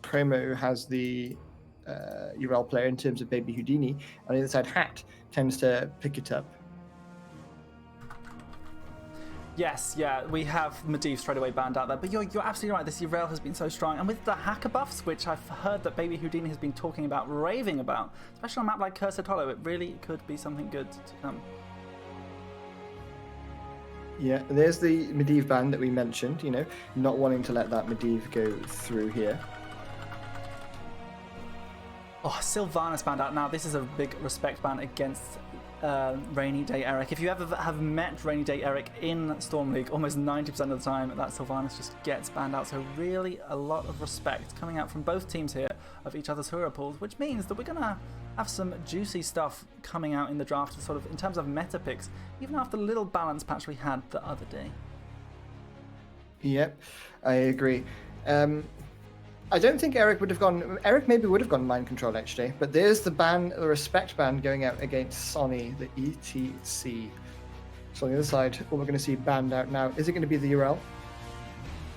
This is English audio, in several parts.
Kramer, who has the URL player in terms of Baby Houdini. On the other side, Hat tends to pick it up. Yes, yeah, we have Medivh straight away banned out there, but you're absolutely right. This URL has been so strong, and with the hacker buffs, which I've heard that Baby Houdini has been talking about, raving about, especially on a map like Cursed Hollow, it really could be something good to come. Yeah, there's the Medivh ban that we mentioned, you know, not wanting to let that Medivh go through here. Oh, Sylvanas banned out. Now, this is a big respect ban against Rainy Day Eric. If you ever have met Rainy Day Eric in Storm League, almost 90% of the time that Sylvanas just gets banned out. So really a lot of respect coming out from both teams here of each other's hero pools, which means that we're going to have some juicy stuff coming out in the draft, sort of in terms of meta picks, even after the little balance patch we had the other day. Yep, I agree. I don't think Eric would have gone. Eric maybe would have gone mind control actually, but there's the ban, the respect ban going out against Sonny, the ETC. So on the other side, what we're going to see banned out now, is it going to be the URL?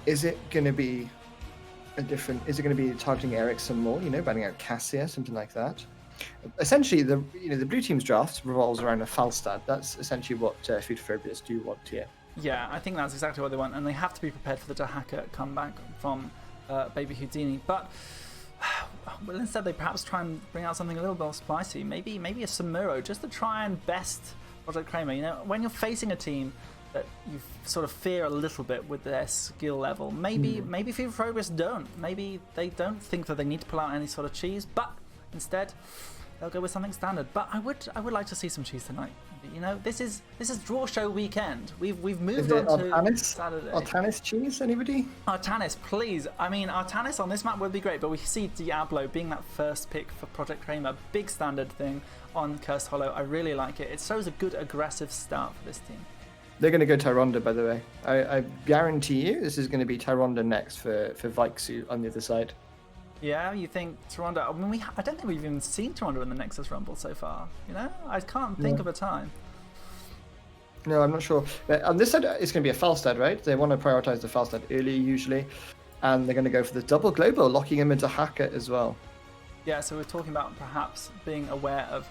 Is it going to be a different? Is it going to be targeting Eric some more? You know, banning out Cassia, something like that. Essentially, the blue team's draft revolves around a Falstad. That's essentially what Food Frobius do want here. Yeah, I think that's exactly what they want, and they have to be prepared for the Dahaka comeback from Baby Houdini, but well, instead they perhaps try and bring out something a little more spicy. Maybe a Samuro, just to try and best Project Kramer. You know, when you're facing a team that you sort of fear a little bit with their skill level, maybe FIFA Frobius don't. Maybe they don't think that they need to pull out any sort of cheese, but instead they'll go with something standard. But I would like to see some cheese tonight. You know, this is draw show weekend. We've moved on to Saturday. Artanis cheese, anybody? Artanis, please. I mean, Artanis on this map would be great, but we see Diablo being that first pick for Project Kramer. Big standard thing on Cursed Hollow. I really like it. It shows a good aggressive start for this team. They're going to go Tyronda, by the way. I guarantee you this is going to be Tyronda next for Viksu on the other side. Yeah, you think Tyronda? I mean, I don't think we've even seen Tyronda in the Nexus Rumble so far. You know, I can't think of a time. No, I'm not sure. But on this side, it's going to be a Falstad, right? They want to prioritize the Falstad early, usually. And they're going to go for the double global, locking him into Hacker as well. Yeah, so we're talking about perhaps being aware of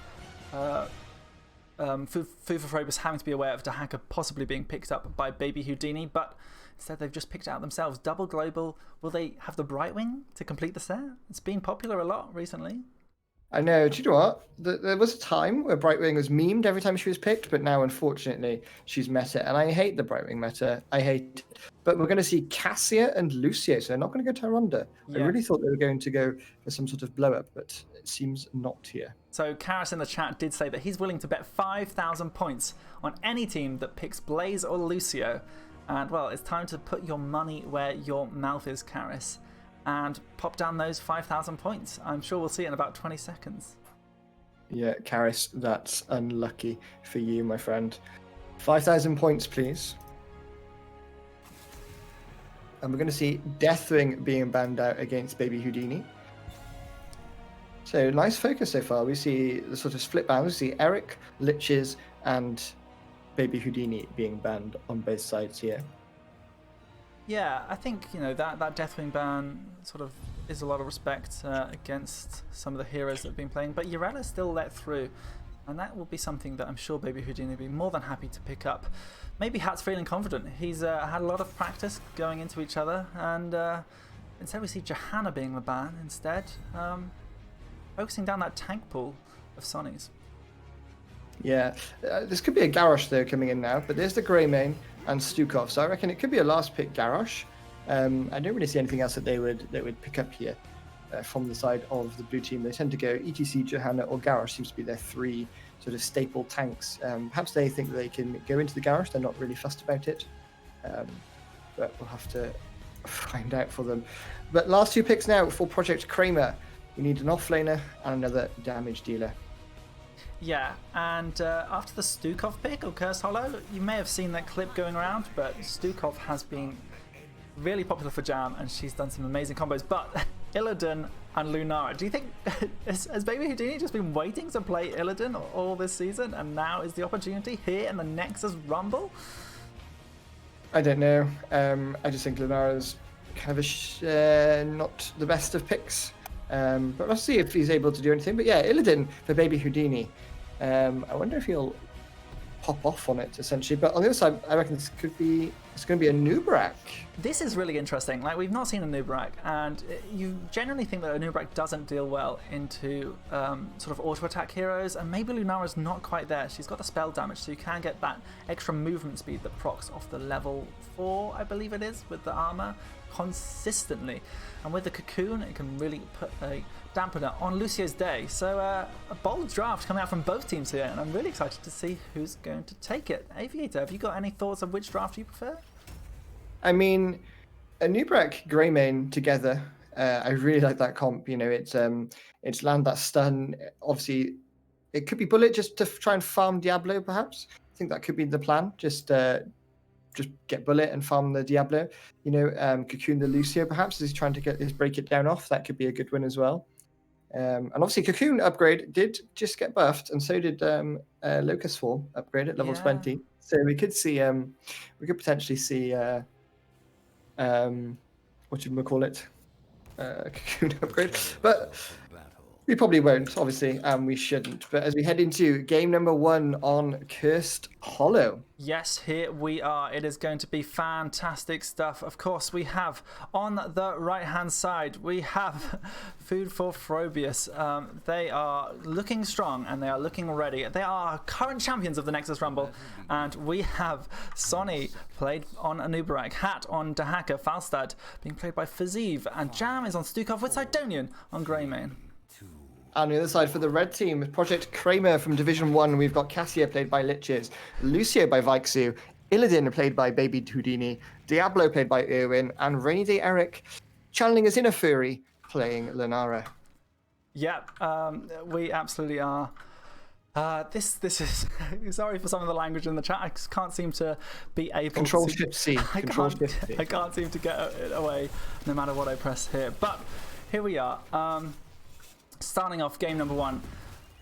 FIFA Frobius having to be aware of Dahaka possibly being picked up by Baby Houdini, but instead they've just picked it out themselves. Double global. Will they have the Brightwing to complete the set? It's been popular a lot recently. I know. Do you know what? There was a time where Brightwing was memed every time she was picked, but now, unfortunately, she's meta. And I hate the Brightwing meta. I hate it. But we're going to see Cassia and Lucio, so they're not going to go Tyronda. Yeah. I really thought they were going to go for some sort of blow-up, but it seems not here. So Karis in the chat did say that he's willing to bet 5,000 points on any team that picks Blaze or Lucio. And, well, it's time to put your money where your mouth is, Karis, and pop down those 5,000 points. I'm sure we'll see it in about 20 seconds. Yeah, Karis, that's unlucky for you, my friend. 5,000 points, please. And we're going to see Deathwing being banned out against Baby Houdini. So, nice focus so far. We see the sort of split ban. We see Eric, Liches, and Baby Houdini being banned on both sides here. Yeah, I think, you know, that Deathwing ban sort of is a lot of respect against some of the heroes that have been playing, but Urella still let through, and that will be something that I'm sure Baby Houdini will be more than happy to pick up. Maybe Hat's feeling confident. He's had a lot of practice going into each other, and instead we see Johanna being the ban instead, focusing down that tank pool of Sonny's. Yeah, this could be a Garrosh though coming in now, but there's the Greymane and Stukov, so I reckon it could be a last pick Garrosh. I don't really see anything else that they would pick up here from the side of the blue team. They tend to go ETC, Johanna, or Garrosh seems to be their three sort of staple tanks. Perhaps they think they can go into the Garrosh. They're not really fussed about it, but we'll have to find out for them. But last two picks now for Project Kramer. We need an offlaner and another damage dealer. Yeah, and after the Stukov pick or Cursed Hollow, you may have seen that clip going around, but Stukov has been really popular for Jam, and she's done some amazing combos. But Illidan and Lunara, do you think, has Baby Houdini just been waiting to play Illidan all this season, and now is the opportunity here in the Nexus Rumble? I don't know. I just think Lunara's kind of not the best of picks. But let's see if he's able to do anything. But yeah, Illidan for Baby Houdini. I wonder if he'll pop off on it essentially. But on the other side, I reckon it's going to be a Nubrak. This is really interesting. Like, we've not seen a Nubrak, and you generally think that a Nubrak doesn't deal well into sort of auto-attack heroes, and maybe Lunara's not quite there. She's got the spell damage, so you can get that extra movement speed that procs off the level 4, I believe it is, with the armor consistently. And with the Cocoon, it can really put a dampener on Lucio's day. So a bold draft coming out from both teams here, and I'm really excited to see who's going to take it. Aviator, have you got any thoughts on which draft you prefer? I mean, a Nubrak Greymane together. I really like that comp. You know, it's land that stun. Obviously, it could be bullet just to try and farm Diablo. Perhaps I think that could be the plan. Just get bullet and farm the Diablo. You know, Cocoon the Lucio. Perhaps as he's trying to get his break it down off. That could be a good win as well. And obviously, Cocoon upgrade did just get buffed, and so did Locust Swarm upgrade at level 20. So we could see, we could potentially see, what you call it, Cocoon upgrade. But we probably won't, obviously, and we shouldn't. But as we head into game number 1 on Cursed Hollow. Yes, here we are. It is going to be fantastic stuff. Of course, we have on the right-hand side, we have Food for Frobius. They are looking strong and they are looking ready. They are current champions of the Nexus Rumble. And we have Sonny played on Anubarak, Hat on Dahaka, Falstad being played by Faziv, and Jam is on Stukov with Sidonian on Greymane. On the other side, for the red team, Project Kramer from Division 1, we've got Cassia played by Liches, Lucio by Vaiksu, Illidan played by Baby Houdini, Diablo played by Irwin, and Rainy Day Eric channeling his inner fury playing Lunara. Yeah, we absolutely are. This is sorry for some of the language in the chat. I just can't seem to be able Control to Shift C. I I can't seem to get it away no matter what I press here. But here we are. Starting off game number 1.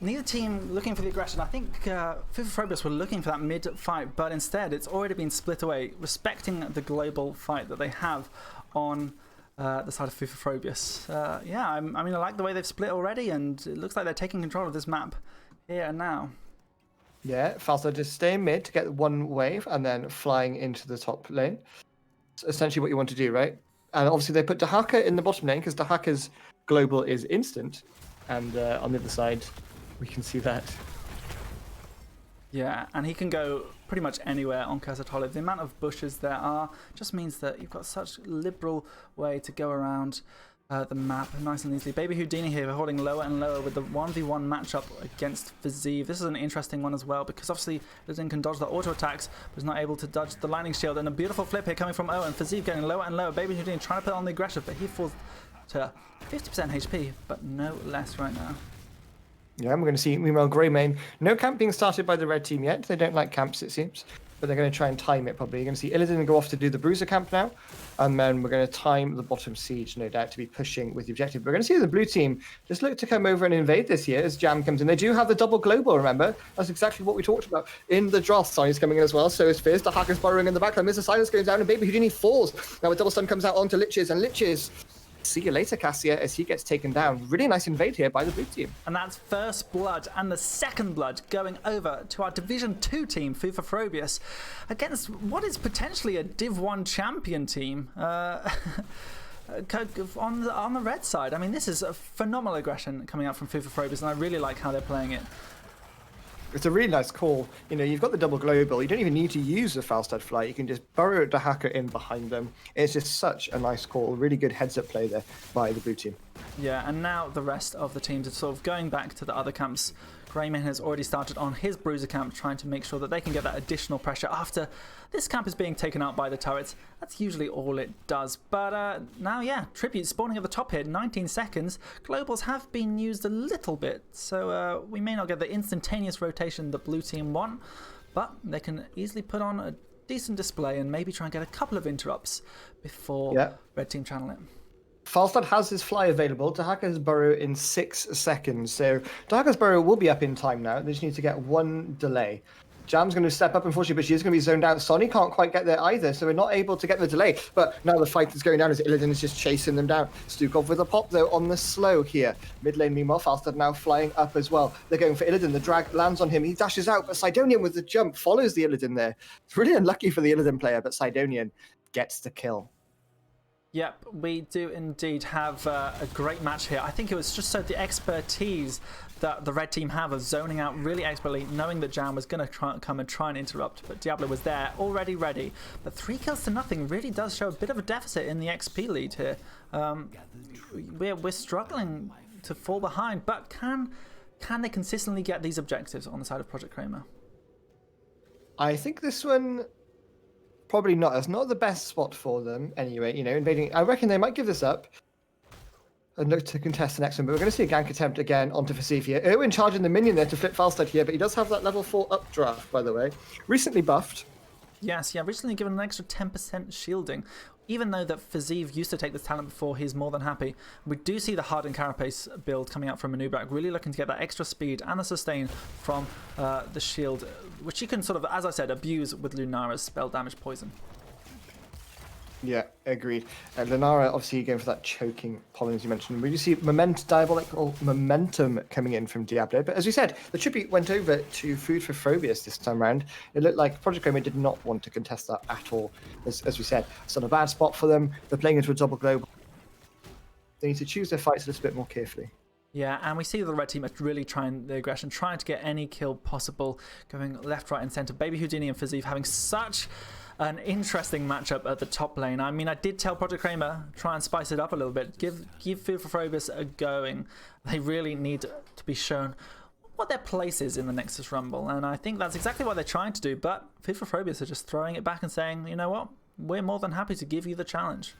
Neither team looking for the aggression. I think Frobius were looking for that mid fight, but instead it's already been split away, respecting the global fight that they have on the side of Frobius. Yeah, I mean, I like the way they've split already, and it looks like they're taking control of this map here and now. Yeah, Falstad just staying mid to get one wave and then flying into the top lane. It's essentially what you want to do, right? And obviously they put Dahaka in the bottom lane because Dahaka's global is instant. And on the other side, we can see that. Yeah, and he can go pretty much anywhere on Cursed Hollow. The amount of bushes there are just means that you've got such liberal way to go around the map nice and easily. Baby Houdini here holding lower and lower with the 1v1 matchup against Faziv. This is an interesting one as well because obviously Illidan can dodge the auto attacks but is not able to dodge the lightning shield. And a beautiful flip here coming from Owen. Faziv getting lower and lower. Baby Houdini trying to put on the aggressive, but he falls to 50% HP, but no less right now. Yeah, we're going to see, meanwhile, Greymane. No camp being started by the red team yet. They don't like camps, it seems. But they're going to try and time it, probably. You're going to see Illidan go off to do the Bruiser camp now. And then we're going to time the bottom siege, no doubt, to be pushing with the objective. We're going to see the blue team just look to come over and invade this here as Jam comes in. They do have the double global, remember? That's exactly what we talked about in the draft. Sonny's coming in as well. So is Fizz. The Hacker's burrowing in the background. Mr. Silence goes down and Baby Houdini falls. Now a double stun comes out onto Liches. And Liches... see you later, Cassia, as he gets taken down. Really nice invade here by the blue team. And that's first blood and the second blood going over to our Division 2 team, Food for Frobius, against what is potentially a Div 1 champion team on the red side. I mean, this is a phenomenal aggression coming out from Food for Frobius, and I really like how they're playing it. It's a really nice call. You know, you've got the double global. You don't even need to use the Falstad flight. You can just burrow the hacker in behind them. It's just such a nice call. Really good heads-up play there by the blue team. Yeah, and now the rest of the teams are sort of going back to the other camps. Greymane has already started on his Bruiser camp, trying to make sure that they can get that additional pressure after this camp is being taken out by the turrets. That's usually all it does. But now, yeah, Tribute spawning at the top here, 19 seconds. Globals have been used a little bit, so we may not get the instantaneous rotation the blue team want, but they can easily put on a decent display and maybe try and get a couple of interrupts before red team channel it. Falstad has his fly available. Dahaka's burrow in 6 seconds. So Dahaka's burrow will be up in time now. They just need to get one delay. Jam's going to step up, unfortunately, but she is going to be zoned out. Sonny can't quite get there either, so we're not able to get the delay. But now the fight is going down as Illidan is just chasing them down. Stukov with a pop, though, on the slow here. Mid lane, meanwhile, Falstad now flying up as well. They're going for Illidan. The drag lands on him. He dashes out, but Sidonian with the jump follows the Illidan there. It's really unlucky for the Illidan player, but Sidonian gets the kill. Yep, we do indeed have a great match here. I think it was just so the expertise that the red team have of zoning out really expertly, knowing that Jam was going to come and try and interrupt, but Diablo was there, already ready. But 3 kills to nothing really does show a bit of a deficit in the XP lead here. We're struggling to fall behind, but can they consistently get these objectives on the side of Project Kramer? I think this one... probably not. It's not the best spot for them anyway, you know, invading. I reckon they might give this up and look to contest the next one, but we're going to see a gank attempt again onto Fasif here. Irwin charging the minion there to flip Falstad here, but he does have that level 4 updraft, by the way. Recently buffed. Yes, yeah, recently given an extra 10% shielding. Even though that Fazeev used to take this talent before, he's more than happy. We do see the Hardened Carapace build coming out from Manubrak, really looking to get that extra speed and the sustain from the shield, which you can sort of, as I said, abuse with Lunara's spell damage poison. Yeah, agreed. Lunara obviously going for that choking pollen, as you mentioned. We do see diabolical momentum coming in from Diablo, but as we said, the tribute went over to Food for Frobius this time round. It looked like Project Kramer did not want to contest that at all, as we said. It's not a bad spot for them. They're playing into a double global. They need to choose their fights a little bit more carefully. Yeah, and we see the red team are really trying the aggression, trying to get any kill possible, going left, right, and center. Baby Houdini and Fazeev having such an interesting matchup at the top lane. I mean, I did tell Project Kramer, try and spice it up a little bit. Give Food for Frobius a going. They really need to be shown what their place is in the Nexus Rumble, and I think that's exactly what they're trying to do, but Food for Frobius are just throwing it back and saying, you know what, we're more than happy to give you the challenge.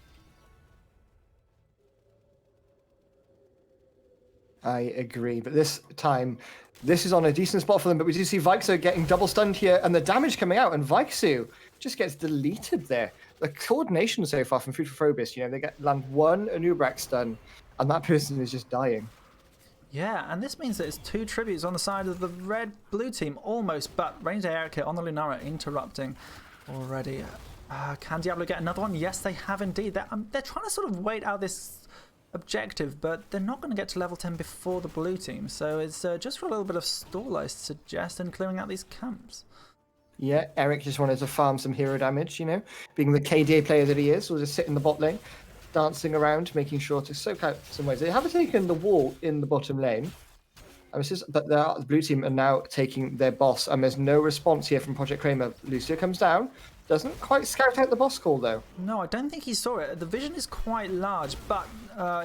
I agree, but this time, this is on a decent spot for them, but we do see Vixu getting double stunned here, and the damage coming out, and Vixu just gets deleted there. The coordination so far from Food for Frobius, you know, they land one Anubrak stun, and that person is just dying. Yeah, and this means that it's 2 tributes on the side of the red-blue team, almost, but Range Eric here on the Lunara interrupting already. Can Diablo get another one? Yes, they have indeed. They're trying to sort of wait out this objective, but they're not going to get to level 10 before the blue team, so it's just for a little bit of stall, I suggest, and clearing out these camps. Yeah, Eric just wanted to farm some hero damage, you know, being the KDA player that he is, will just sit in the bot lane, dancing around, making sure to soak out some waves. They haven't taken the wall in the bottom lane, but the blue team are now taking their boss, and there's no response here from Project Kramer. Lucio comes down, doesn't quite scout out the boss call though. No, I don't think he saw it. The vision is quite large, but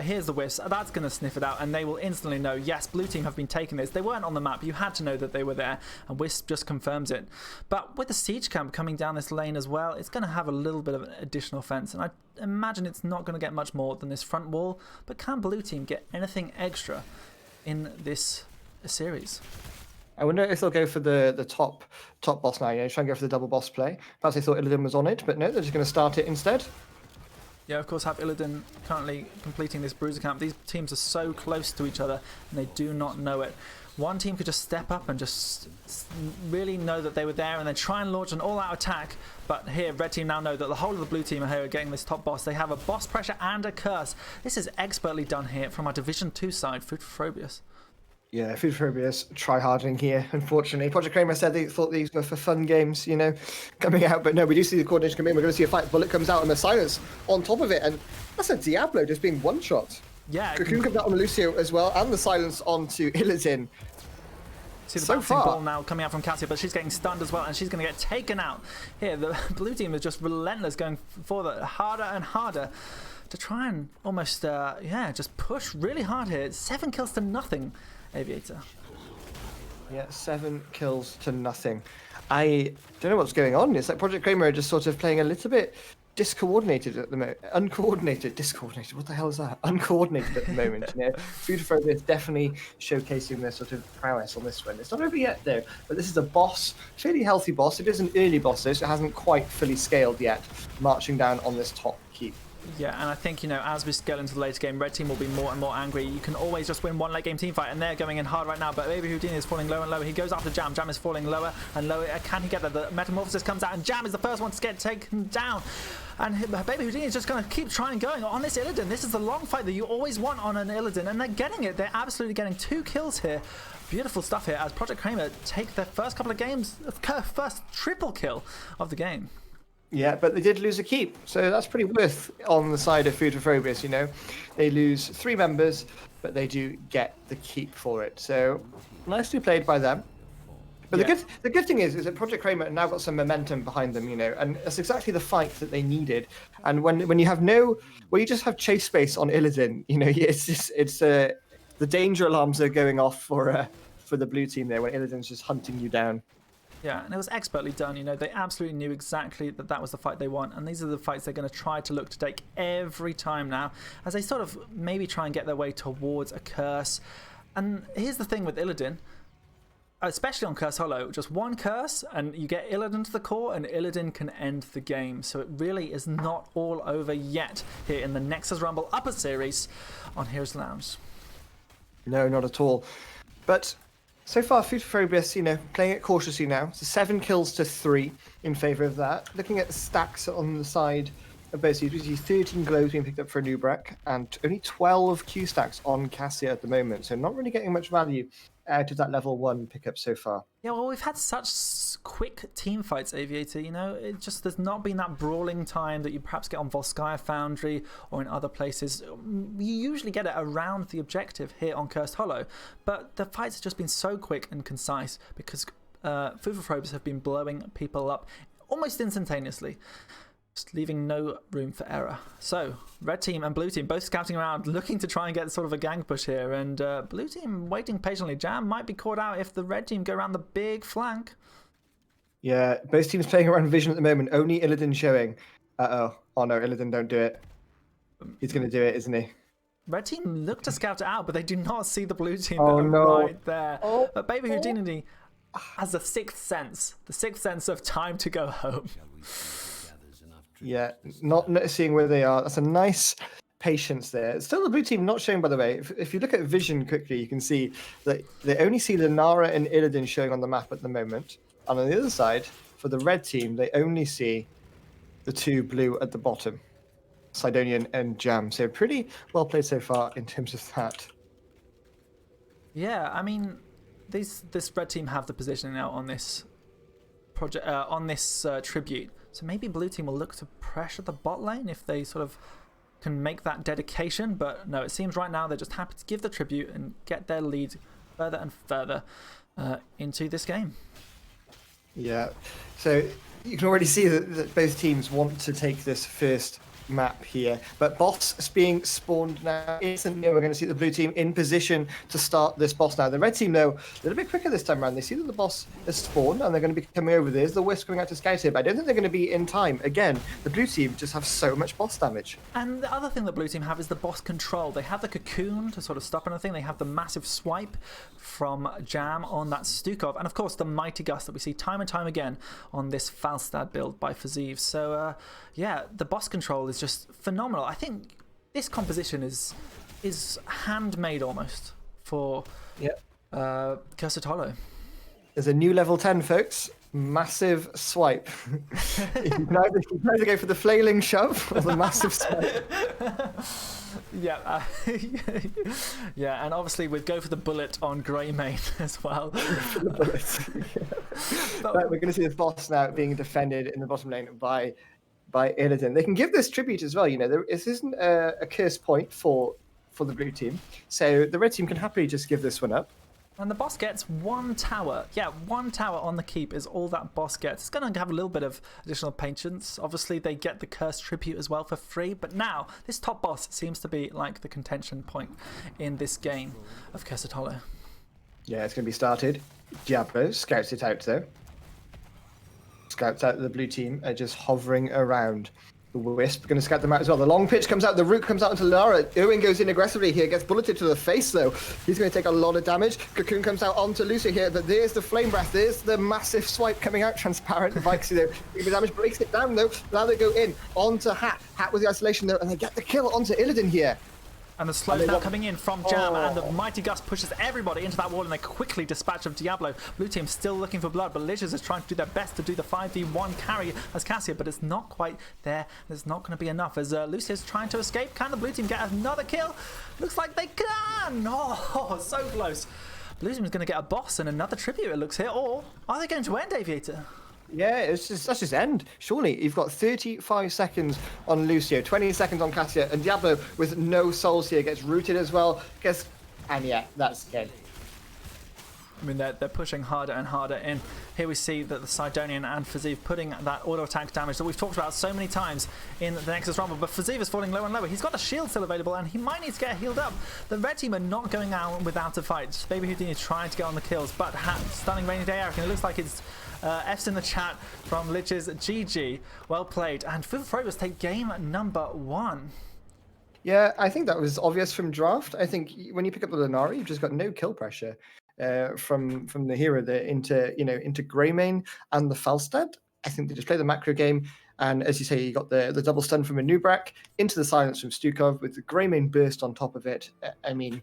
here's the Wisp. That's going to sniff it out, and they will instantly know, yes, blue team have been taking this. They weren't on the map. You had to know that they were there, and Wisp just confirms it. But with the siege camp coming down this lane as well, it's going to have a little bit of an additional fence, and I imagine it's not going to get much more than this front wall. But can blue team get anything extra in this series? I wonder if they'll go for the top boss now, you know, try and go for the double boss play. Perhaps they thought Illidan was on it, but no, they're just going to start it instead. Yeah, of course, have Illidan currently completing this bruiser camp. These teams are so close to each other, and they do not know it. One team could just step up and just really know that they were there and then try and launch an all-out attack. But here, red team now know that the whole of the blue team are here getting this top boss. They have a boss pressure and a curse. This is expertly done here from our Division 2 side, Food for Frobius. Yeah, Food for Frobius try-harding here, unfortunately. Project Kramer said they thought these were for fun games, you know, coming out. But no, we do see the coordination come in. We're going to see a fight. Bullet comes out and the silence on top of it. And that's a Diablo just being one-shot. Yeah. Cocoon comes out on Lucio as well, and the silence onto Illidan. See the bouncing ball now coming out from Cassia, but she's getting stunned as well, and she's going to get taken out. Here, the blue team is just relentless, going forward harder and harder to try and almost, just push really hard here. 7 kills to nothing. Aviator. Yeah, 7 kills to nothing. I don't know what's going on. It's like Project Kramer are just sort of playing a little bit discoordinated at the moment. Discoordinated. What the hell is that? Uncoordinated at the moment. You know, Food for Frobius definitely showcasing their sort of prowess on this one. It's not over yet though, but this is a boss, fairly healthy boss. It is an early boss though, so it hasn't quite fully scaled yet. Marching down on this top keep. Yeah, and I think, you know, as we get into the later game, red team will be more and more angry. You can always just win one late game team fight, and they're going in hard right now, but Baby Houdini is falling lower and lower. He goes after Jam. Jam is falling lower and lower. Can he get there? The Metamorphosis comes out, and Jam is the first one to get taken down. And Baby Houdini is just going to keep trying going on this Illidan. This is the long fight that you always want on an Illidan, and they're getting it. They're absolutely getting 2 kills here. Beautiful stuff here as Project Kramer take their first couple of games, first triple kill of the game. Yeah, but they did lose a keep, so that's pretty worth on the side of Food for Frobius, you know. They lose 3 members, but they do get the keep for it. So nicely played by them. But the good thing is that Project Kramer now got some momentum behind them, you know, and that's exactly the fight that they needed. And when you have you just have chase space on Illidan, you know, the danger alarms are going off for the blue team there when Illidan's just hunting you down. Yeah, and it was expertly done. You know, they absolutely knew exactly that was the fight they want, and these are the fights they're going to try to look to take every time now, as they sort of maybe try and get their way towards a curse. And here's the thing with Illidan, especially on Curse Hollow, just one curse and you get Illidan to the core, and Illidan can end the game. So it really is not all over yet here in the Nexus Rumble Upper Series on Heroes Lounge. No, not at all. But so far, Food for Frobius, you know, playing it cautiously now. So 7 kills to 3 in favour of that. Looking at the stacks on the side of both teams, we see 13 glows being picked up for Nubrak and only 12 Q stacks on Cassia at the moment. So not really getting much value out of that level 1 pickup so far. Yeah, well, we've had such quick team fights, Aviator, you know, there's not been that brawling time that you perhaps get on Volskaya Foundry or in other places. You usually get it around the objective here on Cursed Hollow, but the fights have just been so quick and concise because Food for Frobius have been blowing people up almost instantaneously, just leaving no room for error. So, red team and blue team both scouting around, looking to try and get sort of a gang push here, and blue team waiting patiently. Jam might be caught out if the red team go around the big flank. Yeah, both teams playing around vision at the moment. Only Illidan showing. Oh no, Illidan, don't do it. He's going to do it, isn't he? Red team look to scout it out, but they do not see the blue team right there. But Baby Houdini has the sixth sense of time to go home. Yeah, not seeing where they are. That's a nice patience there. Still the blue team not showing, by the way. If you look at vision quickly, you can see that they only see Lunara and Illidan showing on the map at the moment. And on the other side, for the red team, they only see the 2 blue at the bottom, Sidonian and Jam. So pretty well played so far in terms of that. Yeah, I mean, this red team have the positioning now on this project, on this tribute. So maybe blue team will look to pressure the bot lane if they sort of can make that dedication. But no, it seems right now they're just happy to give the tribute and get their lead further and further into this game. Yeah. So you can already see that both teams want to take this first map here, but boss is being spawned now instantly. We're going to see the blue team in position to start this boss now. The red team, though, a little bit quicker this time around. They see that the boss has spawned and they're going to be coming over. There's the Wisp coming out to scout here, but I don't think they're going to be in time. Again, the blue team just have so much boss damage. And the other thing that blue team have is the boss control. They have the cocoon to sort of stop anything. They have the massive swipe from Jam on that Stukov, and of course the mighty gust that we see time and time again on this Falstad build by Fazeev. So yeah, the boss control is just phenomenal. I think this composition is handmade almost for Cursed Hollow. There's a new level 10, folks. Massive swipe. you can either go for the flailing shove or the massive swipe. Yeah, yeah, and obviously we'd go for the bullet on Greymane as well. But we're going to see this boss now being defended in the bottom lane by Illidan. They can give this tribute as well. You know, this isn't a curse point for the blue team, so the red team can happily just give this one up. And the boss gets 1 tower. Yeah, 1 tower on the keep is all that boss gets. It's going to have a little bit of additional patience. Obviously, they get the curse tribute as well for free. But now, this top boss seems to be like the contention point in this game of Cursed Hollow. Yeah, it's going to be started. Diablo scouts it out, though. Scouts out the blue team are just hovering around The Wisp going to scout them out as well. The long pitch comes out. The root comes out into Lara. Irwin goes in aggressively here. Gets bulleted to the face, though. He's going to take a lot of damage. Cocoon comes out onto Lucio here. But there's the Flame Breath. There's the massive swipe coming out. Transparent. Vikes, the damage breaks it down, though. Now they go in onto Hat. Hat with the isolation, though. And they get the kill onto Illidan here. And the slows now coming in from Jam, and the Mighty Gust pushes everybody into that wall, and they quickly dispatch of Diablo. Blue team still looking for blood, but Liches is trying to do their best to do the 5v1 carry as Cassia, but it's not quite there. There's not going to be enough as Lucius trying to escape. Can the blue team get another kill? Looks like they can! Oh, so close. Blue team is going to get a boss and another tribute, it looks here, or are they going to end Aviator? Yeah, that's just end. Surely you've got 35 seconds on Lucio, 20 seconds on Cassia, and Diablo with no souls here gets rooted as well. And yeah, that's dead. I mean, they're pushing harder and harder in. Here we see that the Sidonian and Faziv putting that auto attack damage that we've talked about so many times in the Nexus Rumble, but Faziv is falling lower and lower. He's got a shield still available, and he might need to get healed up. The red team are not going out without a fight. Baby Houdini trying to get on the kills, but stunning Rainy Day Eric, and it looks like it's F's in the chat from Liches. GG, well played. And Frobius take game number 1. Yeah, I think that was obvious from draft. I think when you pick up the Lunari, you've just got no kill pressure from the hero there into Greymane and the Falstad. I think they just play the macro game, and as you say, you got the double stun from a Nubrak into the silence from Stukov with the Greymane burst on top of it. I mean,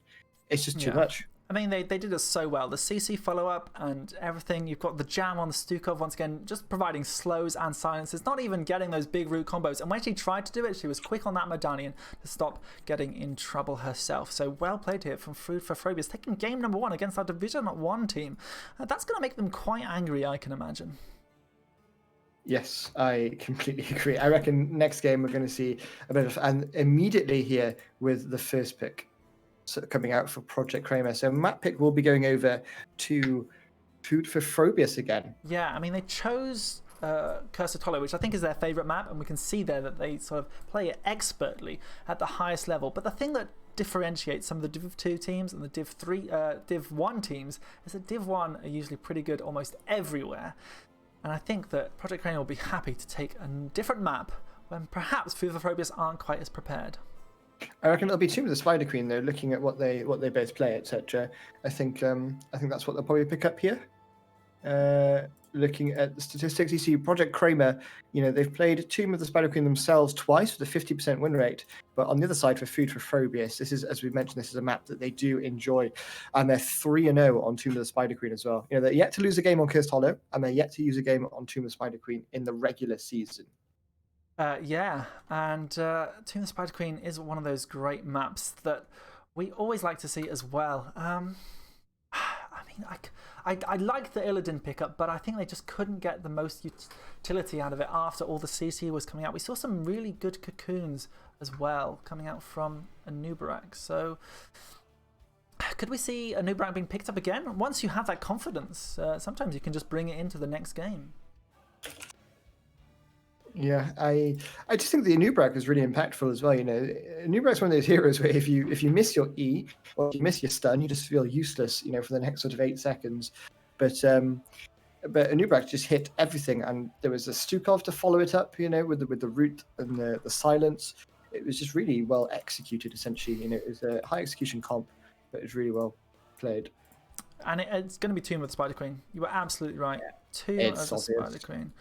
it's just too much. I mean, they did it so well. The CC follow-up and everything. You've got the jam on the Stukov once again, just providing slows and silences, not even getting those big root combos. And when she tried to do it, she was quick on that Medallion to stop getting in trouble herself. So well played here from Food for Frobius, taking game number 1 against our Division 1 team. That's going to make them quite angry, I can imagine. Yes, I completely agree. I reckon next game we're going to see a bit of, and immediately here with the first pick coming out for Project Kramer. So map pick will be going over to Food for Frobius again. Yeah, I mean, they chose Curse of Tolo, which I think is their favourite map, and we can see there that they sort of play it expertly at the highest level. But the thing that differentiates some of the Div 2 teams and the Div 1 teams is that Div 1 are usually pretty good almost everywhere. And I think that Project Kramer will be happy to take a different map when perhaps Food for Frobius aren't quite as prepared. I reckon it'll be Tomb of the Spider Queen though, looking at what they both play, etc. I think that's what they'll probably pick up here. Looking at the statistics, you see Project Kramer, they've played Tomb of the Spider Queen themselves twice with a 50% win rate. But on the other side, for Food for Frobius, this is, as we mentioned, this is a map that they do enjoy, and they're 3-0 on Tomb of the Spider Queen as well. They're yet to lose a game on Cursed Hollow, and they're yet to use a game on Tomb of the Spider Queen in the regular season. Yeah, and Tomb of the Spider Queen is one of those great maps that we always like to see as well. I mean, I like the Illidan pickup, but I think they just couldn't get the most utility out of it after all the CC was coming out. We saw some really good cocoons as well coming out from a Nubarak. So could we see a Nubarak being picked up again? Once you have that confidence, sometimes you can just bring it into the next game. Yeah, I just think the Nubrak was really impactful as well. Nubrak's one of those heroes where if you miss your E or if you miss your stun, you just feel useless, for the next sort of 8 seconds. But Nubrak just hit everything, and there was a Stukov to follow it up, with the root and the silence. It was just really well executed. Essentially, it was a high execution comp, but it was really well played. And it's going to be Tomb of the Spider Queen. You were absolutely right. Yeah, Tomb of the Spider Queen.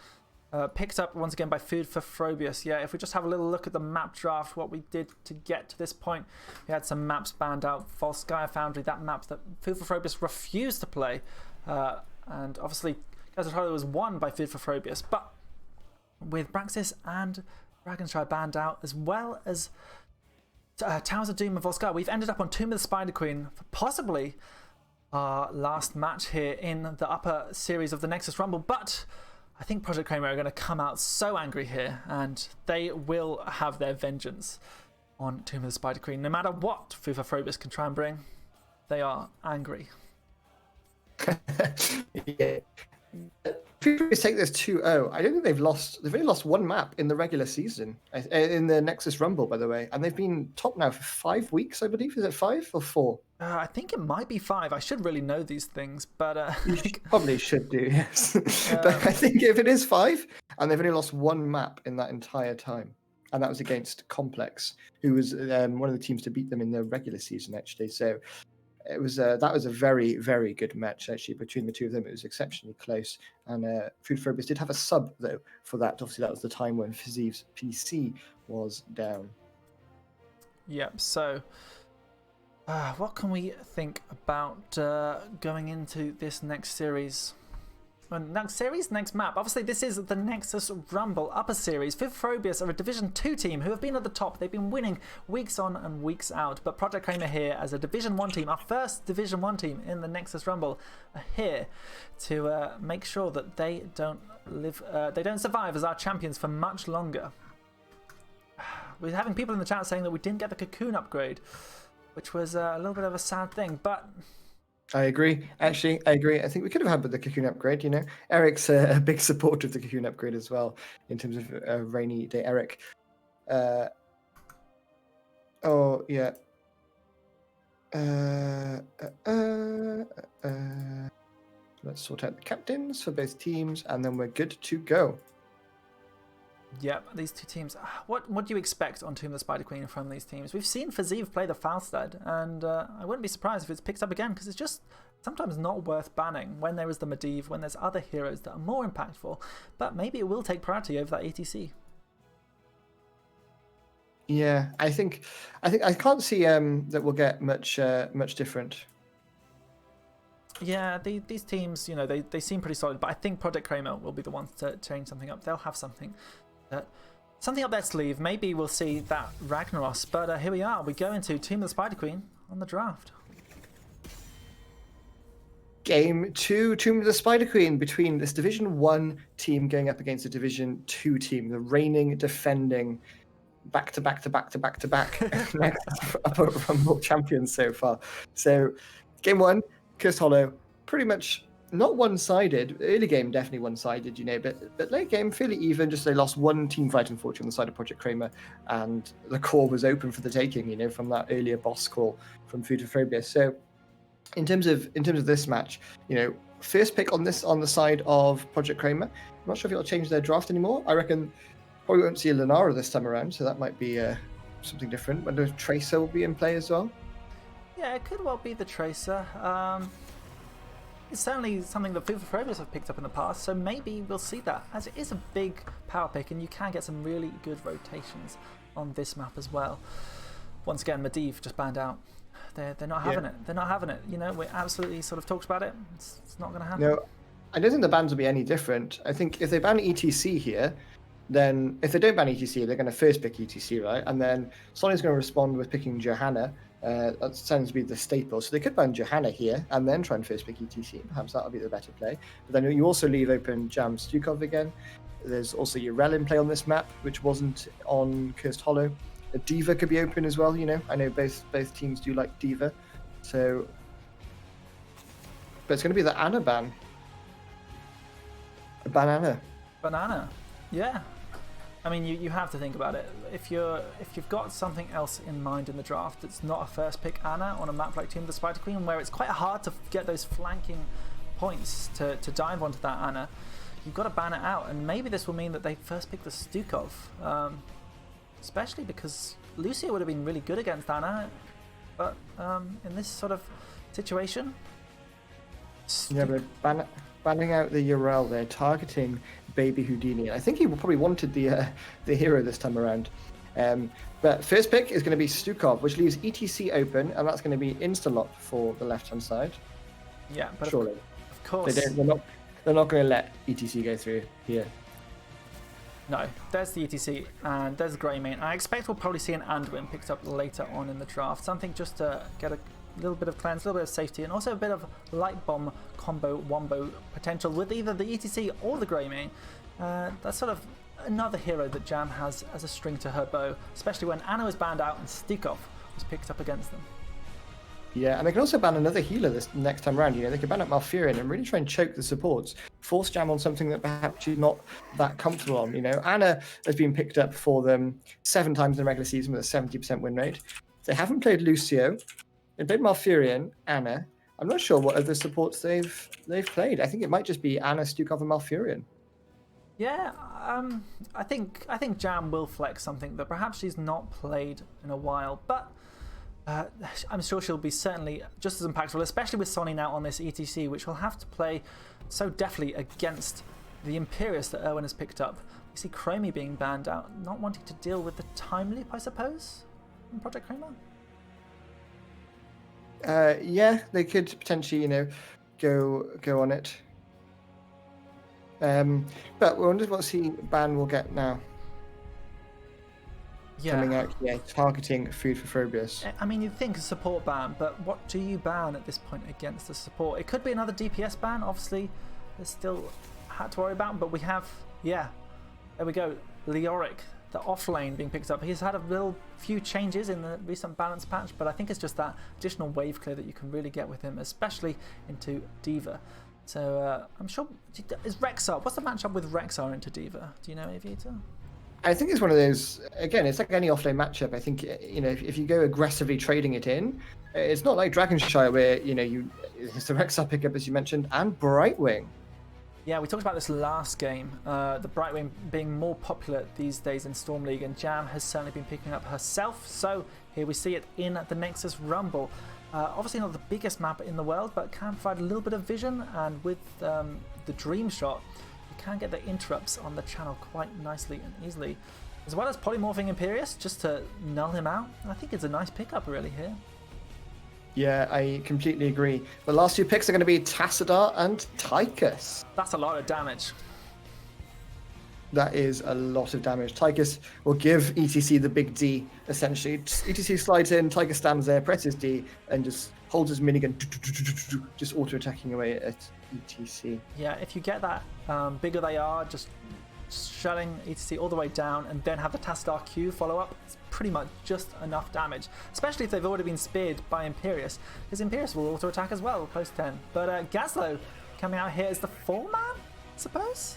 Picked up once again by Food for Frobius. Yeah, if we just have a little look at the map draft, what we did to get to this point, we had some maps banned out. Volskaya Foundry, that map that Food for Frobius refused to play. And obviously, Gazatolo was won by Food for Frobius. But with Braxis and Dragonshire banned out, as well as Towers of Doom and Volskaya, we've ended up on Tomb of the Spider Queen for possibly our last match here in the upper series of the Nexus Rumble. But I think Project Kramer are going to come out so angry here, and they will have their vengeance on Tomb of the Spider Queen. No matter what Food for Frobius can try and bring, they are angry. Yeah. Frobius take this 2-0. I don't think they've only lost one map in the regular season, in the Nexus Rumble, by the way. And they've been top now for 5 weeks, I believe. Is it 5 or 4? I think it might be 5. I should really know these things, but you probably should do, yes. But I think if it is 5, and they've only lost one map in that entire time, and that was against Complex, who was one of the teams to beat them in the regular season, actually. So it was that was a very, very good match, actually, between the two of them. It was exceptionally close, and Frobius did have a sub, though, for that. Obviously, that was the time when Fiziv's PC was down. Yep, so what can we think about going into this next series? Next map. Obviously, this is the Nexus Rumble Upper Series. Frobius are a Division 2 team who have been at the top. They've been winning weeks on and weeks out. But Project Kramer here as a Division 1 team, our first Division 1 team in the Nexus Rumble, are here to make sure that they don't survive as our champions for much longer. We're having people in the chat saying that we didn't get the Cocoon upgrade, which was a little bit of a sad thing, but I agree. Actually, I agree. I think we could have had with the Cocoon upgrade, you know. Eric's a big supporter of the Cocoon upgrade as well, in terms of Rainy Day Eric. Oh, yeah. Let's sort out the captains for both teams, and then we're good to go. Yep, these two teams. What do you expect on Tomb of the Spider Queen from these teams? We've seen Fiziv play the Falstad, and I wouldn't be surprised if it's picked up again, because it's just sometimes not worth banning when there is the Medivh, when there's other heroes that are more impactful. But maybe it will take priority over that ATC. Yeah, I think I can't see that we'll get much different. Yeah, these teams, you know, they seem pretty solid, but I think Project Kramer will be the ones to change something up. They'll have something up their sleeve. Maybe we'll see that Ragnaros, but here we are. We go into Tomb of the Spider Queen on the draft. Game 2, Tomb of the Spider Queen, between this Division 1 team going up against a Division 2 team, the reigning, defending, back-to-back Upper Rumble champions so far. So, Game 1, Cursed Hollow, pretty much not one-sided. Early game definitely one-sided, you know, but late game fairly even. Just they lost one team fight, unfortunately, on the side of Project Kramer, and the core was open for the taking, you know, from that earlier boss call from Frobius. So in terms of this match, you know, first pick on the side of Project Kramer. I'm not sure if it'll change their draft anymore. I reckon probably won't see a Lunara this time around, so that might be something different. I wonder if Tracer will be in play as well. Yeah, it could well be the Tracer. It's certainly something that Frobius have picked up in the past, so maybe we'll see that, as it is a big power pick, and you can get some really good rotations on this map as well. Once again, Medivh just banned out. They're not having it. They're not having it. You know, we absolutely sort of talked about it. It's not going to happen. No, I don't think the bans will be any different. I think if they ban ETC here, then if they don't ban ETC, they're going to first pick ETC, right? And then Sonny's going to respond with picking Johanna. That tends to be the staple. So they could ban Johanna here and then try and first pick ETC. Perhaps that'll be the better play. But then you also leave open Jam Stukov again. There's also Urel in play on this map, which wasn't on Cursed Hollow. A Diva could be open as well, you know. I know both teams do like Diva. So, but it's going to be the Anna ban. A banana. Banana, yeah. I mean, you have to think about it. If you've got something else in mind in the draft that's not a first pick Anna on a map like Tomb of the Spider Queen, where it's quite hard to get those flanking points to dive onto that Anna, you've got to ban it out. And maybe this will mean that they first pick the Stukov, especially because Lucio would have been really good against Anna, but in this sort of situation, yeah, but banning out the Urel there, targeting Baby Houdini. I think he probably wanted the hero this time around. But first pick is going to be Stukov, which leaves ETC open, and that's going to be insta-lock for the left-hand side. Yeah, but surely. Of course. They're not going to let ETC go through here. No, there's the ETC, and there's the Greymane. I expect we'll probably see an Anduin picked up later on in the draft. Something just to get a little bit of cleanse, a little bit of safety, and also a bit of light bomb combo wombo potential with either the ETC or the Greymane. That's sort of another hero that Jam has as a string to her bow, especially when Anna was banned out and Stukov was picked up against them. Yeah, and they can also ban another healer this next time around. You know, they can ban out Malfurion and really try and choke the supports, force Jam on something that perhaps she's not that comfortable on. You know, Anna has been picked up for them 7 times in the regular season with a 70% win rate. They haven't played Lucio. They played Malfurion, Anna. I'm not sure what other supports they've played. I think it might just be Anna, Stukov, and Malfurion. Yeah, I think Jam will flex something that perhaps she's not played in a while, but I'm sure she'll be certainly just as impactful, especially with Sonny now on this ETC, which will have to play so deftly against the Imperius that Erwin has picked up. We see Kramer being banned out, not wanting to deal with the time leap, I suppose, in Project Kramer. Yeah, they could potentially, go on it. But we wonder what ban will get now. Yeah. Coming out here, targeting food for Frobius. I mean, you'd think a support ban, but what do you ban at this point against the support? It could be another DPS ban, obviously. There's still had to worry about, but we have, yeah, there we go. Leoric, the off lane being picked up. He's had a few changes in the recent balance patch, but I think it's just that additional wave clear that you can really get with him, especially into D.Va. So I'm sure, is Rexar, what's the matchup with Rexar into D.Va? Do you know, Aviator? I think it's one of those, again, it's like any offlane matchup. I think, if you go aggressively trading it in, it's not like Dragonshire where, it's the Rexar pickup, as you mentioned, and Brightwing. Yeah, we talked about this last game, the Brightwing being more popular these days in Storm League, and Jam has certainly been picking up herself. So here we see it in the Nexus Rumble. Obviously not the biggest map in the world, but can provide a little bit of vision, and with the Dream Shot, you can get the interrupts on the channel quite nicely and easily, as well as polymorphing Imperius just to null him out. I think it's a nice pickup really here. Yeah, I completely agree. The last two picks are going to be Tassadar and Tychus. That's a lot of damage. That is a lot of damage. Tychus will give ETC the big D, essentially. ETC slides in, Tychus stands there, presses D, and just holds his minigun, just auto-attacking away at ETC. Yeah, if you get that bigger they are, just shutting ETC all the way down, and then have the Tassadar Q follow up, it's pretty much just enough damage, especially if they've already been speared by Imperius, because Imperius will auto-attack as well, post 10. But Gazlo coming out here is the 4-man, I suppose?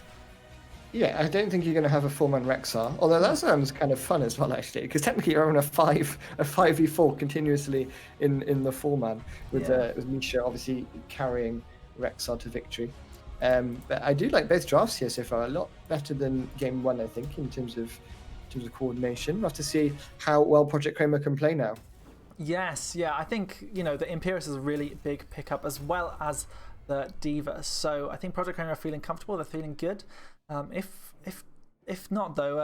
Yeah, I don't think you're going to have a 4-man Rexar, although that sounds kind of fun as well, actually, because technically you're on a 5v4 continuously in the 4-man, with Misha obviously carrying Rexar to victory. But I do like both drafts here so far, a lot better than game 1, I think, in terms of coordination. We'll have to see how well Project Kramer can play now. Yes, yeah, I think, the Imperius is a really big pickup, as well as the D.Va. So I think Project Kramer are feeling comfortable, they're feeling good. If not, though,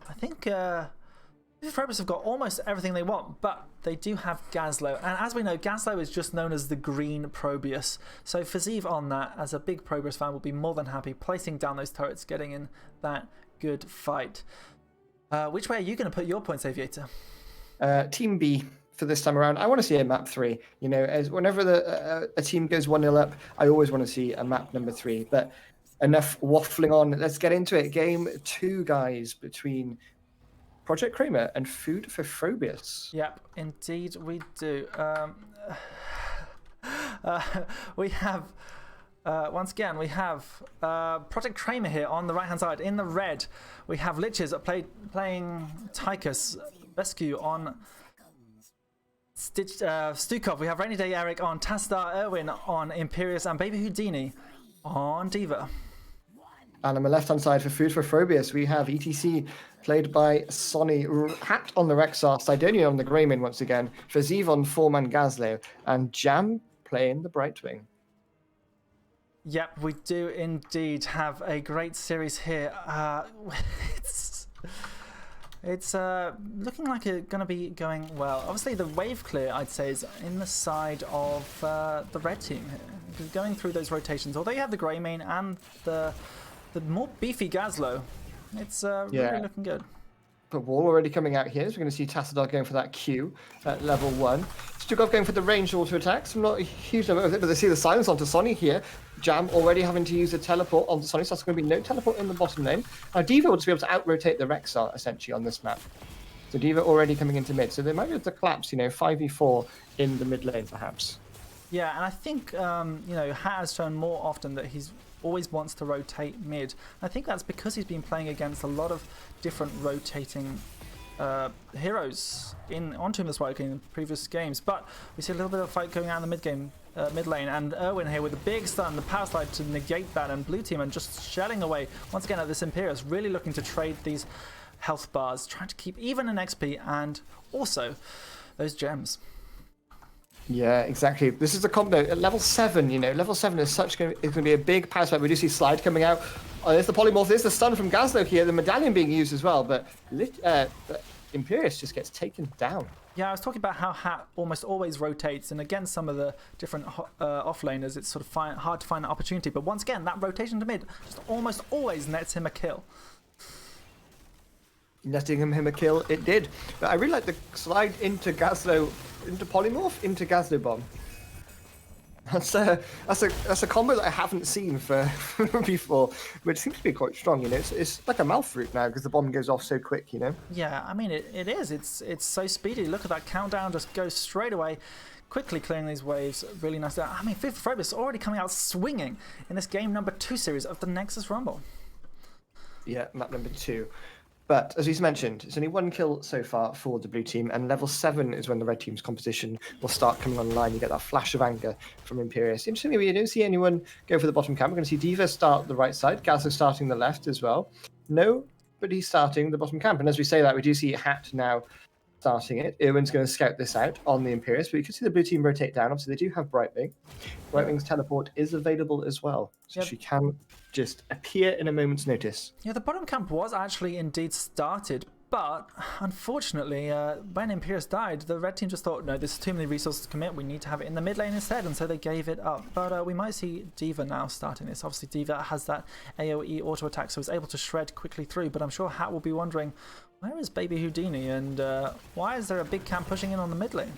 I think Frobius have got almost everything they want, but they do have Gazlo. And as we know, Gazlo is just known as the green Frobius. So Fazeev on that, as a big Frobius fan, will be more than happy placing down those turrets, getting in that good fight. Which way are you going to put your points, Aviator? Team B for this time around. I want to see a map 3. As whenever a team goes 1-0 up, I always want to see a map number 3. But enough waffling on. Let's get into it. Game 2, guys, between Project Kramer and Food for Frobius. Yep, indeed we do. We have, once again, we have Project Kramer here on the right-hand side. In the red, we have Liches playing Tychus, Rescue on Stukov. We have Rainy Day Eric on Tassadar, Erwin on Imperius, and Baby Houdini on D.Va. And on the left-hand side for Food for Frobius, we have ETC played by Sonny, Hat on the Rexar, Sidonian on the Greyman once again, Fazeev on 4-man Gazlo, and Jam playing the Brightwing. Yep, we do indeed have a great series here. It's looking like it's going to be going well. Obviously, the wave clear, I'd say, is in the side of the red team here. Going through those rotations, although you have the Greymane and the more beefy Gazlo, it's really looking good. The wall already coming out here, so we're going to see Tassadar going for that Q at level 1. Stukov going for the ranged auto attacks. I'm not a huge number of it, but they see the silence onto Sonny here. Jam already having to use a teleport onto Sonny, so that's going to be no teleport in the bottom lane. Now D.Va will just be able to out-rotate the Rexar, essentially, on this map. So D.Va already coming into mid, so they might be able to collapse, 5v4 in the mid lane, perhaps. Yeah, and I think, Hat has shown more often that he's always wants to rotate mid. I think that's because he's been playing against a lot of different rotating heroes on Tomb of the White King in previous games. But we see a little bit of fight going out in the mid game mid lane, and Irwin here with a big stun, the power slide to negate that, and blue team are just shelling away once again at this Imperius, really looking to trade these health bars, trying to keep even an XP and also those gems. Yeah, exactly. This is the combo at level 7. Level 7 is going to be a big power spike. We do see slide coming out. Oh, there's the polymorph. There's the stun from Gazlo here. The medallion being used as well, but Imperius just gets taken down. Yeah, I was talking about how Hat almost always rotates, and against some of the different offlaners, it's sort of hard to find an opportunity. But once again, that rotation to mid just almost always nets him a kill. Netting him a kill, it did. But I really like the slide into Gazlo, into polymorph, into Gazlo bomb. That's a combo that I haven't seen for before, which seems to be quite strong. It's like a Malfruit now because the bomb goes off so quick. Yeah, I mean it is. It's so speedy. Look at that countdown, just goes straight away. Quickly clearing these waves, really nice. I mean, Frobius already coming out swinging in this game number 2 series of the Nexus Rumble. Yeah, map number 2. But as we mentioned, it's only 1 kill so far for the blue team, and level 7 is when the red team's composition will start coming online. You get that flash of anger from Imperius. Interestingly, we don't see anyone go for the bottom camp. We're going to see Diva start the right side, Gazzo starting the left as well. Nobody's starting the bottom camp, and as we say that, we do see Hat now starting it. Irwin's going to scout this out on the Imperius, but you can see the blue team rotate down. Obviously, they do have Brightwing. Brightwing's teleport is available as well, so she can just appear in a moment's notice. Yeah, the bottom camp was actually indeed started, but unfortunately, when Imperius died, the red team just thought, no, this is too many resources to commit, we need to have it in the mid lane instead, and so they gave it up. But we might see Diva now starting this. Obviously, Diva has that AoE auto attack, so it's able to shred quickly through, but I'm sure Hat will be wondering, where is Baby Houdini, and why is there a big camp pushing in on the mid lane?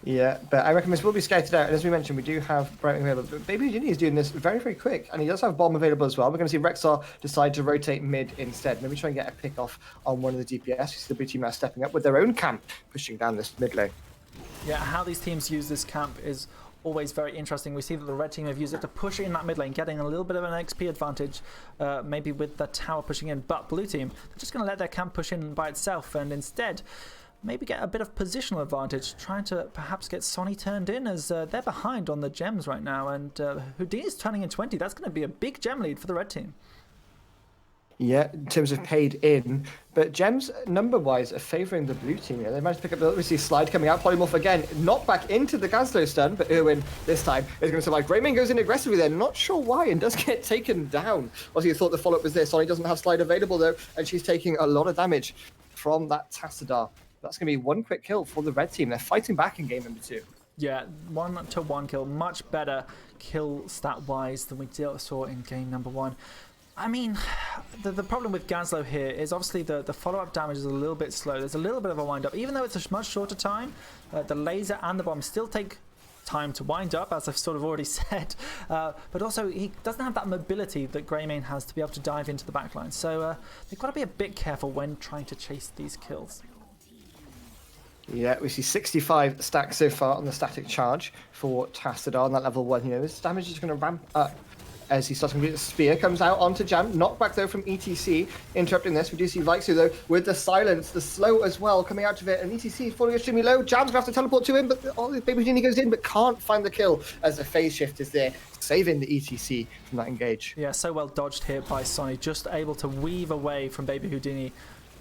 Yeah, but I reckon this will be scouted out. And as we mentioned, we do have Brightwing available. But Baby Houdini is doing this very, very quick. And he does have Bomb available as well. We're going to see Rexar decide to rotate mid instead. Maybe try and get a pick off on one of the DPS. We see the blue team now stepping up with their own camp, pushing down this mid lane. Yeah, how these teams use this camp is always very interesting. We see that the red team have used it to push in that mid lane, getting a little bit of an XP advantage, maybe with the tower pushing in. But blue team, they're just going to let their camp push in by itself, and instead maybe get a bit of positional advantage, trying to perhaps get Sonny turned in, as they're behind on the gems right now, and Houdini's turning in 20. That's going to be a big gem lead for the red team. Yeah, in terms of paid in, but gems number-wise are favouring the blue team. They managed to pick up the see slide coming out, polymorph again, knocked back into the Gazlo stun, but Irwin this time is going to survive. Greymane goes in aggressively there, not sure why, and does get taken down. Obviously, you thought the follow-up was there. Sonny doesn't have slide available though, and she's taking a lot of damage from that Tassadar. That's going to be 1 quick kill for the red team. They're fighting back in game number 2. Yeah, 1-to-1 kill. Much better kill stat-wise than we saw in game number 1. I mean, the problem with Gazlo here is obviously the follow-up damage is a little bit slow. There's a little bit of a wind-up. Even though it's a much shorter time, the laser and the bomb still take time to wind up, as I've sort of already said. But also, he doesn't have that mobility that Greymane has to be able to dive into the backline. So they've got to be a bit careful when trying to chase these kills. Yeah, we see 65 stacks so far on the static charge for Tassadar on that level 1. This damage is going to ramp up as he starts to complete. The spear comes out onto Jam. Knockback though from ETC, interrupting this. We do see Viksu though with the silence, the slow as well coming out of it, and ETC falling extremely low. Jam's going to have to teleport to him, but Baby Houdini goes in, but can't find the kill as the phase shift is there, saving the ETC from that engage. Yeah, so well dodged here by Sonny, just able to weave away from Baby Houdini,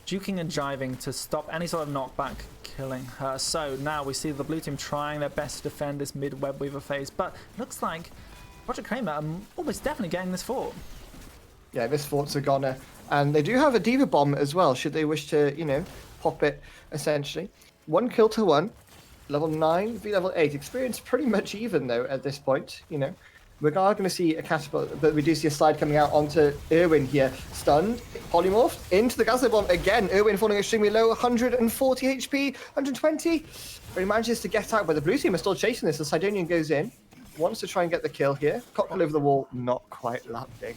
juking and jiving to stop any sort of knockback killing her. So now we see the blue team trying their best to defend this mid web weaver phase, but looks like Project Kramer are almost definitely getting this fort. Yeah, this fort's a goner. And they do have a Diva Bomb as well, should they wish to, pop it, essentially. 1 kill to 1. Level 9, v level 8. Experience pretty much even, though, at this point, We are going to see a catapult, but we do see a slide coming out onto Irwin here. Stunned, polymorphed, into the Gazlo Bomb again. Irwin falling extremely low, 140 HP, 120. But he manages to get out, but the blue team are still chasing this. The Sidonian goes in, wants to try and get the kill here. Cockle over the wall, not quite landing.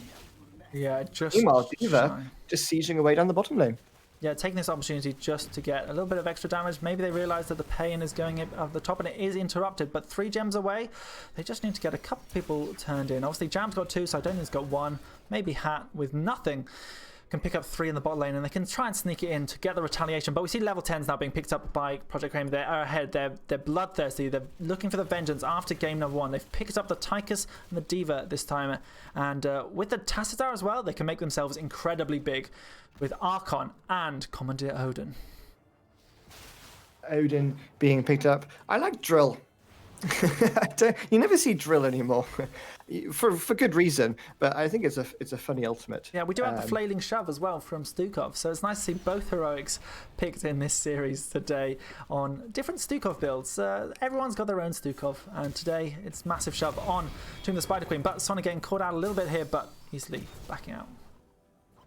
Yeah, just... Meanwhile, Diva just sieging away down the bottom lane. Yeah, taking this opportunity just to get a little bit of extra damage. Maybe they realize that the pain is going up the top and it is interrupted, but 3 gems away. They just need to get a couple people turned in. Obviously, Jam's got 2, Sidonian's got 1. Maybe Hat with nothing can pick up 3 in the bot lane, and they can try and sneak it in to get the retaliation. But we see level 10s now being picked up by Project Kramer. They're ahead. They're bloodthirsty. They're looking for the vengeance after game number 1. They've picked up the Tychus and the Diva this time. And with the Tacitar as well, they can make themselves incredibly big with Archon and Commandeer Odin. Odin being picked up. I like Drill. You never see Drill anymore, for good reason. But I think it's a funny ultimate. Yeah, we do have the flailing shove as well from Stukov, so it's nice to see both heroics picked in this series today on different Stukov builds. Everyone's got their own Stukov, and today it's massive shove on Tomb the Spider Queen. But Sonic getting caught out a little bit here, but easily backing out.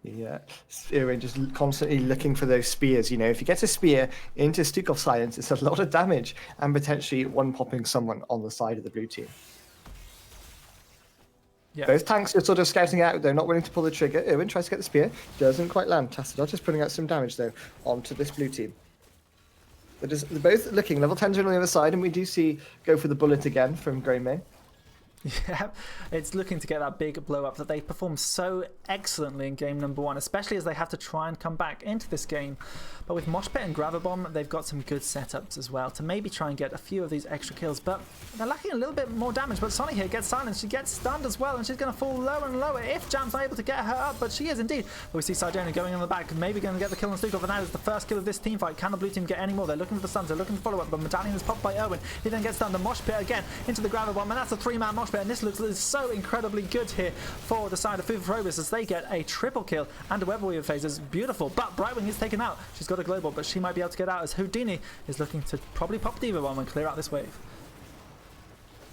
Yeah, Irwin just constantly looking for those spears. You know, if you get a spear into Stukov silence, it's a lot of damage and potentially one-popping someone on the side of the blue team. Yeah. Both tanks are sort of scouting out. They're not willing to pull the trigger. Irwin tries to get the spear. Doesn't quite land. Tacitar just putting out some damage, though, onto this blue team. They're both looking. Level 10s are on the other side, and we do see go for the bullet again from Kramer. Yeah, it's looking to get that big blow up that they performed so excellently in game number 1, especially as they have to try and come back into this game. But with Mosh Pit and Gravel Bomb, they've got some good setups as well to maybe try and get a few of these extra kills. But they're lacking a little bit more damage. But Sonic here gets silenced. She gets stunned as well, and she's going to fall lower and lower if Jam's not able to get her up. But she is indeed. But we see Sardonia going in the back, maybe going to get the kill on Stukov, and that is the first kill of this team fight. Can the blue team get any more? They're looking for the stuns. They're looking for follow-up, but Medallion is popped by Owen. He then gets stunned. The Mosh Pit again into the Gravel Bomb, and that's a 3-man Mosh Pit. And this looks so incredibly good here for the side of Frobius as they get a triple kill and a Web Weaver phase is beautiful. But Brightwing is taken out. She's got a global, but she might be able to get out as Houdini is looking to probably pop Diva Bomb and clear out this wave.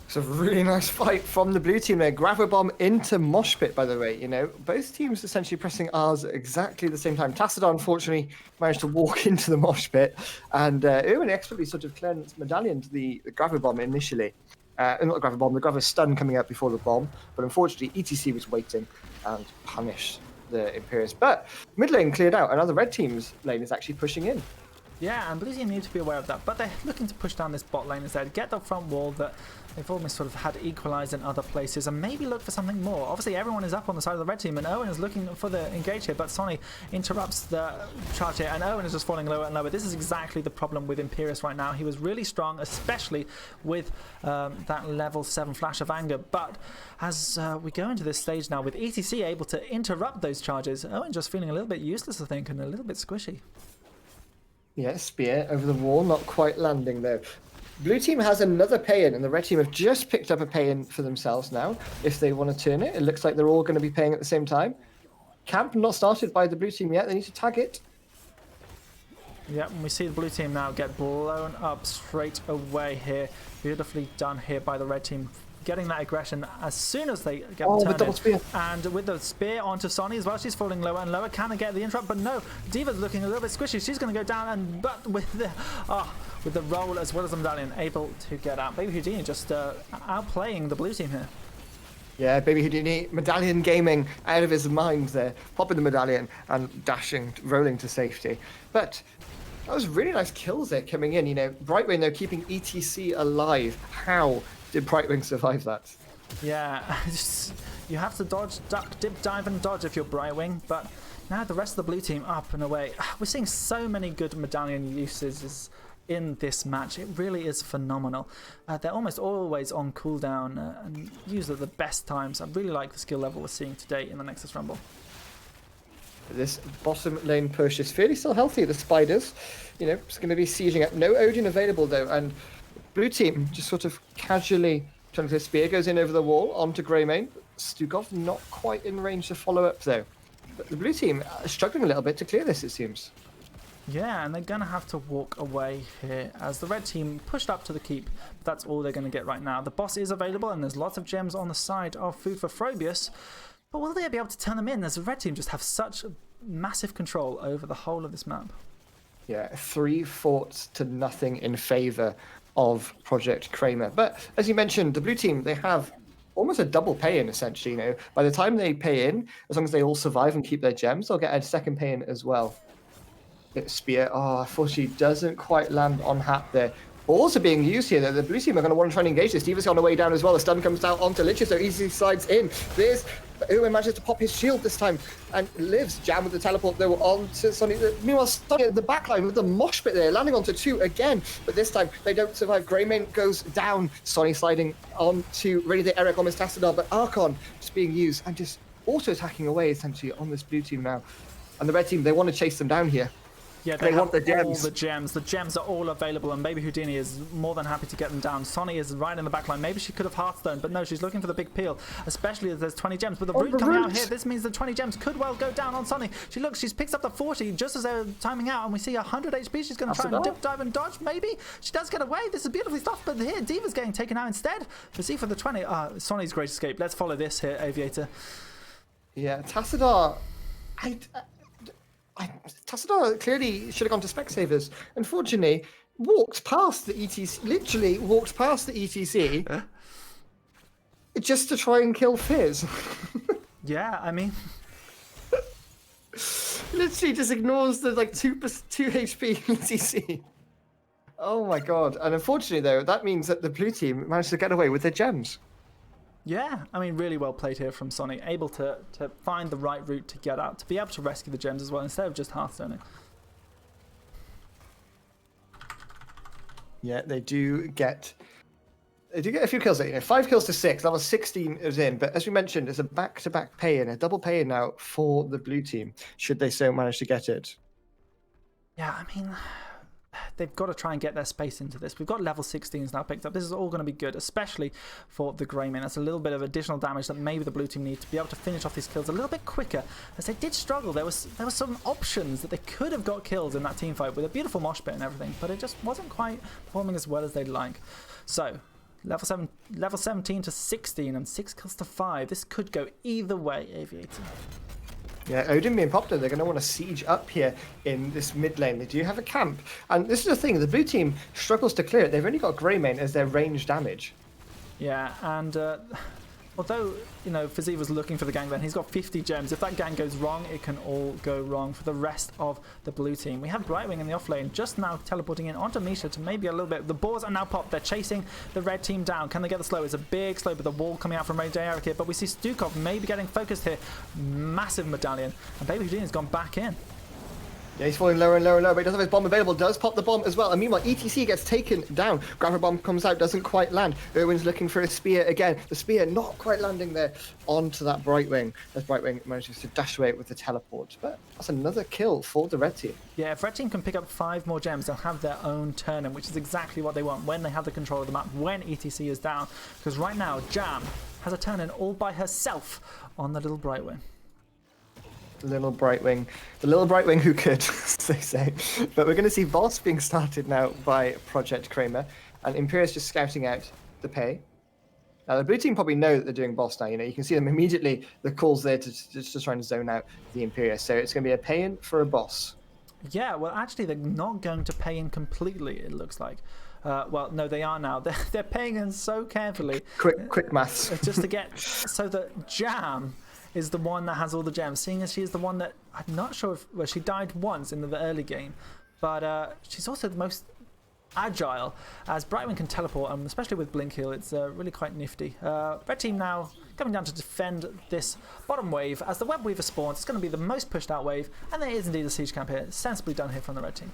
It's a really nice fight from the blue team there. Gravel Bomb into Mosh Pit, by the way. You know, both teams essentially pressing R's at exactly the same time. Tacitar, unfortunately, managed to walk into the Mosh Pit, and Irwin expertly sort of cleansed Medallion to the Gravel Bomb initially. Not the Gravel Bomb, the Gravel Stun coming out before the bomb. But unfortunately, ETC was waiting and punished the Imperius. But mid lane cleared out, and now the red team's lane is actually pushing in. Yeah, and blue team need to be aware of that. But they're looking to push down this bot lane instead, get the front wall that they've almost sort of had equalized in other places, and maybe look for something more. Obviously, everyone is up on the side of the red team, and Owen is looking for the engage here, but Sonny interrupts the charge here, and Owen is just falling lower and lower. This is exactly the problem with Imperius right now. He was really strong, especially with that level 7 Flash of Anger, but as we go into this stage now, with ETC able to interrupt those charges, Owen just feeling a little bit useless, I think, and a little bit squishy. Yeah, spear over the wall, not quite landing though. Blue team has another pay-in, and the red team have just picked up a pay-in for themselves now. If they want to turn it, it looks like they're all going to be paying at the same time. Camp not started by the blue team yet. They need to tag it. Yeah, and we see the blue team now get blown up straight away here. Beautifully done here by the red team. Getting that aggression as soon as they get the turn double spear. And with the spear onto Sonny as well, she's falling lower and lower. Can I get the interrupt? But no, Diva's looking a little bit squishy. She's going to go down, and but with the roll as well as the Medallion able to get out. Baby Houdini just outplaying the blue team here. Yeah, Baby Houdini, Medallion gaming out of his mind there, popping the Medallion and dashing, rolling to safety. But that was really nice kills there coming in. You know, Brightwing though keeping ETC alive. How did Brightwing survive that? Yeah, you have to dodge, duck, dip, dive, and dodge if you're Brightwing, but now the rest of the blue team up and away. We're seeing so many good Medallion uses in this match. It really is phenomenal. They're almost always on cooldown and used at the best times. I really like the skill level we're seeing today in the Nexus Rumble. This bottom lane push is fairly still healthy. The Spiders, you know, it's going to be sieging up. No Odin available though, and blue team just sort of casually trying to spear goes in over the wall onto Greymane. Stukov not quite in range to follow up though. But the blue team are struggling a little bit to clear this, it seems. Yeah, and they're going to have to walk away here as the red team pushed up to the keep. But that's all they're going to get right now. The boss is available, and there's lots of gems on the side of food for Frobius. But will they be able to turn them in as the red team just have such massive control over the whole of this map? Yeah, 3 forts to nothing in favor of Project Kramer. But as you mentioned, the blue team, they have almost a double pay-in essentially. You know, by the time they pay in, as long as they all survive and keep their gems, they'll get a second pay-in as well. Spear, unfortunately doesn't quite land on Hap there. Also being used here, though, the blue team are going to want to try and engage this. Diva's on the way down as well. The stun comes out onto Lichess, so easy slides in. There's But Irwin manages to pop his shield this time and lives. Jam with the teleport though on to Sonny. Meanwhile, Sonny at the backline with the mosh pit there, landing onto 2 again. But this time they don't survive. Greymane goes down. Sonny sliding on to ready the Eric on his Tassadar, but Archon just being used and just auto-attacking away essentially on this blue team now. And the red team, they want to chase them down here. Yeah, they want the have all gems. the gems. The gems are all available, and Baby Houdini is more than happy to get them down. Sonny is right in the back line. Maybe she could have Hearthstone, but no, she's looking for the big peel, especially as there's 20 gems. But the root coming out here, this means the 20 gems could well go down on Sonny. She picks up the 40 just as they're timing out, and we see 100 HP. She's going to try and dip, dive, and dodge, maybe. She does get away. This is beautifully stuffed, but here, Diva's getting taken out instead. To see for the 20. Sonny's great escape. Let's follow this here, Aviator. Yeah, Tassadar... Tassadar clearly should have gone to Specsavers. Unfortunately, walked past the ETC, literally walked past the ETC just to try and kill Fizz. Yeah, I mean... Literally just ignores the 2 HP ETC. Oh my god. And unfortunately though, that means that the blue team managed to get away with their gems. Yeah, I mean, really well played here from Sonny, able to find the right route to get out, to be able to rescue the gems as well, instead of just Hearthstoning. Yeah, they do get a few kills. 5 kills to 6. Level 16 is in, but as we mentioned, it's a back-to-back pay-in, a double pay-in now for the blue team, should they so manage to get it. Yeah, I mean, they've got to try and get their space into this. We've got level 16s now picked up. This is all going to be good, especially for the Greymane. That's a little bit of additional damage that maybe the blue team need to be able to finish off these kills a little bit quicker, as they did struggle. There was some options that they could have got kills in that team fight with a beautiful mosh pit and everything, but it just wasn't quite performing as well as they'd like. So, level 17 to 16 and 6 kills to 5. This could go either way, Aviator. Yeah, Odin being popped, they're going to want to siege up here in this mid lane. They do have a camp. And this is the thing, the blue team struggles to clear it. They've only got Greymane as their range damage. Yeah, and although, Fizzy was looking for the gang then, he's got 50 gems. If that gang goes wrong, it can all go wrong for the rest of the blue team. We have Brightwing in the off lane, just now teleporting in onto Misha to maybe a little bit. The boars are now popped. They're chasing the red team down. Can they get the slow? It's a big slow, but the wall coming out from Ray Eric here. But we see Stukov maybe getting focused here. Massive medallion. And Baby Houdini's gone back in. Yeah, he's falling lower and lower and lower, but he doesn't have his bomb available. Does pop the bomb as well. And meanwhile, ETC gets taken down. Grabber bomb comes out, doesn't quite land. Irwin's looking for a spear again. The spear not quite landing there onto that Brightwing, as Brightwing manages to dash away with the teleport. But that's another kill for the red team. Yeah, if red team can pick up 5 more gems, they'll have their own turn in, which is exactly what they want when they have the control of the map, when ETC is down. Because right now, Jam has a turn in all by herself on the little Brightwing. The little Brightwing who could, as they say. But we're going to see Boss being started now by Project Kramer, and Imperius just scouting out the pay. Now the blue team probably know that they're doing Boss now. You can see them immediately. The call's there to try and zone out the Imperius. So it's going to be a pay-in for a Boss. Yeah, well, actually, they're not going to pay in completely. It looks like. Well, no, they are now. They're paying in so carefully. Quick maths. Just to get so that Jam is the one that has all the gems, seeing as she is the one that, I'm not sure if, well, she died once in the early game, but she's also the most agile, as Brightwing can teleport, and especially with Blink Heal, it's really quite nifty. Red team now coming down to defend this bottom wave. As the Web Weaver spawns, it's going to be the most pushed out wave, and there is indeed a siege camp here. Sensibly done here from the red team.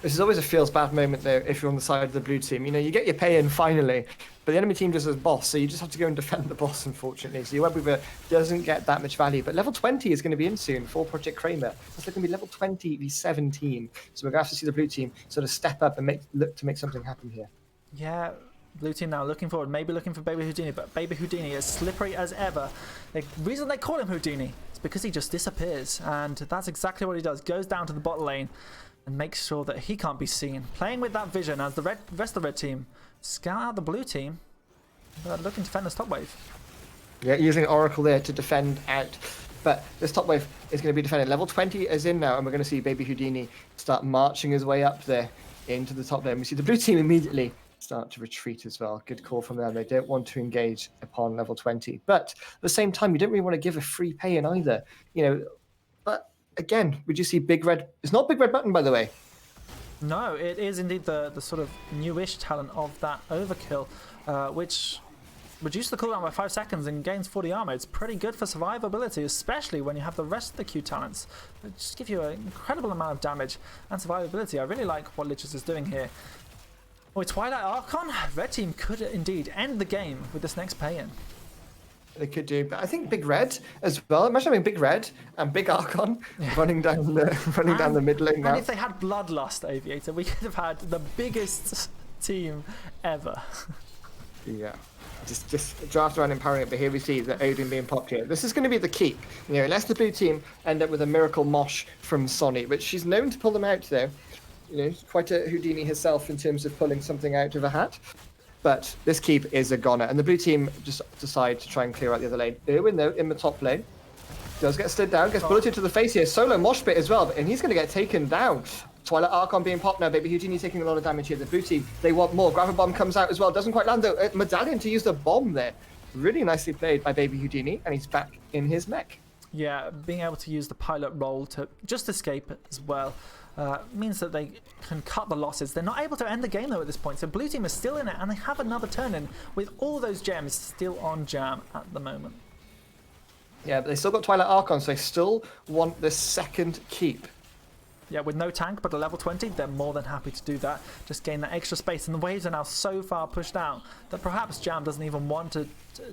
This is always a feels bad moment though if you're on the side of the blue team. You get your pay in finally, but the enemy team just has boss, so you just have to go and defend the boss, unfortunately. So your Web Weaver doesn't get that much value. But level 20 is going to be in soon for Project Kramer. That's going to be level 20 v 17. So we're going to have to see the blue team sort of step up and look to make something happen here. Yeah, blue team now looking forward, maybe looking for Baby Houdini, but Baby Houdini is slippery as ever. The reason they call him Houdini is because he just disappears, and that's exactly what he does. Goes down to the bot lane and makes sure that he can't be seen. Playing with that vision as the rest of the red team scout out the blue team, looking to defend this top wave. Yeah, using Oracle there to defend out. But this top wave is going to be defended. Level 20 is in now, and we're going to see Baby Houdini start marching his way up there into the top lane. We see the blue team immediately start to retreat as well. Good call from them. They don't want to engage upon level 20. But at the same time, you don't really want to give a free pay in either. But again, would you see Big Red? It's not Big Red Button, by the way. No, it is indeed the sort of newish talent of that overkill, which reduce the cooldown by 5 seconds and gains 40 armor. It's pretty good for survivability, especially when you have the rest of the Q talents. They just give you an incredible amount of damage and survivability. I really like what NEXUS is doing here. With Twilight Archon, Red Team could indeed end the game with this next pay-in. They could do, but I think Big Red as well. Imagine having Big Red and Big Archon running down the mid lane now. And if they had Bloodlust Aviator, we could have had the biggest team ever. Yeah, just draft around empowering it, but here we see the Odin being popped here. This is going to be the keep. You know, unless the blue team end up with a miracle mosh from Sonny, which she's known to pull them out though. You know, quite a Houdini herself in terms of pulling something out of a hat. But this keep is a goner, and the blue team just decide to try and clear out the other lane. Irwin, though, in the top lane, does get slid down, gets bulleted to the face here. Solo mosh pit as well, and he's going to get taken down. Twilight Archon being popped now, Baby Houdini taking a lot of damage here. The blue team, they want more. Gravity Bomb comes out as well, doesn't quite land though. Medallion to use the bomb there. Really nicely played by Baby Houdini, and he's back in his mech. Yeah, being able to use the pilot role to just escape as well. Means that they can cut the losses. They're not able to end the game though at this point, so blue team is still in it, and they have another turn in with all those gems still on jam at the moment. Yeah, but they still got Twilight Archon, so they still want the second keep. Yeah, with no tank but a level 20, they're more than happy to do that. Just gain that extra space, and the waves are now so far pushed out that perhaps Jam doesn't even want to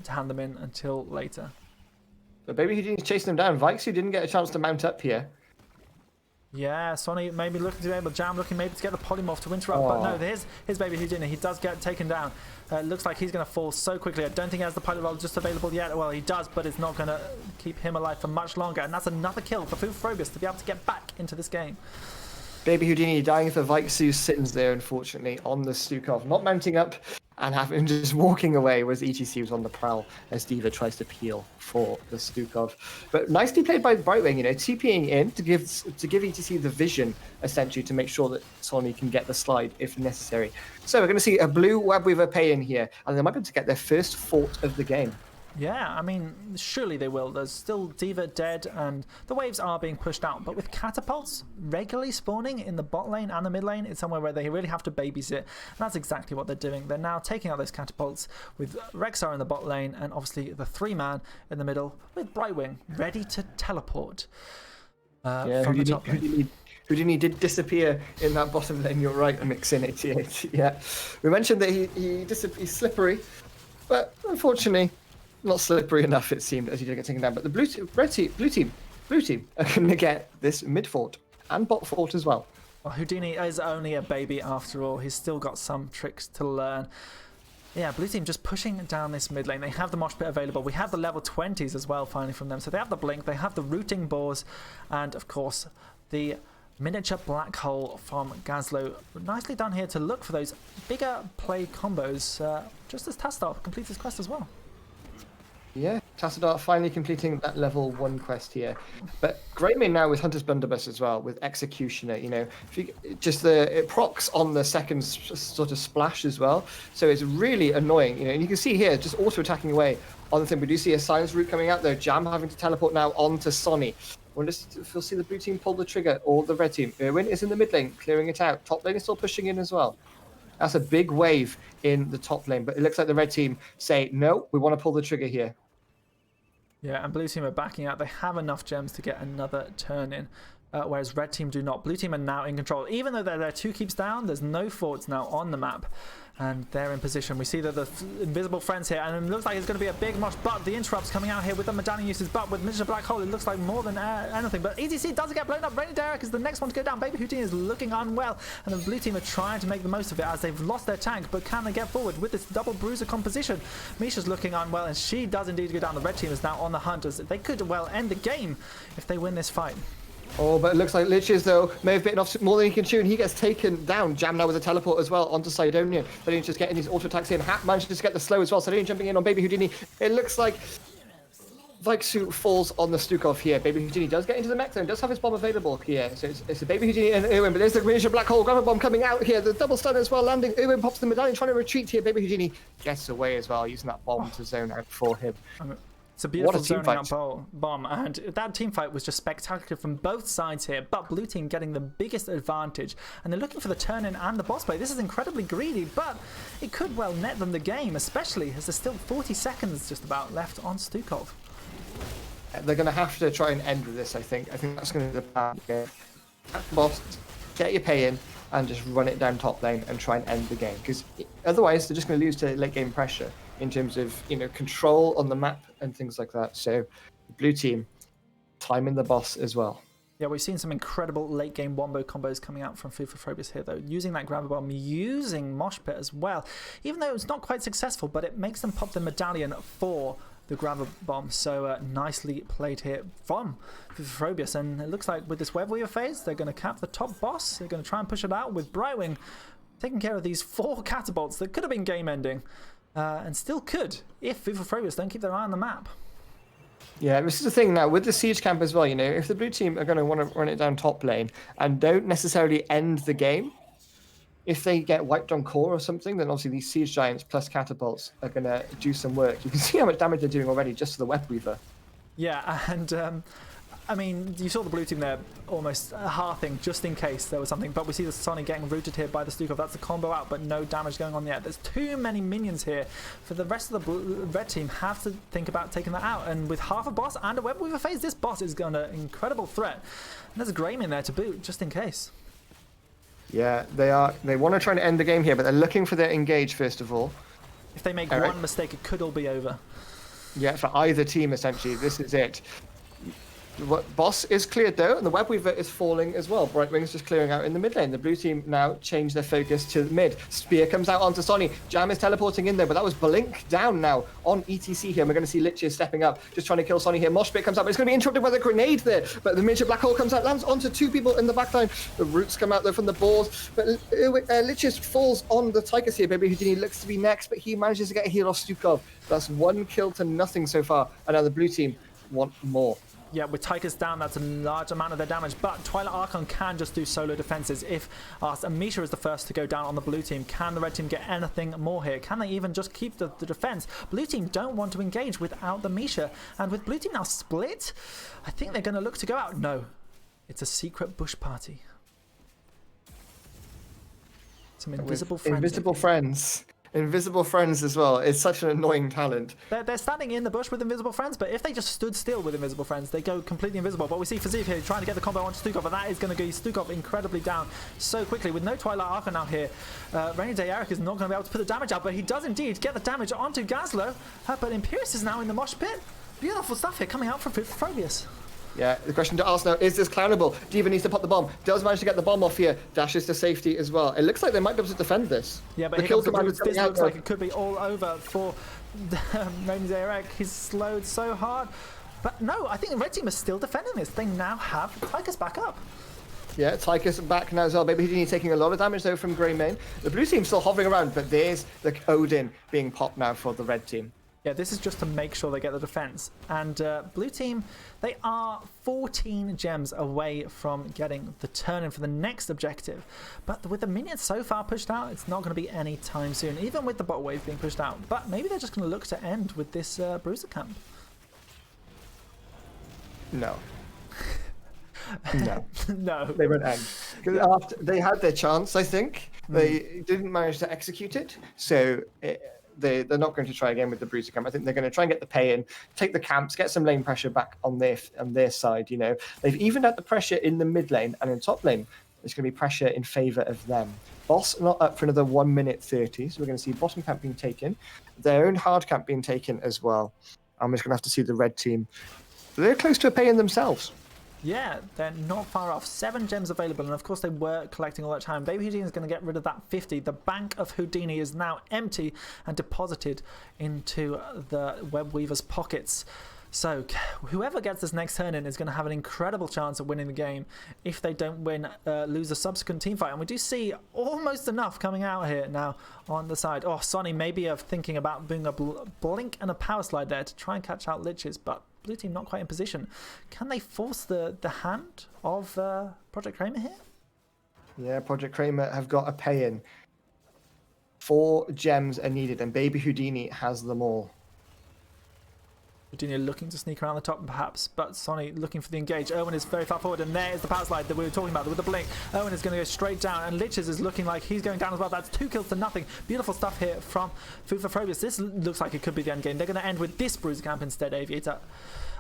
hand them in until later. But Baby Houdini's chasing them down. Vikes, didn't get a chance to mount up here. Yeah, Sonny maybe looking to be able, Jam looking maybe to get the polymorph to interrupt, but no, here's Baby Houdini. He does get taken down. Looks like he's going to fall so quickly. I don't think he has the pilot roll just available yet. Well, he does, but it's not going to keep him alive for much longer, and that's another kill for Frobius to be able to get back into this game. Baby Houdini dying for Vikes sitting there, unfortunately, on the Stukov, not mounting up and having just walking away, whereas ETC was on the prowl as Diva tries to peel for the Stukov. But nicely played by Brightwing, you know, TPing in to give ETC the vision, essentially, to make sure that Sonny can get the slide if necessary. So we're going to see a blue Webweaver pay in here, and they might be able to get their first fort of the game. Yeah, I mean, surely they will. There's still Diva dead, and the waves are being pushed out. But with catapults regularly spawning in the bot lane and the mid lane, it's somewhere where they really have to babysit. And that's exactly what they're doing. They're now taking out those catapults with Rexar in the bot lane, and obviously the 3-man in the middle with Brightwing ready to teleport from the top lane. Houdini did disappear in that bottom lane, you're right, Mixin 88. Yeah, we mentioned that he's slippery, but unfortunately, not slippery enough, it seemed, as he did get taken down. But the blue team are going to get this mid fort and bot fort as well. Well, Houdini is only a baby after all. He's still got some tricks to learn. Yeah, blue team just pushing down this mid lane. They have the mosh pit available. We have the level 20s as well, finally, from them. So they have the blink, they have the rooting boars, and of course, the miniature black hole from Gazlo. Nicely done here to look for those bigger play combos, just as Tastar completes his quest as well. Yeah, Tassadar finally completing that level 1 quest here. But Kramer now with Hunter's Blunderbuss as well, with Executioner, you know. It procs on the second sort of splash as well. So it's really annoying, you know. And you can see here, just auto-attacking away on the thing. We do see a Silence Root coming out there. Jam having to teleport now onto Sonny. I wonder if we'll see the blue team pull the trigger, or the red team. Irwin is in the mid lane, clearing it out. Top lane is still pushing in as well. That's a big wave in the top lane, but it looks like the red team say, no, we want to pull the trigger here. Yeah, and blue team are backing out. They have enough gems to get another turn in, whereas red team do not. Blue team are now in control. Even though they're 2 keeps down, there's no forts now on the map, and they're in position. We see that the invisible friends here, and it looks like it's going to be a big mosh, but the interrupts coming out here with the medallion uses, but with Miniature Black Hole, it looks like more than anything. But ETC doesn't get blown up. Rainy Derek is the next one to go down. Baby Houdini is looking unwell, and the blue team are trying to make the most of it as they've lost their tank, but can they get forward with this double bruiser composition? Misha's looking unwell, and she does indeed go down. The red team is now on the hunt, as they could well end the game if they win this fight. Oh, but it looks like Liches, though, may have bitten off more than he can chew, and he gets taken down. Jam now with a teleport as well onto Sidonian. Sidonian just getting these auto attacks in. Hat manages to get the slow as well. Sidonian jumping in on Baby Houdini. It looks like Viksu falls on the Stukov here. Baby Houdini does get into the mech zone, does have his bomb available here. So it's a Baby Houdini and Irwin, but there's the miniature black hole gravity bomb coming out here. The double stun as well landing. Irwin pops the medallion, trying to retreat here. Baby Houdini gets away as well, using that bomb to zone out for him. It's a beautiful What a team zoning fight. out bomb, and that team fight was just spectacular from both sides here, but blue team getting the biggest advantage, and they're looking for the turn-in and the boss play. This is incredibly greedy, but it could well net them the game, especially as there's still 40 seconds just about left on Stukov. They're going to have to try and end with this, I think. I think that's going to be the plan. Yeah. Boss, get your pay in, and just run it down top lane and try and end the game. Because otherwise, they're just going to lose to late game pressure in terms of control on the map and things like that. So, blue team, timing the boss as well. Yeah, we've seen some incredible late game wombo combos coming out from Frobius here, though. Using that grabber bomb, using Mosh Pit as well. Even though it's not quite successful, but it makes them pop the medallion for the grabber bomb. So nicely played here from Frobius. And it looks like with this Web Weaver phase, they're going to cap the top boss. They're going to try and push it out with Brightwing taking care of these 4 catapults that could have been game ending. And still could if Frobius don't keep their eye on the map. Yeah, this is the thing now with the siege camp as well. If the blue team are going to want to run it down top lane and don't necessarily end the game, if they get wiped on core or something, then obviously these siege giants plus catapults are going to do some work. You can see how much damage they're doing already just to the Web Weaver. Yeah, and I mean, you saw the blue team there almost halving just in case there was something, but we see the Sonic getting rooted here by the Stukov. That's the combo out, but no damage going on yet. There's too many minions here for the rest of the red team have to think about taking that out, and with half a boss and a Web Weaver phase, this boss is going to incredible threat. And there's a Kramer in there to boot, just in case. Yeah, they are. They want to try and end the game here, but they're looking for their engage first of all. If they make one mistake, it could all be over. Yeah, for either team, essentially. This is it. Boss is cleared though, and the Web Weaver is falling as well. Brightwing's just clearing out in the mid lane. The blue team now change their focus to mid. Spear comes out onto Sonny. Jam is teleporting in there, but that was Blink down now on ETC here. And we're going to see Liches stepping up, just trying to kill Sonny here. Mosh Pit comes out, but it's going to be interrupted by the grenade there. But the miniature black hole comes out, lands onto 2 people in the backline. The roots come out though from the boards, but Liches falls on the Tychus here. Baby Houdini looks to be next, but he manages to get a heal off Stukov. That's 1 kill to nothing so far, and now the blue team want more. Yeah, with Tychus down, that's a large amount of their damage, but Twilight Archon can just do solo defenses. If Amisha is the first to go down on the blue team, can the red team get anything more here? Can they even just keep the defense? Blue team don't want to engage without the Misha, and with blue team now split, I think they're going to look to go out. No, it's a secret bush party. Some invisible friends. Invisible friends. Invisible friends as well. It's such an annoying talent. They're standing in the bush with invisible friends, but if they just stood still with invisible friends, they go completely invisible. But we see Fazeev here trying to get the combo onto Stukov, and that is going to get Stukov incredibly down so quickly. With no Twilight Archon out here, Rainy Day Eric is not going to be able to put the damage out, but he does indeed get the damage onto Gazlo. But Imperius is now in the mosh pit. Beautiful stuff here coming out from Frobius. Yeah, the question to ask now, is this clownable? Diva needs to pop the bomb. Does manage to get the bomb off here. Dashes to safety as well. It looks like they might be able to defend this. Yeah, but the kill command is coming this out. Looks like it could be all over for Rainy Day Eric. He's slowed so hard. But no, I think the red team is still defending this. They now have Tychus back up. Yeah, Tychus back now as well. Baby Houdini taking a lot of damage though from Grey Mane. The blue team still hovering around, but there's the Odin being popped now for the red team. Yeah, this is just to make sure they get the defense. And blue team, they are 14 gems away from getting the turn-in for the next objective. But with the minions so far pushed out, it's not going to be any time soon, even with the bot wave being pushed out. But maybe they're just going to look to end with this Bruiser camp. No. No. No. They won't end. After they had their chance, I think. They didn't manage to execute it. So they're not going to try again with the Bruiser camp. I think they're going to try and get the pay in, take the camps, get some lane pressure back on their side. They've evened out the pressure in the mid lane, and in top lane, there's going to be pressure in favor of them. Boss not up for another 1 minute 30, so we're going to see bottom camp being taken, their own hard camp being taken as well. I'm just going to have to see the red team. They're close to a pay in themselves. Yeah, they're not far off. 7 gems available, and of course they were collecting all that time. Baby Houdini is going to get rid of that 50. The bank of Houdini is now empty and deposited into the Web Weaver's pockets. So whoever gets this next turn in is going to have an incredible chance of winning the game. If they don't win, lose a subsequent team fight. And we do see almost enough coming out here now on the side. Oh, Sonny maybe of thinking about doing a blink and a power slide there to try and catch out Liches, but blue team not quite in position. Can they force the hand of Project Kramer here? Yeah, Project Kramer have got a pay in. 4 gems are needed, and Baby Houdini has them all. Virginia looking to sneak around the top, perhaps, but Sonny looking for the engage. Owen is very far forward, and there is the power slide that we were talking about with the blink. Owen is going to go straight down, and Liches is looking like he's going down as well. That's 2 kills to nothing. Beautiful stuff here from Food for Frobius. This looks like it could be the end game. They're going to end with this bruiser camp instead, Aviator.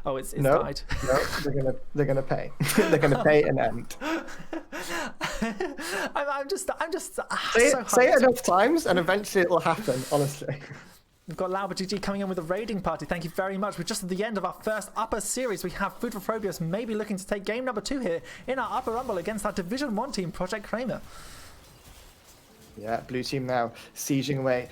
Oh, it's died. No, they're gonna pay. They're gonna pay and end. I'm just Say it enough times, and eventually it will happen. Honestly. We've got Lauber GG coming in with a raiding party. Thank you very much. We're just at the end of our first upper series. We have Food for Frobius maybe looking to take game number 2 here in our upper rumble against our Division 1 team, Project Kramer. Yeah, blue team now sieging away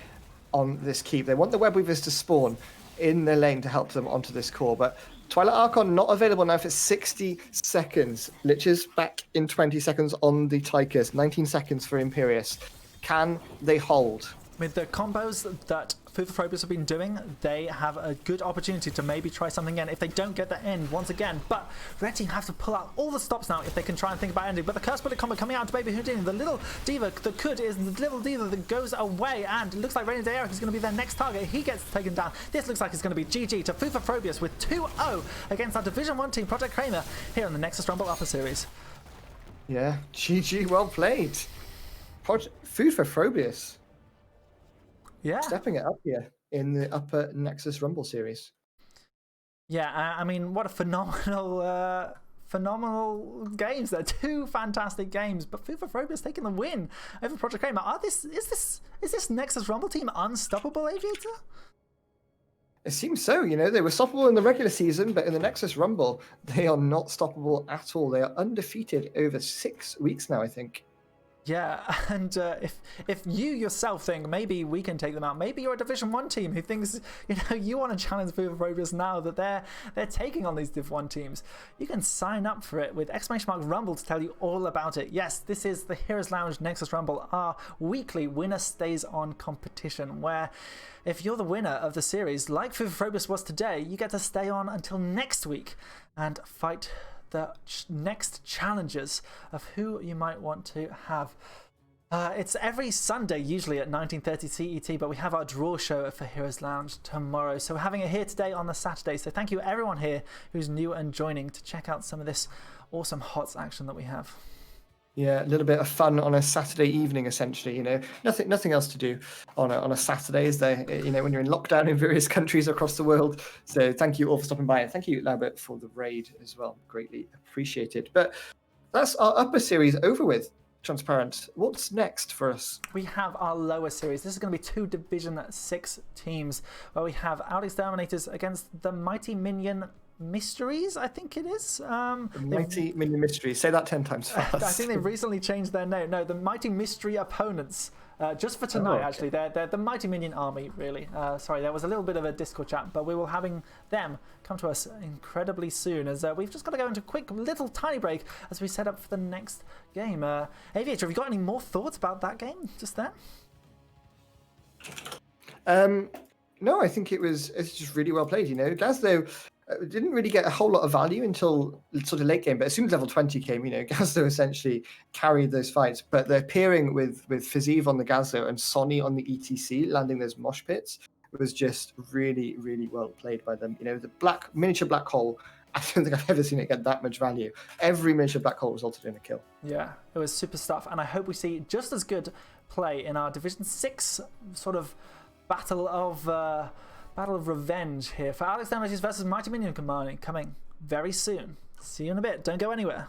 on this keep. They want the web weavers to spawn in their lane to help them onto this core, but Twilight Archon not available now for 60 seconds. Liches back in 20 seconds on the Tychus. 19 seconds for Imperius. Can they hold? With the combos that Food for Frobius have been doing, they have a good opportunity to maybe try something again if they don't get the end once again. But Red Team have to pull out all the stops now if they can try and think about ending. But the Curse Bullet combo coming out to Baby Houdini. The little diva that could is the little diva that goes away. And it looks like Rainy Day Eric is going to be their next target. He gets taken down. This looks like it's going to be GG to Food for Frobius with 2-0 against our Division 1 team, Project Kramer, here on the Nexus Rumble Upper Series. Yeah, GG, well played. Food for Frobius. Yeah. Stepping it up here in the upper Nexus Rumble series. Yeah, I mean, what a phenomenal games. They're 2 fantastic games, but Food for Frobius taking the win over Project Kramer. Is this Nexus Rumble team unstoppable, Aviator? It seems so. They were stoppable in the regular season, but in the Nexus Rumble, they are not stoppable at all. They are undefeated over 6 weeks now, I think. Yeah, and if you yourself think maybe we can take them out, maybe you're a Division 1 team who thinks you want to challenge Food for Frobius now that they're taking on these Div 1 teams, you can sign up for it with !Rumble to tell you all about it. Yes, this is the Heroes Lounge Nexus Rumble, our weekly winner stays on competition, where if you're the winner of the series, like Food for Frobius was today, you get to stay on until next week and fight the next challenges of who you might want to have. It's every Sunday, usually at 19:30 CET, but we have our draw show for Heroes Lounge tomorrow. So we're having it here today on the Saturday. So thank you everyone here who's new and joining to check out some of this awesome HOTS action that we have. Yeah, a little bit of fun on a Saturday evening, essentially. Nothing else to do on a Saturday, is there? When you're in lockdown in various countries across the world. So thank you all for stopping by, and thank you, Lambert, for the raid as well. Greatly appreciated. But that's our upper series over with. Transparent. What's next for us? We have our lower series. This is going to be 2 Division 6 teams, where we have Out Exterminators against the Mighty Minion Mysteries, I think it is. Mighty Minion Mysteries. Say that 10 times fast. I think they've recently changed their name. No, the Mighty Mystery Opponents. Just for tonight, okay. Actually. They're the Mighty Minion Army, really. Sorry, there was a little bit of a Discord chat, but we will having them come to us incredibly soon, as we've just got to go into a quick little tiny break as we set up for the next game. Aviator, have you got any more thoughts about that game just there? No, I think it's just really well played. Gazdo didn't really get a whole lot of value until sort of late game, but as soon as level 20 came, Gazdo essentially carried those fights. But they're pairing with Fiziv on the Gazdo and Sonny on the ETC, landing those mosh pits. It was just really, really well played by them. The miniature black hole, I don't think I've ever seen it get that much value. Every miniature black hole resulted in a kill. Yeah, it was super stuff, and I hope we see just as good play in our Division 6 sort of battle of revenge here for Alex Damages versus Mighty Minion Command coming very soon. See you in a bit. Don't go anywhere.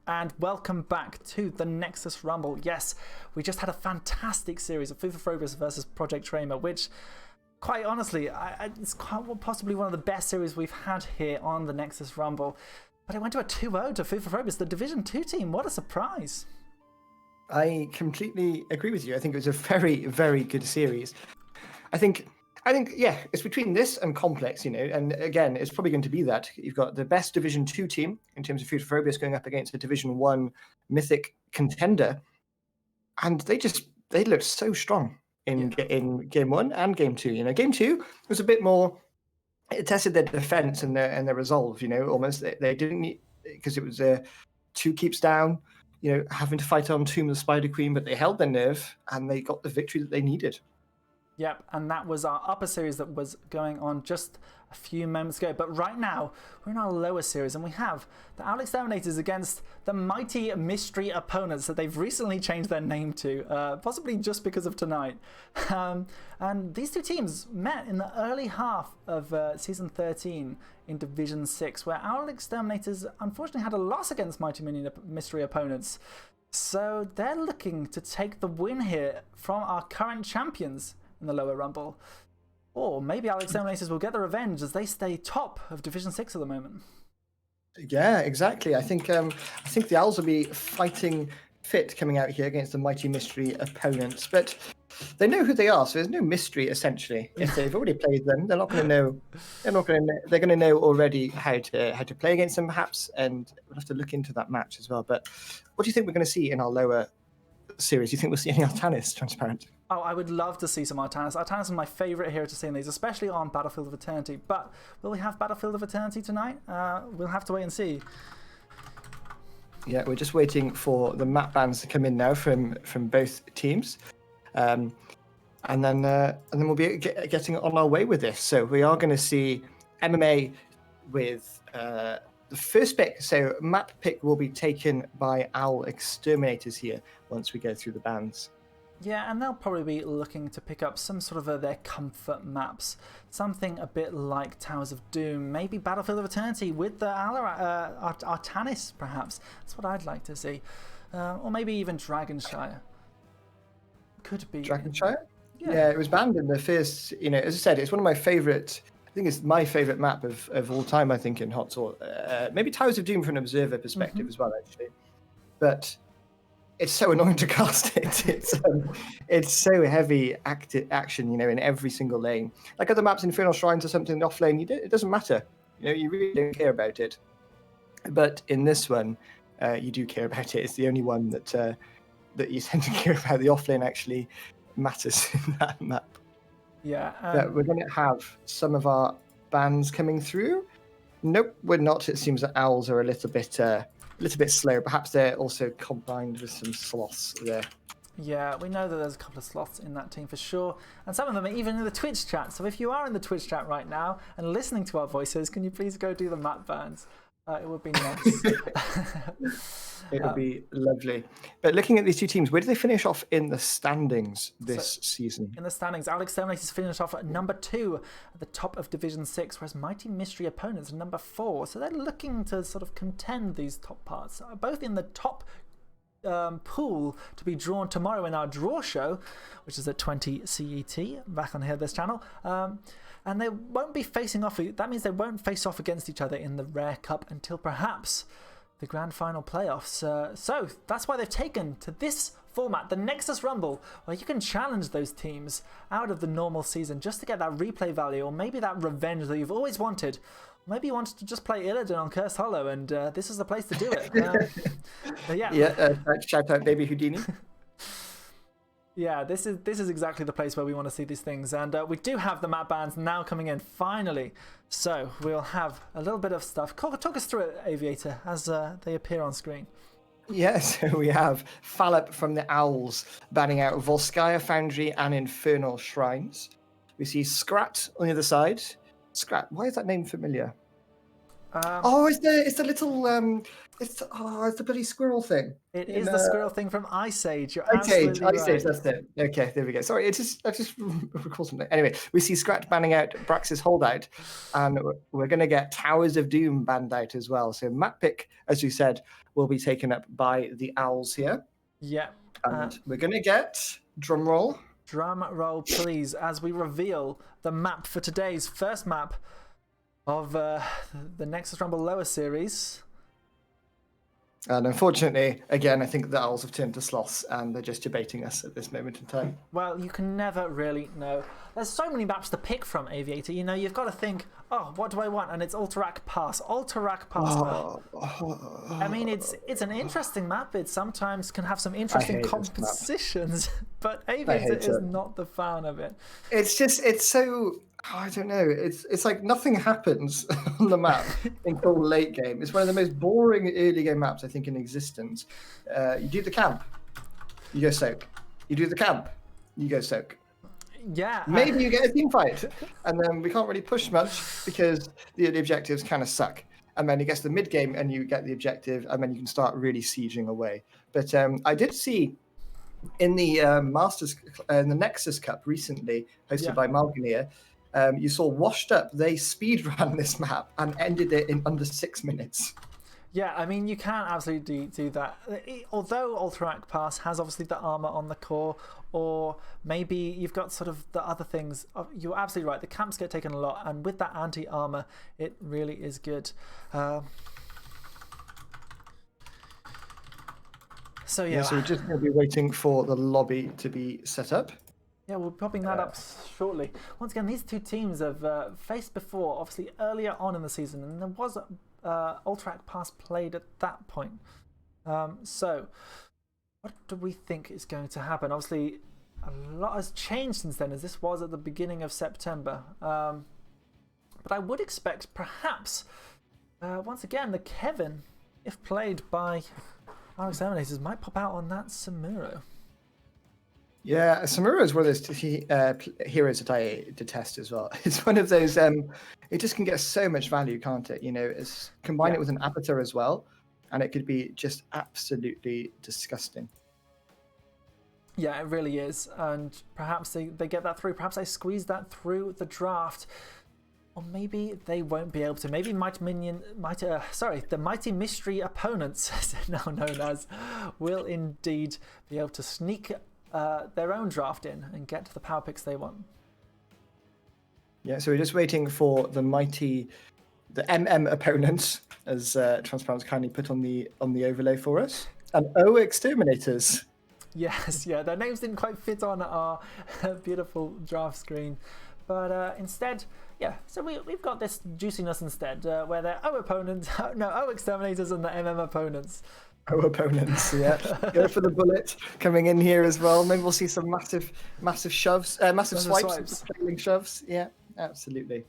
and welcome back to the Nexus Rumble. Yes, we just had a fantastic series of Frobius versus Project Kramer, which, quite honestly, it's possibly one of the best series we've had here on the Nexus Rumble. But it went to a 2-0 to Frobius, the Division 2 team. What a surprise. I completely agree with you. I think it was a very, very good series. I think, yeah, it's between this and Complex, and again, it's probably going to be that. You've got the best Division 2 team in terms of Frobius going up against a Division 1 mythic contender, and they looked so strong in Game 1 and Game 2. Game 2 was a bit more, it tested their defense and their resolve, almost. They didn't need, because it was 2 keeps down, having to fight on Tomb of the Spider Queen, but they held their nerve and they got the victory that they needed. Yep, and that was our upper series that was going on just a few moments ago. But right now, we're in our lower series, and we have the Owl Exterminators against the Mighty Mystery Opponents that they've recently changed their name to, possibly just because of tonight. And these two teams met in the early half of Season 13 in Division 6, where Owl Exterminators unfortunately had a loss against Mighty Mystery Opponents. So they're looking to take the win here from our current champions in the lower rumble. Or maybe Owl Exterminators will get the revenge as they stay top of Division 6 at the moment. Yeah, exactly. I think the Owls will be fighting fit coming out here against the Mighty Mystery Opponents, but they know who they are, so there's no mystery essentially. If they've already played them, they're not going to know. They're going to know already how to play against them, perhaps, and we'll have to look into that match as well. But what do you think we're going to see in our lower series? Do you think we'll see any Artanis transparent? Oh, I would love to see some Artanis. Artanis is my favourite hero to see in these, especially on Battlefield of Eternity. But will we have Battlefield of Eternity tonight? We'll have to wait and see. Yeah, we're just waiting for the map bans to come in now from both teams, and then we'll be getting on our way with this. So we are going to see MMA with the first pick. So map pick will be taken by Owl Exterminators here once we go through the bans. Yeah, and they'll probably be looking to pick up some sort of their comfort maps. Something a bit like Towers of Doom. Maybe Battlefield of Eternity with the Artanis, perhaps. That's what I'd like to see. Or maybe even Dragonshire. Could be. Dragonshire? Yeah, it was banned in the first, as I said, it's one of my favourite, I think it's my favourite map of all time, I think, in Hot Tour. Maybe Towers of Doom from an observer perspective as well, actually. But it's so annoying to cast it. It's so heavy action, in every single lane. Like other maps, Infernal Shrines or something, off lane, it doesn't matter. You really don't care about it. But in this one, you do care about it. It's the only one that you tend to care about. The off lane actually matters in that map. Yeah. We're going to have some of our bans coming through. Nope, we're not. It seems that Owls are a little bit slow. Perhaps they're also combined with some sloths there. Yeah, we know that there's a couple of sloths in that team for sure. And some of them are even in the Twitch chat. So if you are in the Twitch chat right now and listening to our voices, can you please go do the map bans? It would be nice. It would be lovely. But looking at these two teams, where do they finish off in the standings this season? In the standings, Owl Exterminators finished off at number 2 at the top of Division 6, whereas Mighty Mystery Opponents are number 4. So they're looking to sort of contend these top parts, both in the top pool to be drawn tomorrow in our draw show, which is at 20 CET, back on here this channel. And they won't be facing off. That means they won't face off against each other in the Rare Cup until perhaps the grand final playoffs. So that's why they've taken to this format, the Nexus Rumble, where you can challenge those teams out of the normal season just to get that replay value, or maybe that revenge that you've always wanted. Maybe you wanted to just play Illidan on Cursed Hollow, and this is the place to do it. Shout out Baby Houdini. Yeah, this is exactly the place where we want to see these things. And we do have the map bans now coming in, finally. So we'll have a little bit of stuff. Talk us through it, Aviator, as they appear on screen. Yes, so we have Fallop from the Owls banning out Volskaya Foundry and Infernal Shrines. We see Scrat on the other side. Scrat, why is that name familiar? It's the little It's the bloody squirrel thing. It In is the squirrel thing from Ice Age. You're Ice Age, absolutely Ice Age, right. that's it. Okay, there we go. Sorry, I just recall something. Anyway, we see Scratch banning out Brax's Holdout, and we're going to get Towers of Doom banned out as well. So map pick, as we said, will be taken up by the Owls here. Yeah. And we're going to get, drum roll. Drum roll, please, as we reveal the map for today's first map of the Nexus Rumble Lower Series. And unfortunately, again, I think the Owls have turned to sloths and they're just debating us at this moment in time. Well, you can never really know. There's so many maps to pick from, Aviator. You know, you've got to think, oh, what do I want? And it's Alterac Pass. Alterac Pass. I mean, it's an interesting map. It sometimes can have some interesting compositions, but Aviator is not the fan of it. It's so... I don't know. It's like nothing happens on the map until late game. It's one of the most boring early game maps I think in existence. You do the camp, you go soak. You do the camp, you go soak. Yeah. Maybe you get a team fight, and then we can't really push much because the objectives kind of suck. And then it gets to the mid game, and you get the objective, and then you can start really sieging away. But I did see in the in the Nexus Cup recently, hosted by Malganeer. You saw Washed Up, they speedrun this map and ended it in under 6 minutes. Yeah, I mean, you can absolutely do that. Although Alterac Pass has obviously the armor on the core, or maybe you've got sort of the other things. You're absolutely right. The camps get taken a lot, and with that anti-armor, it really is good. So yeah. So we're just going to be waiting for the lobby to be set up. Yeah, we're popping that up shortly. Once again, these two teams have faced before, obviously earlier on in the season, and there was Alterac Pass played at that point. So, what do we think is going to happen? Obviously, a lot has changed since then, as this was at the beginning of September. But I would expect perhaps, once again, the Kevin, if played by our examinators, might pop out on that Samuro. Yeah, Samuro is one of those heroes that I detest as well. It's one of those, it just can get so much value, can't it? You know, combine it with an Avatar as well, and it could be just absolutely disgusting. Yeah, it really is. And perhaps they get that through. Perhaps they squeeze that through the draft. Or maybe they won't be able to. Maybe the Mighty Mystery Opponents, now known as, will indeed be able to sneak their own draft in and get to the power picks they want. Yeah, so we're just waiting for the MM opponents, as Transparent's kindly put on the overlay for us, and O Exterminators. Yes, yeah, their names didn't quite fit on our beautiful draft screen, but instead, yeah. So we've got this juiciness instead, where they're O Exterminators and the MM opponents. O opponents, yeah. Go for the bullet coming in here as well. Maybe we'll see some massive shoves, massive swipes, trailing shoves. Yeah, absolutely.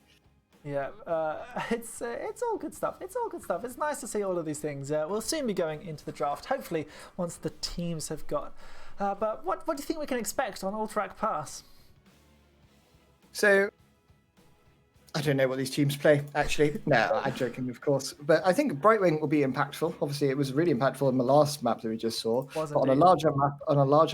Yeah, it's all good stuff. It's all good stuff. It's nice to see all of these things. We'll soon be going into the draft, hopefully, once the teams have got. But what do you think we can expect on Alterac Pass? So, I don't know what these teams play, actually. No, I'm joking, of course. But I think Brightwing will be impactful. Obviously, it was really impactful in the last map that we just saw. But on a larger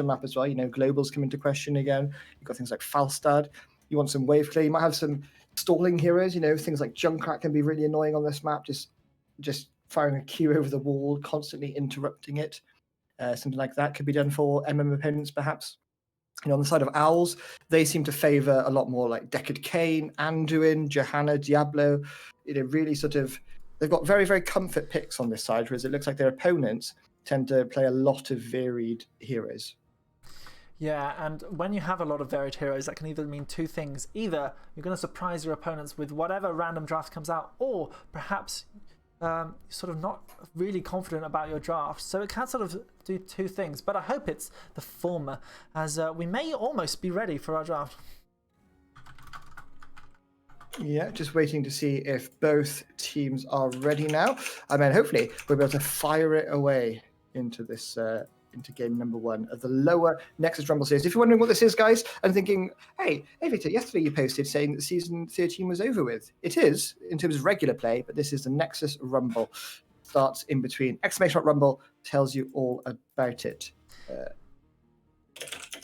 map as well, you know, globals come into question again. You've got things like Falstad. You want some wave clear. You might have some stalling heroes. You know, things like Junkrat can be really annoying on this map. Just firing a Q over the wall, constantly interrupting it. Something like that could be done for MM opponents, perhaps. You know, on the side of Owls, they seem to favour a lot more like Deckard Cain, Anduin, Johanna, Diablo. You know, really sort of, they've got very, very comfort picks on this side, whereas it looks like their opponents tend to play a lot of varied heroes. Yeah, and when you have a lot of varied heroes, that can either mean two things. Either you're going to surprise your opponents with whatever random draft comes out, or perhaps sort of not really confident about your draft. So it can sort of do two things, but I hope it's the former, as we may almost be ready for our draft. Yeah, just waiting to see if both teams are ready now. I mean, hopefully we'll be able to fire it away into this into game number 1 of the lower Nexus Rumble series. If you're wondering what this is, guys, and thinking, hey, Victor, yesterday you posted saying that season 13 was over with. It is, in terms of regular play, but this is the Nexus Rumble. starts in between. Exclamation mark Rumble tells you all about it.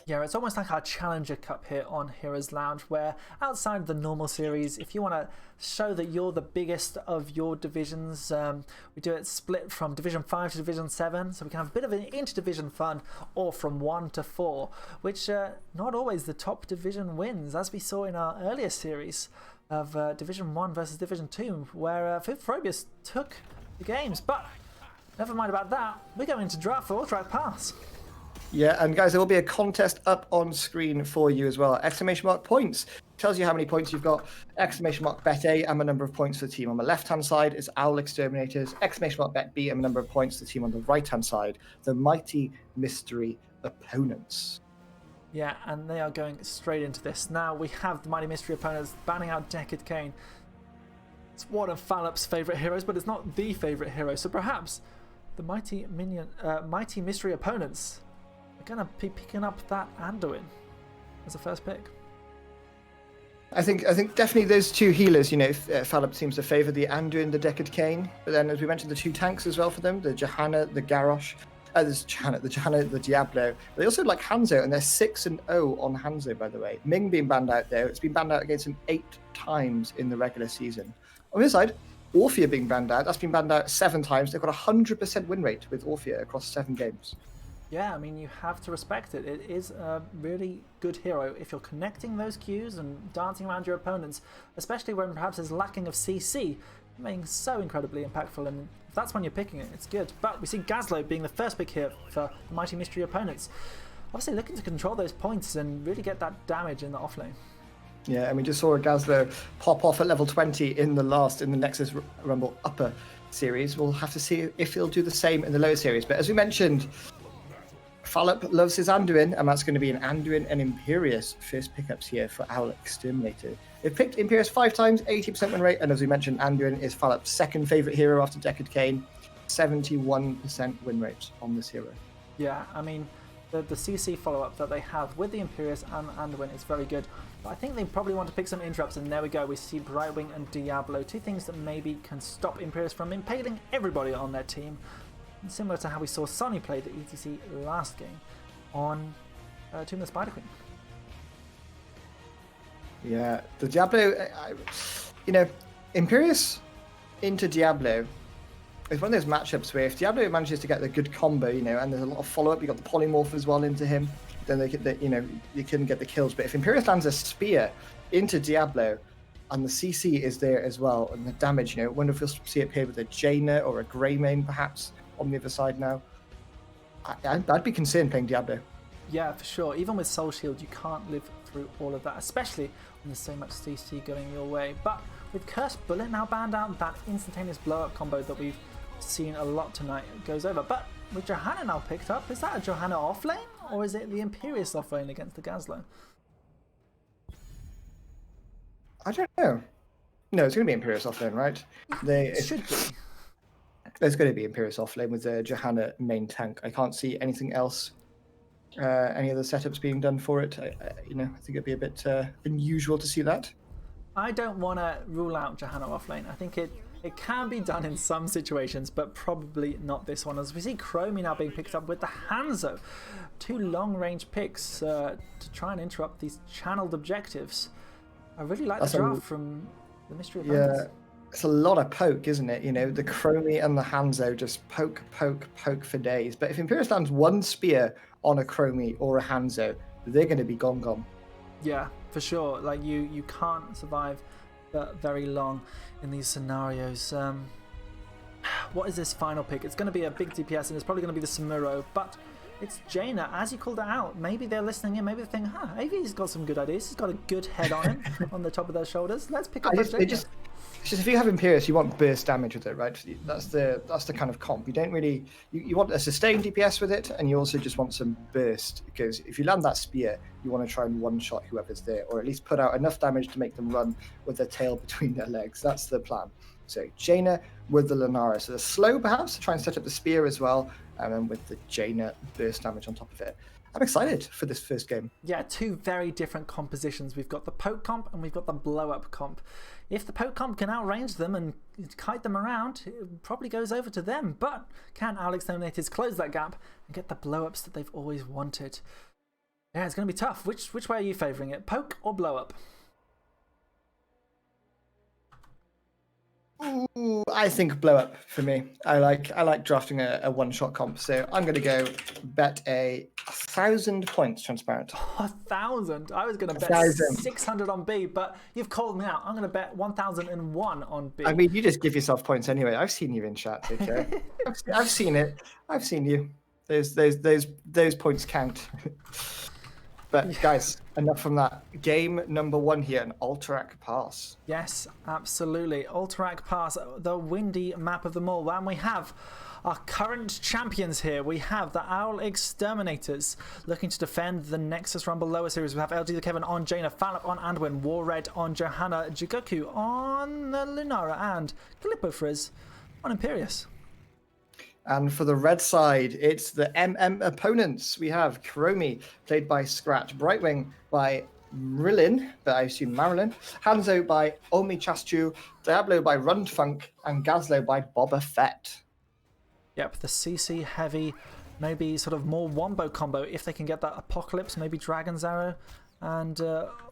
Yeah, it's almost like our Challenger Cup here on Heroes Lounge, where outside of the normal series, if you want to show that you're the biggest of your divisions, we do it split from Division 5 to Division 7, so we can have a bit of an inter-division fun, or from 1 to 4, which not always the top division wins, as we saw in our earlier series of Division 1 versus Division 2, where Frobius took the games. But never mind about that, we're going to draft for All-Track Pass. Yeah, and guys, there will be a contest up on screen for you as well. Exclamation mark points tells you how many points you've got. Exclamation mark bet A and the number of points for the team on the left-hand side is Owl Exterminators. Exclamation mark bet B and the number of points for the team on the right-hand side, the Mighty Mystery Opponents. Yeah, and they are going straight into this. Now we have the Mighty Mystery Opponents banning out Deckard Cain. It's one of Fallop's favourite heroes, but it's not the favourite hero. So perhaps the Mighty Mystery Opponents are going to be picking up that Anduin as a first pick. I think definitely those two healers, Fallop seems to favour the Anduin, the Deckard Cain. But then, as we mentioned, the two tanks as well for them, the Johanna, the Garrosh. There's Johanna, the Diablo. They also like Hanzo, and they're 6-0 on Hanzo, by the way. Ming being banned out there. It's been banned out against him 8 times in the regular season. On this side, Orphea being banned out. That's been banned out 7 times. They've got a 100% win rate with Orphea across 7 games. Yeah, I mean, you have to respect it. It is a really good hero if you're connecting those Qs and dancing around your opponents, especially when perhaps there's lacking of CC, being so incredibly impactful, and if that's when you're picking it, it's good. But we see Gazlo being the first pick here for the Mighty Mystery Opponents. Obviously looking to control those points and really get that damage in the offlane. Yeah, and we just saw a Gazlo pop off at level 20 in the Nexus Rumble upper series. We'll have to see if he'll do the same in the lower series. But as we mentioned, Fallop loves his Anduin, and that's going to be an Anduin and Imperius first pickups here for Owl Exterminator. They've picked Imperius 5 times, 80% win rate, and as we mentioned, Anduin is Fallop's second favourite hero after Deckard Cain, 71% win rate on this hero. Yeah, I mean, the CC follow-up that they have with the Imperius and Anduin is very good. But I think they probably want to pick some interrupts, and there we go. We see Brightwing and Diablo, two things that maybe can stop Imperius from impaling everybody on their team. Similar to how we saw Sonny play the ETC last game on Tomb of the Spider Queen. Yeah, the Diablo, Imperius into Diablo is one of those matchups where if Diablo manages to get the good combo, and there's a lot of follow-up, you got the polymorph as well into him, then you couldn't get the kills. But if Imperius lands a spear into Diablo, and the CC is there as well, and the damage, I wonder if we'll see it paired with a Jaina or a Greymane perhaps on the other side now. I'd be concerned playing Diablo. Yeah, for sure. Even with Soul Shield, you can't live through all of that, especially when there's so much CC going your way. But with Cursed Bullet now banned out, that instantaneous blow-up combo that we've seen a lot tonight goes over. But with Johanna now picked up, is that a Johanna offlane, or is it the Imperius offlane against the Gazlo? I don't know. No, it's going to be Imperius offlane, right? It should be. There's going to be Imperius offlane with the Johanna main tank. I can't see anything else, any other setups being done for it. I think it'd be a bit unusual to see that. I don't want to rule out Johanna offlane. I think it can be done in some situations, but probably not this one. As we see Chromie now being picked up with the Hanzo. 2 long-range picks to try and interrupt these channeled objectives. I really like the draft from the Mystery Opponents. Yeah. It's a lot of poke, isn't it? The Chromie and the Hanzo just poke for days. But if Imperius lands one spear on a Chromie or a Hanzo, they're going to be gone. Yeah, for sure. Like you can't survive very long in these scenarios. What is this final pick? It's going to be a big DPS, and it's probably going to be the Samuro, but it's Jaina, as you called it out. Maybe they're listening in. Maybe they're thinking, AV's got some good ideas. He's got a good head on him, on the top of their shoulders. Let's pick up Jaina. It's just if you have Imperius, you want burst damage with it, right? That's the kind of comp. You don't really you want a sustained DPS with it, and you also just want some burst, because if you land that spear, you want to try and one-shot whoever's there, or at least put out enough damage to make them run with their tail between their legs. That's the plan. So Jaina with the Lunara. So the slow perhaps to try and set up the spear as well, and then with the Jaina burst damage on top of it. I'm excited for this first game. Yeah, two very different compositions. We've got the poke comp and we've got the blow up comp. If the poke comp can outrange them and kite them around, it probably goes over to them. But can Owl Exterminators close that gap and get the blow ups that they've always wanted? Yeah, it's going to be tough. Which way are you favouring it, poke or blow up? Ooh, I think blow up for me. I like drafting a one-shot comp, so I'm going to go bet 1,000 points transparent. 1,000? I was going to bet 600 on B, but you've called me out. I'm going to bet 1,001 on B. I mean, you just give yourself points anyway. I've seen you in chat, okay? I've seen it. I've seen you. Those points count. But guys, enough from that. Game number 1 here, an Alterac Pass. Yes, absolutely. Alterac Pass, the windy map of them all. And we have our current champions here. We have the Owl Exterminators looking to defend the Nexus Rumble lower series. We have LG the Kevin on Jaina, Fallop on Anduin, Warred on Johanna, Jigoku on the Lunara, and Galippo Frizz on Imperius. And for the red side, it's the MM opponents. We have Kromi, played by Scratch, Brightwing by Marilyn, but I assume Marilyn, Hanzo by Omi Chastu, Diablo by Rundfunk, and Gazlo by Boba Fett. Yep, the CC heavy, maybe sort of more wombo combo if they can get that Apocalypse, maybe Dragon's Arrow, and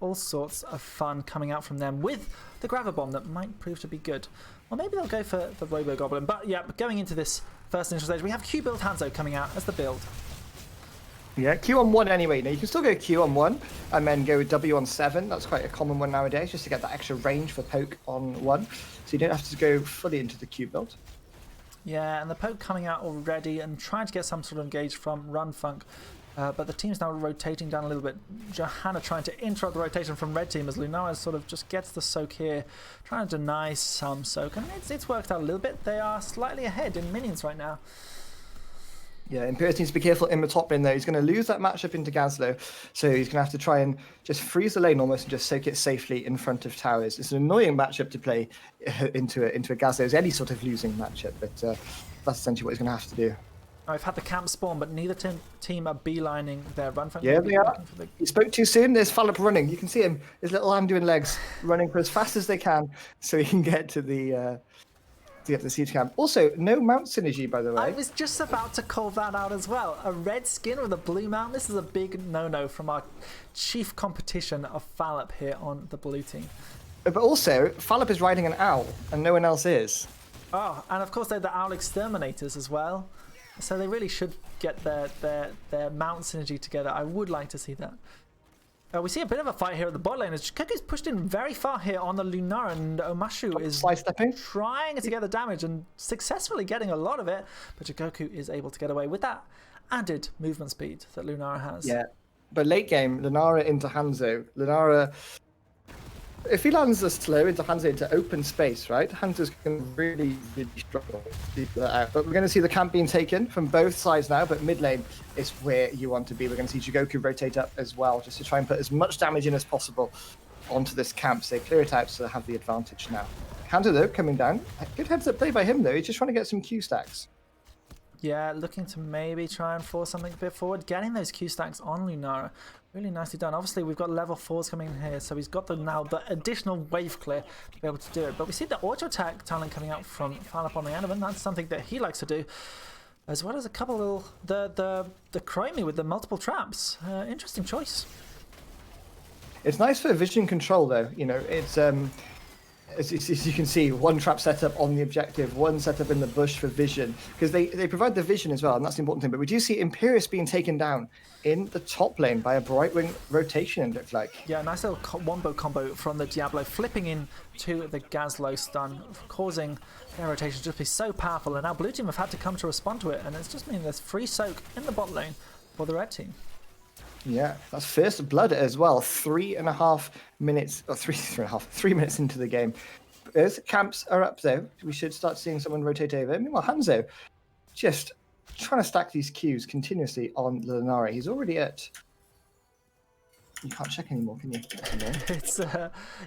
all sorts of fun coming out from them with the Graver Bomb that might prove to be good. Or maybe they'll go for the Robo Goblin. But yeah, going into this first initial stage, we have Q build Hanzo coming out as the build. Yeah, Q on 1 anyway. Now you can still go Q on 1 and then go W on 7. That's quite a common one nowadays, just to get that extra range for poke on 1. So you don't have to go fully into the Q build. Yeah, and the poke coming out already and trying to get some sort of engage from Runfunk. But the team's now rotating down a little bit. Johanna trying to interrupt the rotation from red team as Lunara sort of just gets the soak here, trying to deny some soak. And it's worked out a little bit. They are slightly ahead in minions right now. Yeah, Imperius needs to be careful in the top lane though. He's going to lose that matchup into Gazlo, so he's going to have to try and just freeze the lane almost and just soak it safely in front of towers. It's an annoying matchup to play into a Gazlo. It's any sort of losing matchup, but that's essentially what he's going to have to do. I've had the camp spawn, but neither team are beelining their run. Yeah, they are. He spoke too soon. There's Fallop running. You can see him, his little Anduin legs, running for as fast as they can so he can get to the siege camp. Also, no mount synergy, by the way. I was just about to call that out as well. A red skin with a blue mount. This is a big no-no from our chief competition of Fallop here on the blue team. But also, Fallop is riding an owl, and no one else is. Oh, and of course they're the Owl Exterminators as well. So they really should get their mount synergy together. I would like to see that. We see a bit of a fight here at the bot lane as Jikoku's pushed in very far here on the Lunara, and Omashu is trying to get the damage and successfully getting a lot of it, but Jikoku is able to get away with that added movement speed that Lunara has. Yeah, but late game, Lunara into Hanzo. Lunara, if he lands the slow into Hanzo into open space, right, Hanzo's going to really, really struggle to keep that out. But we're going to see the camp being taken from both sides now, but mid lane is where you want to be. We're going to see Jigoku rotate up as well, just to try and put as much damage in as possible onto this camp, so they clear it out so they have the advantage now. Hanzo, though, coming down. Good heads up play by him, though. He's just trying to get some Q stacks. Yeah, looking to maybe try and force something a bit forward. Getting those Q stacks on Lunara. Really nicely done. Obviously, we've got level 4s coming in here, so he's got now the additional wave clear to be able to do it. But we see the auto attack talent coming out from Fallop on the Anduin. That's something that he likes to do, as well as a couple little the Kramer with the multiple traps. Interesting choice. It's nice for vision control, though. You know, it's as you can see, one trap setup on the objective, one setup in the bush for vision, because they provide the vision as well, and that's the important thing. But we do see Imperius being taken down in the top lane by a Brightwing rotation, it looks like. Yeah, nice little wombo combo from the Diablo, flipping in to the Gazlo stun, causing their rotation to just be so powerful. And now blue team have had to come to respond to it, and it's just meaning there's free soak in the bot lane for the red team. Yeah, that's first blood as well. 3.5 minutes, or 3 minutes into the game. Those camps are up though. We should start seeing someone rotate over. Meanwhile, Hanzo just trying to stack these Qs continuously on Lunara. He's already at You can't check anymore, can you? It's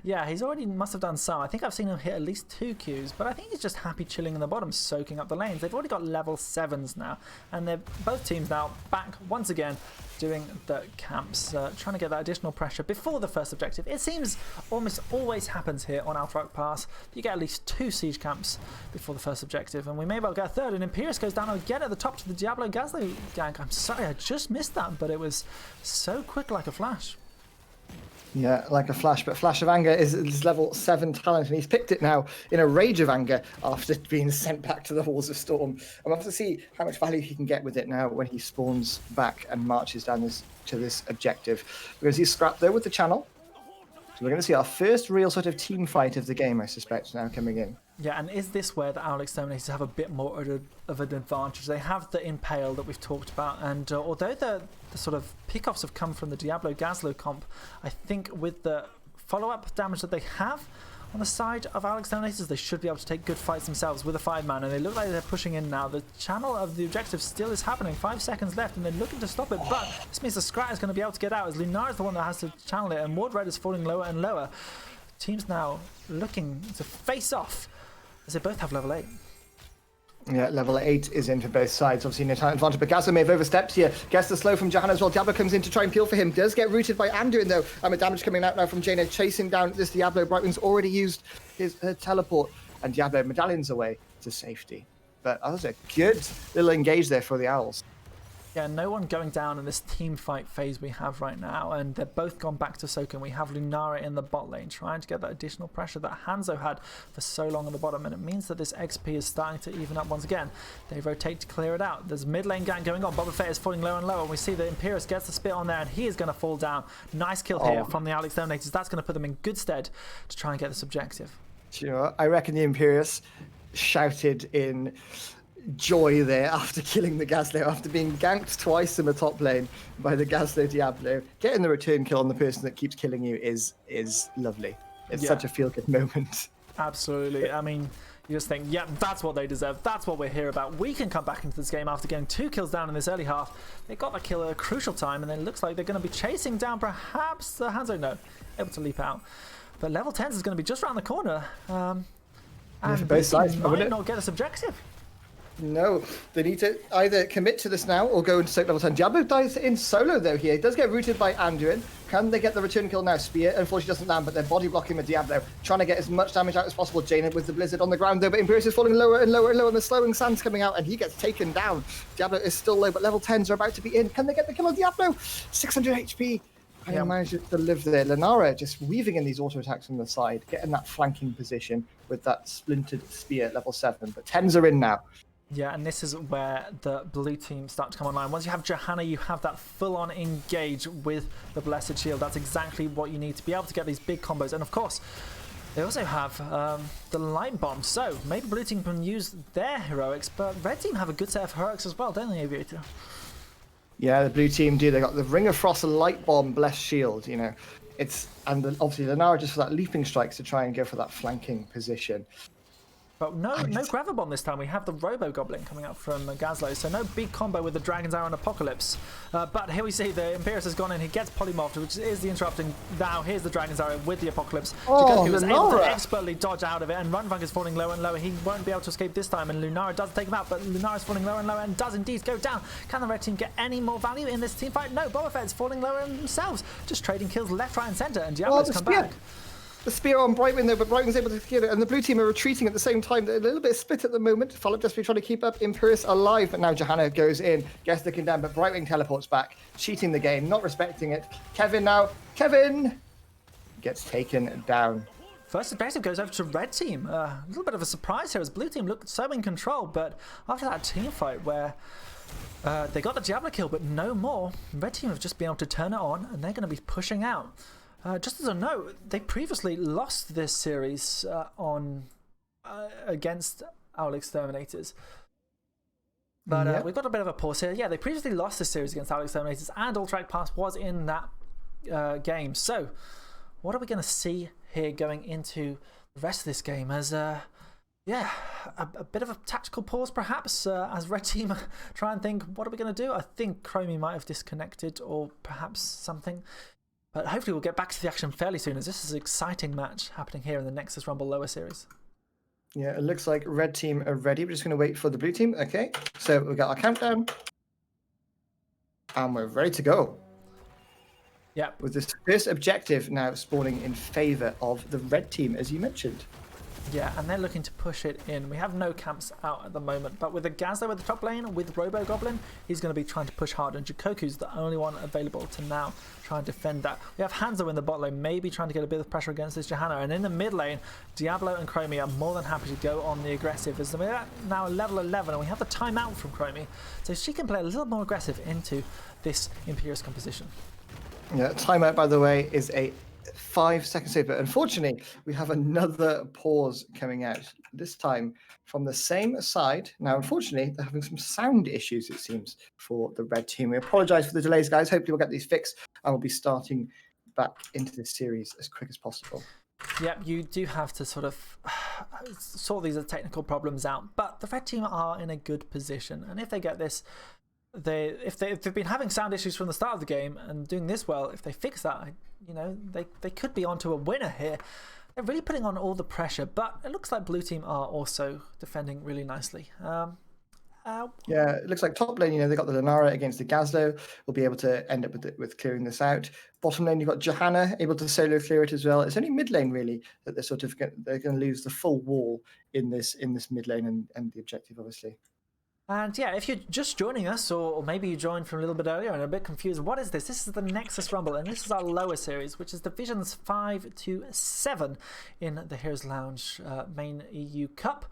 yeah, he's already must have done some. I think I've seen him hit at least 2 Qs, but I think he's just happy chilling in the bottom, soaking up the lanes. They've already got level 7s now, and they're both teams now back once again doing the camps, trying to get that additional pressure before the first objective. It seems almost always happens here on Alterac Pass. You get at least 2 siege camps before the first objective, and we may well get a third. And Imperius goes down again at the top to the Diablo Gasly gank. I'm sorry, I just missed that, but it was so quick like a flash. Yeah, like a flash, but Flash of Anger is level 7 talent, and he's picked it now in a rage of anger after being sent back to the Halls of Storm. I'm off to see how much value he can get with it now when he spawns back and marches down to this objective. Because he's scrapped there with the channel. So we're going to see our first real sort of team fight of the game, I suspect, now coming in. Yeah, and is this where the Owl Exterminators have a bit more of an advantage? They have the Impale that we've talked about, and although the sort of pickoffs have come from the Diablo Gaslo comp, I think with the follow-up damage that they have on the side of Owl Exterminators, they should be able to take good fights themselves with a 5-man, and they look like they're pushing in now. The channel of the objective still is happening, 5 seconds left, and they're looking to stop it, but this means the Scrat is going to be able to get out, as Lunar is the one that has to channel it, and Ward Red is falling lower and lower. Teams now looking to face off, as they both have level 8. Yeah, level 8 is in for both sides. Obviously, no talent advantage, but Gaza may have overstepped here. Gets the slow from Jahan as well. Diablo comes in to try and peel for him. Does get rooted by Anduin, though. And damage coming out now from Jaina, chasing down this Diablo. Brightwing's already used her teleport, and Diablo medallions away to safety. But that was a good little engage there for the Owls. Yeah, no one going down in this team fight phase we have right now, and they're both gone back to Soken. We have Lunara in the bot lane trying to get that additional pressure that Hanzo had for so long on the bottom, and it means that this XP is starting to even up once again. They rotate to clear it out. There's mid lane gang going on. Boba Fett is falling lower and lower, and we see that Imperius gets the spit on there, and he is going to fall down. Nice kill here from the Owl Exterminators. That's going to put them in good stead to try and get this objective. Do you know what? I reckon the Imperius shouted in joy there after killing the Gaslo, after being ganked twice in the top lane by the Gaslo Diablo. Getting the return kill on the person that keeps killing you is lovely. It's such a feel-good moment. Absolutely. I mean, you just think, yeah, that's what they deserve. That's what we're here about. We can come back into this game after getting 2 kills down in this early half. They got that kill at a crucial time, and then it looks like they're going to be chasing down perhaps the Hanzo. No, able to leap out. But level 10 is going to be just around the corner. And both sides might not get us objective. No, they need to either commit to this now or go into soak level 10. Diablo dies in solo though here. He does get rooted by Anduin. Can they get the return kill now? Spear unfortunately doesn't land, but they're body blocking with Diablo, trying to get as much damage out as possible. Jaina with the blizzard on the ground though, but Imperius is falling lower and lower and lower, and the slowing sand's coming out, and he gets taken down. Diablo is still low, but level 10s are about to be in. Can they get the kill on Diablo? 600 HP. I managed to live there. Lunara just weaving in these auto attacks on the side, getting that flanking position with that splintered spear at level 7. But 10s are in now. Yeah, and this is where the blue team start to come online. Once you have Johanna, you have that full-on engage with the Blessed Shield. That's exactly what you need to be able to get these big combos. And of course, they also have the Light Bomb. So maybe blue team can use their heroics, but red team have a good set of heroics as well, don't they, Aviator? Yeah, the blue team do. They got the Ring of Frost, Light Bomb, Blessed Shield, you know. Obviously Lunara just for that leaping strikes to try and go for that flanking position. But no Gravel Bomb this time. We have the Robo Goblin coming up from Gaslo, so no big combo with the Dragon's Arrow and Apocalypse. But here we see the Imperius has gone in. He gets polymorphed, which is the interrupting. Now here's the Dragon's Arrow with the Apocalypse. He was able to expertly dodge out of it, and Runfunk is falling lower and lower. He won't be able to escape this time, and Lunara does take him out, but Lunara is falling lower and lower and does indeed go down. Can the red team get any more value in this team fight? No, Boba Fett's falling lower themselves, just trading kills left, right, and centre, and Diablo's come back. The spear on Brightwing though, but Brightwing's able to kill it, and the blue team are retreating at the same time. They're a little bit split at the moment. Follow just be trying to keep up Imperius alive, but now Johanna goes in, gets looking down, but Brightwing teleports back, cheating the game, not respecting it. Kevin gets taken down. First objective goes over to red team. A little bit of a surprise here as blue team looked so in control, but after that team fight where they got the Diablo kill, but no more, red team have just been able to turn it on, and they're going to be pushing out. Just as a note, they previously lost this series against Owl Exterminators. But we've got a bit of a pause here. Yeah, they previously lost this series against Owl Exterminators, and Alterac Pass was in that game. So, what are we going to see here going into the rest of this game? As, a bit of a tactical pause perhaps, as red team try and think, what are we going to do? I think Kramer might have disconnected, or perhaps something. But hopefully we'll get back to the action fairly soon, as this is an exciting match happening here in the Nexus Rumble lower series. Yeah, it looks like red team are ready. We're just going to wait for the blue team. Okay, so we've got our countdown. And we're ready to go. Yeah. With this first objective now spawning in favor of the red team, as you mentioned. Yeah, and they're looking to push it in. We have no camps out at the moment, but with the Gazdo at the top lane, with Robo Goblin, he's going to be trying to push hard, and Jikoku's the only one available to now try and defend that. We have Hanzo in the bot lane, maybe trying to get a bit of pressure against this Johanna, and in the mid lane, Diablo and Chromie are more than happy to go on the aggressive, as we're at now level 11, and we have the timeout from Chromie, so she can play a little more aggressive into this Imperious composition. Yeah, timeout, by the way, is a 5 seconds save, but unfortunately we have another pause coming out, this time from the same side. Now unfortunately they're having some sound issues, it seems, for the red team. We apologize for the delays, guys. Hopefully we'll get these fixed and we'll be starting back into this series as quick as possible. Yep, you do have to sort of sort these technical problems out, but the red team are in a good position, and if they get this, if they've been having sound issues from the start of the game and doing this well, if they fix that, you know, they could be onto a winner here. They're really putting on all the pressure, but it looks like blue team are also defending really nicely. Yeah, it looks like top lane, you know, they got the Lunara against the Gazdo. We'll be able to end up with clearing this out. Bottom lane, you've got Johanna able to solo clear it as well. It's only mid lane really that they're going to lose the full wall in this mid lane and the objective, obviously. And yeah, if you're just joining us, or maybe you joined from a little bit earlier and are a bit confused, what is this? This is the Nexus Rumble, and this is our lower series, which is Divisions 5 to 7 in the Heroes Lounge main EU Cup.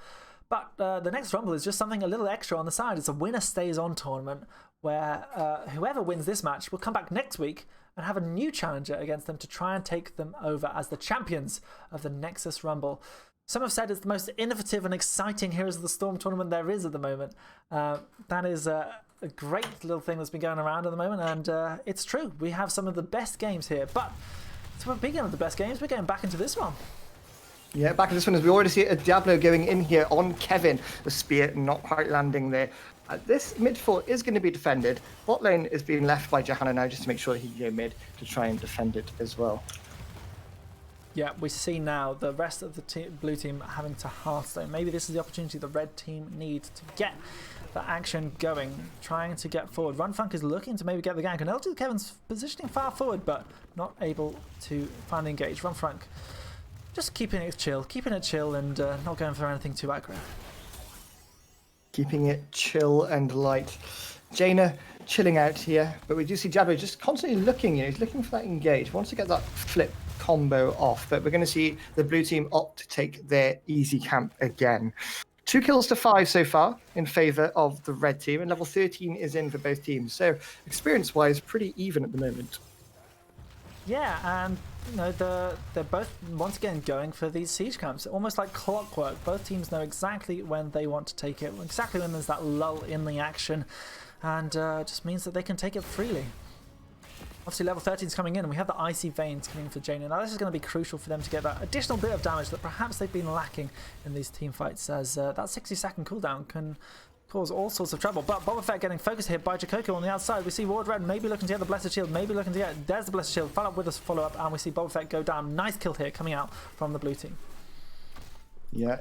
But the Nexus Rumble is just something a little extra on the side. It's a winner stays on tournament where whoever wins this match will come back next week and have a new challenger against them to try and take them over as the champions of the Nexus Rumble. Some have said it's the most innovative and exciting Heroes of the Storm tournament there is at the moment. That is a great little thing that's been going around at the moment, and it's true. We have some of the best games here, but speaking of the best games, we're going back into this one. Yeah, back in this one, as we already see a Diablo going in here on Kevin. The spear not quite landing there. This mid four is going to be defended. Bot lane is being left by Johanna now just to make sure that he can go mid to try and defend it as well. Yeah, we see now the rest of the blue team having to Hearthstone. Maybe this is the opportunity the red team need to get the action going, trying to get forward. Runfunk is looking to maybe get the gank, and LG Kevin's positioning far forward, but not able to finally engage. Runfunk just keeping it chill, and not going for anything too aggro. Keeping it chill and light. Jaina chilling out here, but we do see Diablo just constantly looking, you know, he's looking for that engage, wants to get that flip combo off, but we're going to see the blue team opt to take their easy camp again. 2 kills to 5 so far in favor of the red team, and level 13 is in for both teams, so experience-wise, pretty even at the moment. Yeah, and you know, they're both once again going for these siege camps, almost like clockwork. Both teams know exactly when they want to take it, exactly when there's that lull in the action, and just means that they can take it freely. Obviously level 13 is coming in, and we have the Icy Veins coming for Jaina. Now this is going to be crucial for them to get that additional bit of damage that perhaps they've been lacking in these team fights, as that 60-second cooldown can cause all sorts of trouble. But Boba Fett getting focused here by Jikoku on the outside. We see Ward Red maybe looking to get the Blessed Shield, maybe looking to get... There's the Blessed Shield, follow up with us, follow up, and we see Boba Fett go down. Nice kill here coming out from the blue team. Yeah,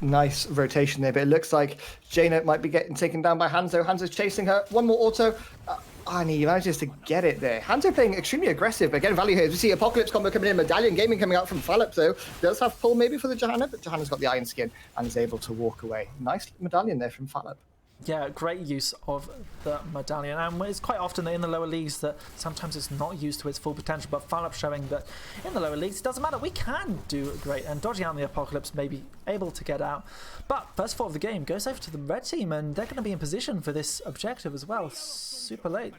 nice rotation there, but it looks like Jaina might be getting taken down by Hanzo. Hanzo's chasing her. One more auto. And he manages to get it there. Hanzo playing extremely aggressive, but getting value here. We see Apocalypse combo coming in, Medallion Gaming coming out from Phallip, though. Does have pull maybe for the Johanna, but Johanna's got the Iron Skin and is able to walk away. Nice Medallion there from Phallip. Yeah, great use of the Medallion, and it's quite often in the lower leagues that sometimes it's not used to its full potential, but Phallip showing that in the lower leagues it doesn't matter, we can do great, and dodging out the Apocalypse may be able to get out. But first thought of the game goes over to the red team, and they're going to be in position for this objective as well, super late.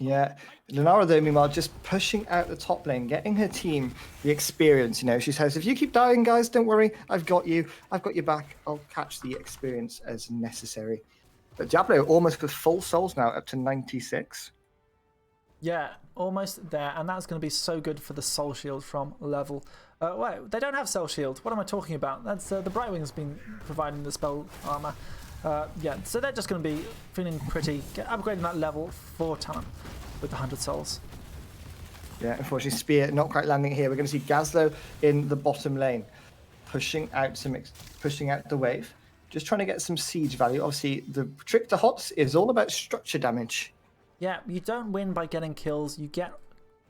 Yeah, Lunara though, meanwhile, just pushing out the top lane, getting her team the experience. You know, she says, if you keep dying, guys, don't worry, I've got you. I've got your back. I'll catch the experience as necessary. But Diablo almost with full souls now, up to 96. Yeah, almost there, and that's going to be so good for the soul shield from level... wait, they don't have soul shield. What am I talking about? That's the Brightwing's been providing the spell armor. Yeah, so they're just going to be feeling pretty, upgrading that level 4 talent with the 100 souls. Yeah, unfortunately, Spear not quite landing here. We're going to see Gazlo in the bottom lane, pushing out the wave, just trying to get some siege value. Obviously, the trick to HOTS is all about structure damage. Yeah, you don't win by getting kills. You get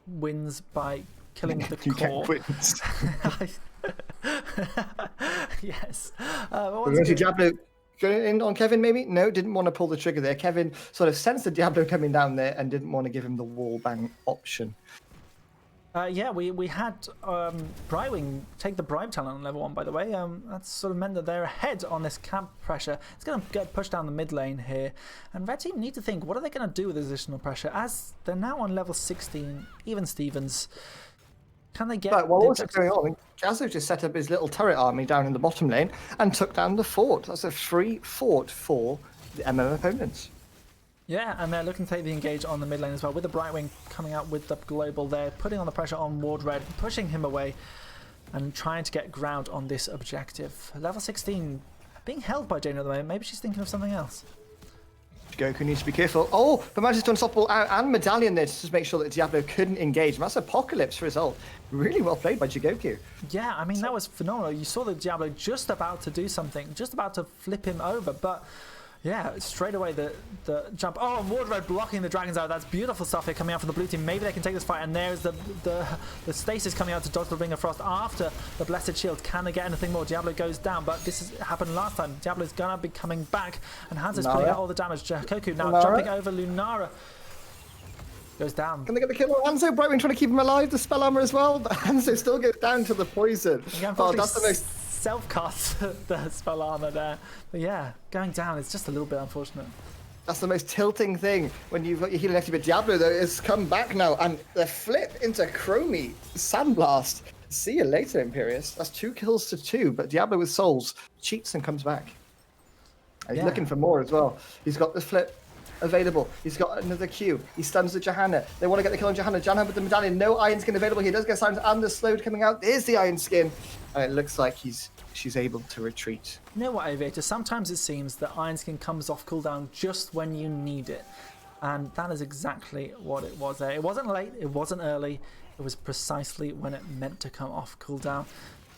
wins by killing the You core. get wins. Yes. We're going to see Diablo going in on Kevin, maybe? No, didn't want to pull the trigger there. Kevin sort of sensed the Diablo coming down there and didn't want to give him the wall bang option. Yeah, we had Brightwing take the bribe talent on level 1, by the way. That's sort of meant that they're ahead on this camp pressure. It's going to get pushed down the mid lane here. And Red Team need to think, what are they going to do with additional pressure? As they're now on level 16, even Stevens. Can they get... But while also going on, Gazzo just set up his little turret army down in the bottom lane and took down the fort. That's a free fort for the MM opponents. Yeah, and they're looking to take the engage on the mid lane as well, with the Brightwing coming out with the global there, putting on the pressure on Ward Red, pushing him away, and trying to get ground on this objective. Level 16 being held by Jane at the moment. Maybe she's thinking of something else. Goku needs to be careful. Oh, but manages to unstoppable and Medallion there to just make sure that Diablo couldn't engage. That's Apocalypse result. Really well played by Jigoku. Yeah, I mean, that was phenomenal. You saw the Diablo just about to do something, just about to flip him over, but... yeah, straight away the jump. Oh, and Ward Red blocking the Dragon's Arrow. That's beautiful stuff here coming out from the blue team. Maybe they can take this fight. And there's the stasis coming out to dodge the Ring of Frost after the Blessed Shield. Can they get anything more? Diablo goes down, but this has happened last time. Diablo's gonna be coming back, and Hanzo's putting out all the damage. Koku now jumping over Lunara. Goes down. Can they get the kill on Hanzo? Brightwing trying to keep him alive. The spell armor as well, but Hanzo still goes down to the poison. Yeah, oh, that's the most... self-cast the spell armor there. But yeah, going down is just a little bit unfortunate. That's the most tilting thing when you've got your healing active. But Diablo, though, has come back now, and the flip into Chromie Sandblast. See you later, Imperius. That's 2 kills to 2, but Diablo with souls cheats and comes back. And he's looking for more as well. He's got the flip available. He's got another Q. He stuns the Johanna. They want to get the kill on Johanna. Johanna with the medallion. No iron skin available. He does get silence and the slowed coming out. There's the iron skin. And it looks like she's able to retreat. You know what, Aviator? Sometimes it seems that iron skin comes off cooldown just when you need it. And that is exactly what it was there. It wasn't late. It wasn't early. It was precisely when it meant to come off cooldown.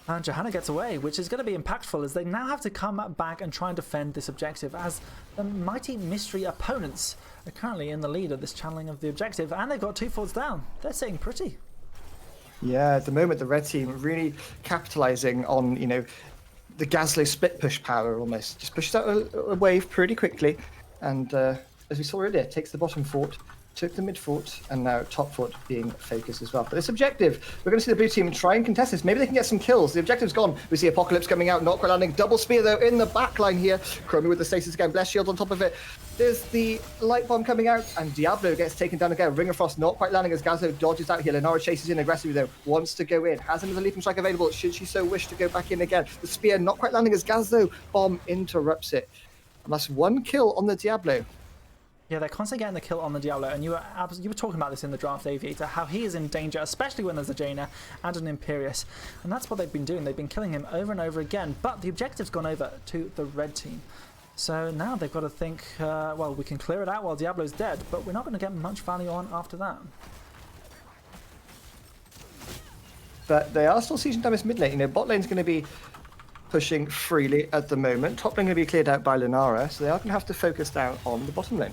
And Johanna gets away, which is going to be impactful as they now have to come back and try and defend this objective, as the mighty mystery opponents are currently in the lead of this channeling of the objective, and they've got 2 forts down. They're sitting pretty. Yeah, at the moment the red team really capitalizing on, you know, the Gazlo split push power almost. Just pushes out a wave pretty quickly, and as we saw earlier, takes the bottom fort, took the mid fort, and now top fort being focused as well. But this objective, we're going to see the blue team try and contest this. Maybe they can get some kills. The objective's gone. We see Apocalypse coming out, not quite landing. Double spear, though, in the back line here. Chromie with the stasis again. Bless Shield on top of it. There's the light bomb coming out, and Diablo gets taken down again. Ring of Frost not quite landing as Gazzo dodges out here. Lenara chases in aggressively, though. Wants to go in. Has another leaping strike available, should she so wish to go back in again. The spear not quite landing as Gazzo bomb interrupts it. And that's 1 kill on the Diablo. Yeah, they're constantly getting the kill on the Diablo, and you were talking about this in the draft, Aviator, how he is in danger, especially when there's a Jaina and an Imperius, and that's what they've been doing. They've been killing him over and over again, but the objective's gone over to the red team. So now they've got to think, well, we can clear it out while Diablo's dead, but we're not going to get much value on after that. But they are still sieging down this mid lane. You know, bot lane's going to be pushing freely at the moment. Top lane going to be cleared out by Lunara, so they are going to have to focus down on the bottom lane.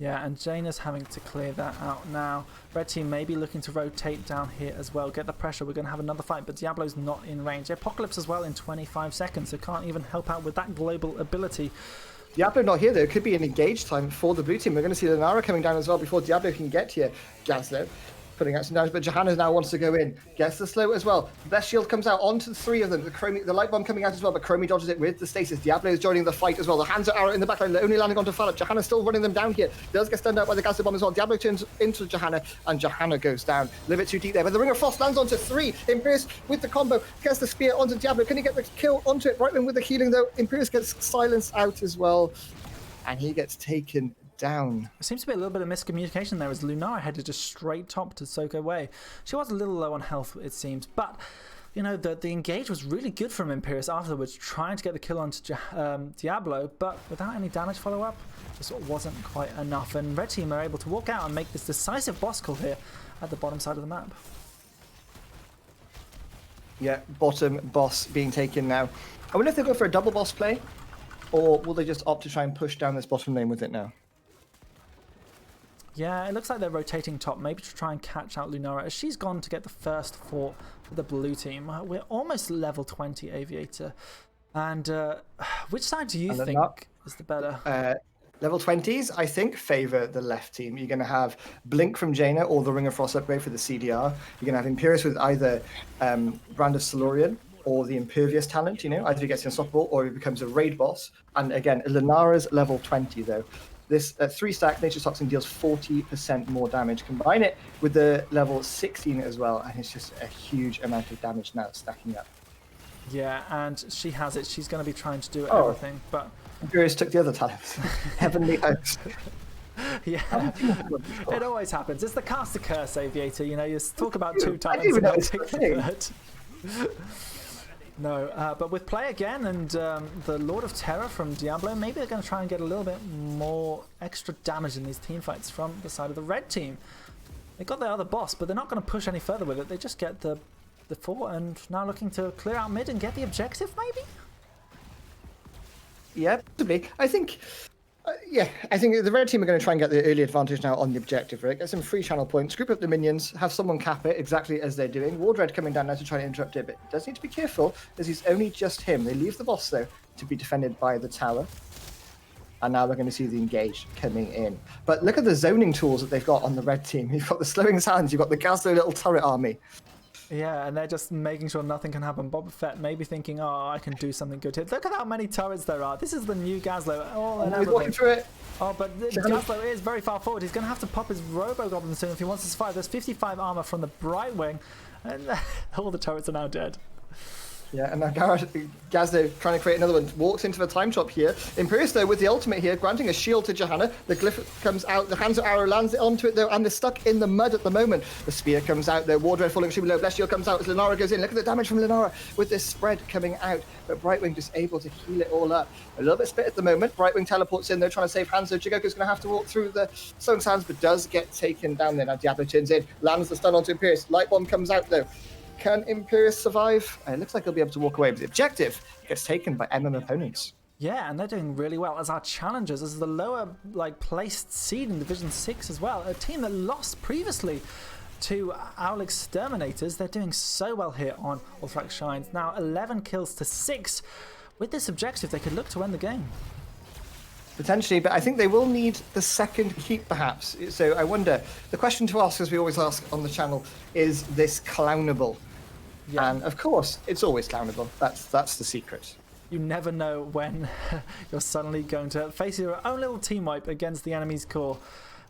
Yeah, and Jaina's having to clear that out now. Red team may be looking to rotate down here as well, get the pressure. We're going to have another fight, but Diablo's not in range. Apocalypse as well in 25 seconds, so can't even help out with that global ability. Diablo not here, though. It could be an engage time for the blue team. We're going to see Lunara coming down as well before Diablo can get here. Gazlo putting out some damage, but Johanna now wants to go in. Gets the slow as well. Best shield comes out onto the 3 of them. The light bomb coming out as well, but Chromie dodges it with the stasis. Diablo is joining the fight as well. The hands are arrow in the backline, only landing onto Phallop. Johanna still running them down here. Does get stunned out by the Gazlo bomb as well. Diablo turns into Johanna, and Johanna goes down. A little bit too deep there, but the Ring of Frost lands onto 3. Imperius with the combo gets the spear onto Diablo. Can he get the kill onto it? Brightman with the healing, though. Imperius gets silenced out as well, and he gets taken down. There seems to be a little bit of miscommunication there as Lunara headed just straight top to soak away. She was a little low on health, it seems, but the you know, the engage was really good from Imperius afterwards, trying to get the kill onto Diablo, but without any damage follow-up, just wasn't quite enough. And Red Team are able to walk out and make this decisive boss call here at the bottom side of the map. Yeah, bottom boss being taken now. I wonder if they go for a double boss play, or will they just opt to try and push down this bottom lane with it now? Yeah, it looks like they're rotating top, maybe to try and catch out Lunara, as she's gone to get the first fort for the blue team. We're almost level 20 Aviator. And which side do you think is the better? Level 20s, I think, favour the left team. You're going to have Blink from Jaina or the Ring of Frost upgrade for the CDR. You're going to have Imperius with either Brand of Solarian or the Impervious talent, you know, either he gets unstoppable or he becomes a raid boss. And again, Lunara's level 20, though. This 3-stack Nature's Toxin deals 40% more damage. Combine it with the level 16 as well, and it's just a huge amount of damage now stacking up. Yeah, and she has it. She's going to be trying to do everything, but... Imperius took the other talents. Heavenly Host. Yeah, it always happens. It's the caster curse, Aviator. You know, you talk about 2 talents and not pick the third. No, but with play again and the Lord of Terror from Diablo, maybe they're going to try and get a little bit more extra damage in these team fights from the side of the red team. They got their other boss, but they're not going to push any further with it. They just get the fort and now looking to clear out mid and get the objective, maybe? Yeah, possibly. I think the red team are going to try and get the early advantage now on the objective, right? Get some free channel points, group up the minions, have someone cap it exactly as they're doing. Wardred coming down now to try to interrupt it, but does need to be careful as he's only just him. They leave the boss, though, to be defended by the tower. And now we're going to see the engage coming in. But look at the zoning tools that they've got on the red team. You've got the slowing sands, you've got the Gazlo little turret army. Yeah, and they're just making sure nothing can happen. Boba Fett maybe thinking, oh, I can do something good here. Look at how many turrets there are. This is the new Gazlo. He's walking through it. Oh, but Gazlo is very far forward. He's going to have to pop his Robo-Goblin soon if he wants to survive. There's 55 armor from the Brightwing, and all the turrets are now dead. Yeah, and now Gazlo trying to create another one. Walks into the time chop here. Imperius, though, with the ultimate here, granting a shield to Johanna. The glyph comes out. The hands of arrow lands onto it, though, and they're stuck in the mud at the moment. The spear comes out, though. Wardred falling extremely low. Bless Shield comes out as Lunara goes in. Look at the damage from Lunara with this spread coming out. But Brightwing just able to heal it all up. A little bit split at the moment. Brightwing teleports in, though, trying to save Hanzo. Jigoku's going to have to walk through the Stone Sands, but does get taken down there. Now Diablo turns in, lands the stun onto Imperius. Light Bomb comes out, though. Can Imperius survive? It looks like he'll be able to walk away, but the objective gets taken by opponents. Yeah, and they're doing really well as our challengers, as the lower placed seed in Division 6 as well. A team that lost previously to Owl Exterminators. They're doing so well here on Ulthrak Shines. Now 11 kills to 6. With this objective, they could look to win the game. Potentially, but I think they will need the second keep, perhaps. So I wonder, the question to ask, as we always ask on the channel, is this clownable? Yeah. And of course, it's always clownable. That's the secret. You never know when you're suddenly going to face your own little team wipe against the enemy's core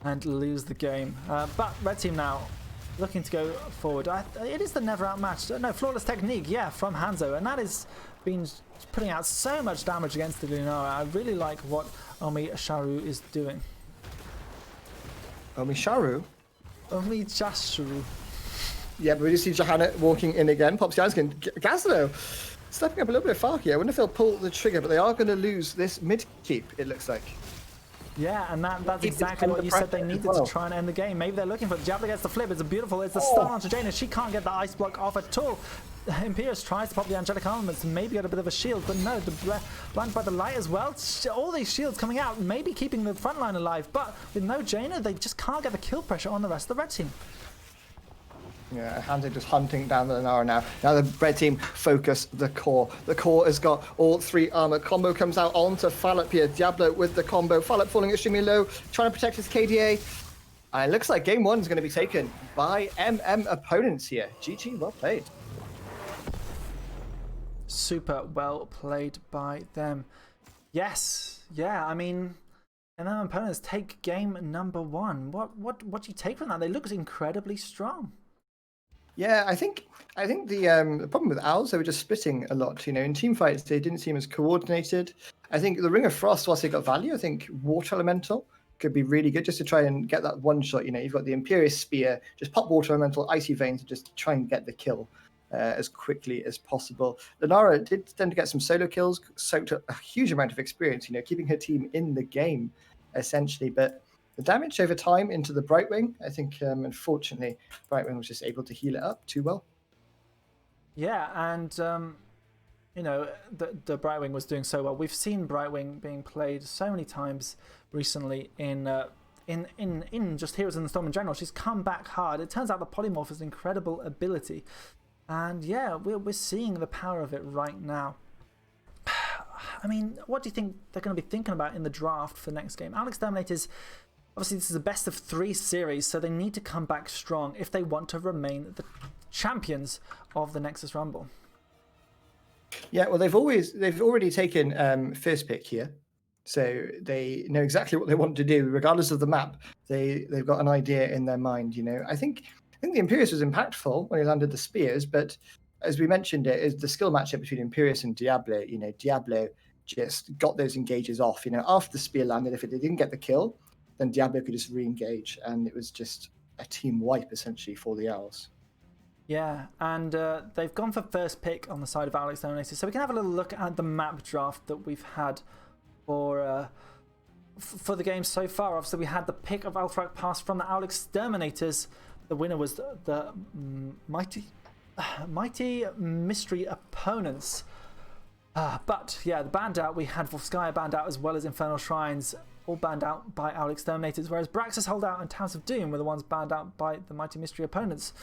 and lose the game. But red team now looking to go forward. It is the never outmatched, no, flawless technique, yeah, from Hanzo, and that has been putting out so much damage against the Lunara. I really like what Omi Sharu is doing. Omi Sharu? Omi Chashu. Yeah, but we just see Johanna walking in again. Pops Janskin. Gazlo stepping up a little bit far here. I wonder if they'll pull the trigger, but they are going to lose this mid keep, it looks like. Yeah, and that's exactly what you said they needed to try and end the game. Maybe they're looking for it. Diablo gets the flip. It's the stun onto Jaina. She can't get the ice block off at all. Imperius tries to pop the angelic armaments and maybe get a bit of a shield, but no, blinded by the light as well. All these shields coming out, maybe keeping the front line alive, but with no Jaina, they just can't get the kill pressure on the rest of the red team. Yeah, Hanzo just hunting down the Lunara now. Now the red team focus the core. The core has got all 3 armor. Combo comes out onto Fallop here. Diablo with the combo. Fallop falling extremely low, trying to protect his KDA. And it looks like game 1 is going to be taken by opponents here. GG, well played. Super well played by them. Yes, yeah, I mean, opponents take game number 1. What do you take from that? They look incredibly strong. Yeah, I think the problem with Owls, they were just splitting a lot. You know, in team fights, they didn't seem as coordinated. I think the Ring of Frost, whilst they got value, I think Water Elemental could be really good just to try and get that one shot. You know, you've got the Imperious Spear, just pop Water Elemental, Icy Veins, and just try and get the kill. as quickly as possible. Lunara did tend to get some solo kills, soaked up a huge amount of experience, keeping her team in the game, essentially. But the damage over time into the Brightwing, I think, unfortunately, Brightwing was just able to heal it up too well. Yeah, and the Brightwing was doing so well. We've seen Brightwing being played so many times recently in just Heroes in the Storm in general. She's come back hard. It turns out the Polymorph is an incredible ability. And yeah, we're seeing the power of it right now. I mean, what do you think they're going to be thinking about in the draft for next game? Alex Terminators, obviously this is a best of 3 series, so they need to come back strong if they want to remain the champions of the Nexus Rumble. Yeah, well, they've already taken first pick here, so they know exactly what they want to do, regardless of the map. They've got an idea in their mind. I think the Imperius was impactful when he landed the spears, but as we mentioned, it is the skill matchup between Imperius and Diablo. Diablo just got those engages off. After the spear landed, if it didn't get the kill, then Diablo could just re-engage, and it was just a team wipe essentially for the Owls. Yeah, and they've gone for first pick on the side of Alex Terminators. So we can have a little look at the map draft that we've had for the game so far. Obviously, we had the pick of Althrak Pass from the Alex Terminators. The winner was the mighty mystery opponents. But yeah, the banned out, we had Volskaya banned out as well as Infernal Shrines, all banned out by Alex Terminators, whereas Braxis Holdout and Towns of Doom were the ones banned out by the mighty mystery opponents.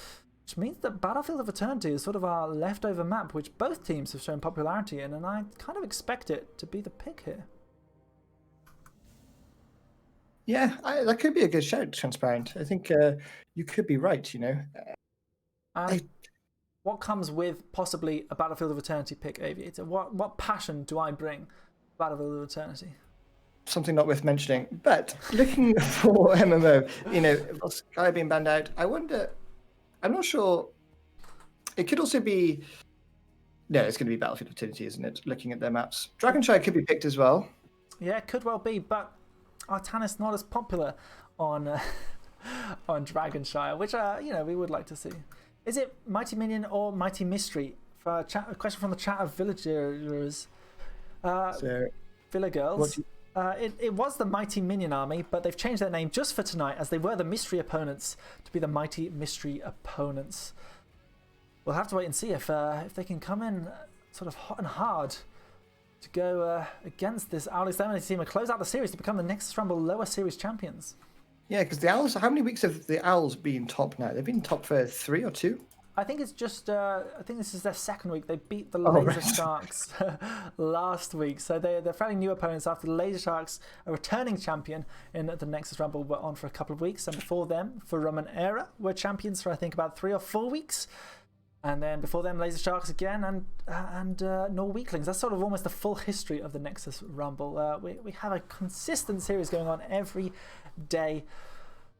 Which means that Battlefield of Eternity is sort of our leftover map, which both teams have shown popularity in, and I kind of expect it to be the pick here. Yeah, that could be a good shout, Transparent. I think you could be right, What comes with possibly a Battlefield of Eternity pick, Aviator? What passion do I bring to Battlefield of Eternity? Something not worth mentioning, but looking for MMO, Volskaya being banned out, I wonder... I'm not sure. It could also be... No, it's going to be Battlefield of Eternity, isn't it? Looking at their maps. Dragonshire could be picked as well. Yeah, it could well be, but Artanis not as popular on Dragonshire, which we would like to see. Is it Mighty Minion or Mighty Mystery? For a question from the chat of villagers. Villa Girls. It was the Mighty Minion Army, but they've changed their name just for tonight, as they were the Mystery Opponents to be the Mighty Mystery Opponents. We'll have to wait and see if they can come in sort of hot and hard to go against this Alex Terminator team and close out the series to become the Nexus Rumble lower series champions. Yeah, because the Owls, how many weeks have the Owls been top now? They've been top for 3 or 2? I think it's just, I think this is their second week. They beat the Laser Sharks last week. So they're fairly new opponents after the Laser Sharks, a returning champion in the Nexus Rumble, were on for a couple of weeks. And before them, for Roman Era, were champions for I think about 3 or 4 weeks. And then before them, Laser Sharks again and Norweaklings. That's sort of almost the full history of the Nexus Rumble. We have a consistent series going on every day.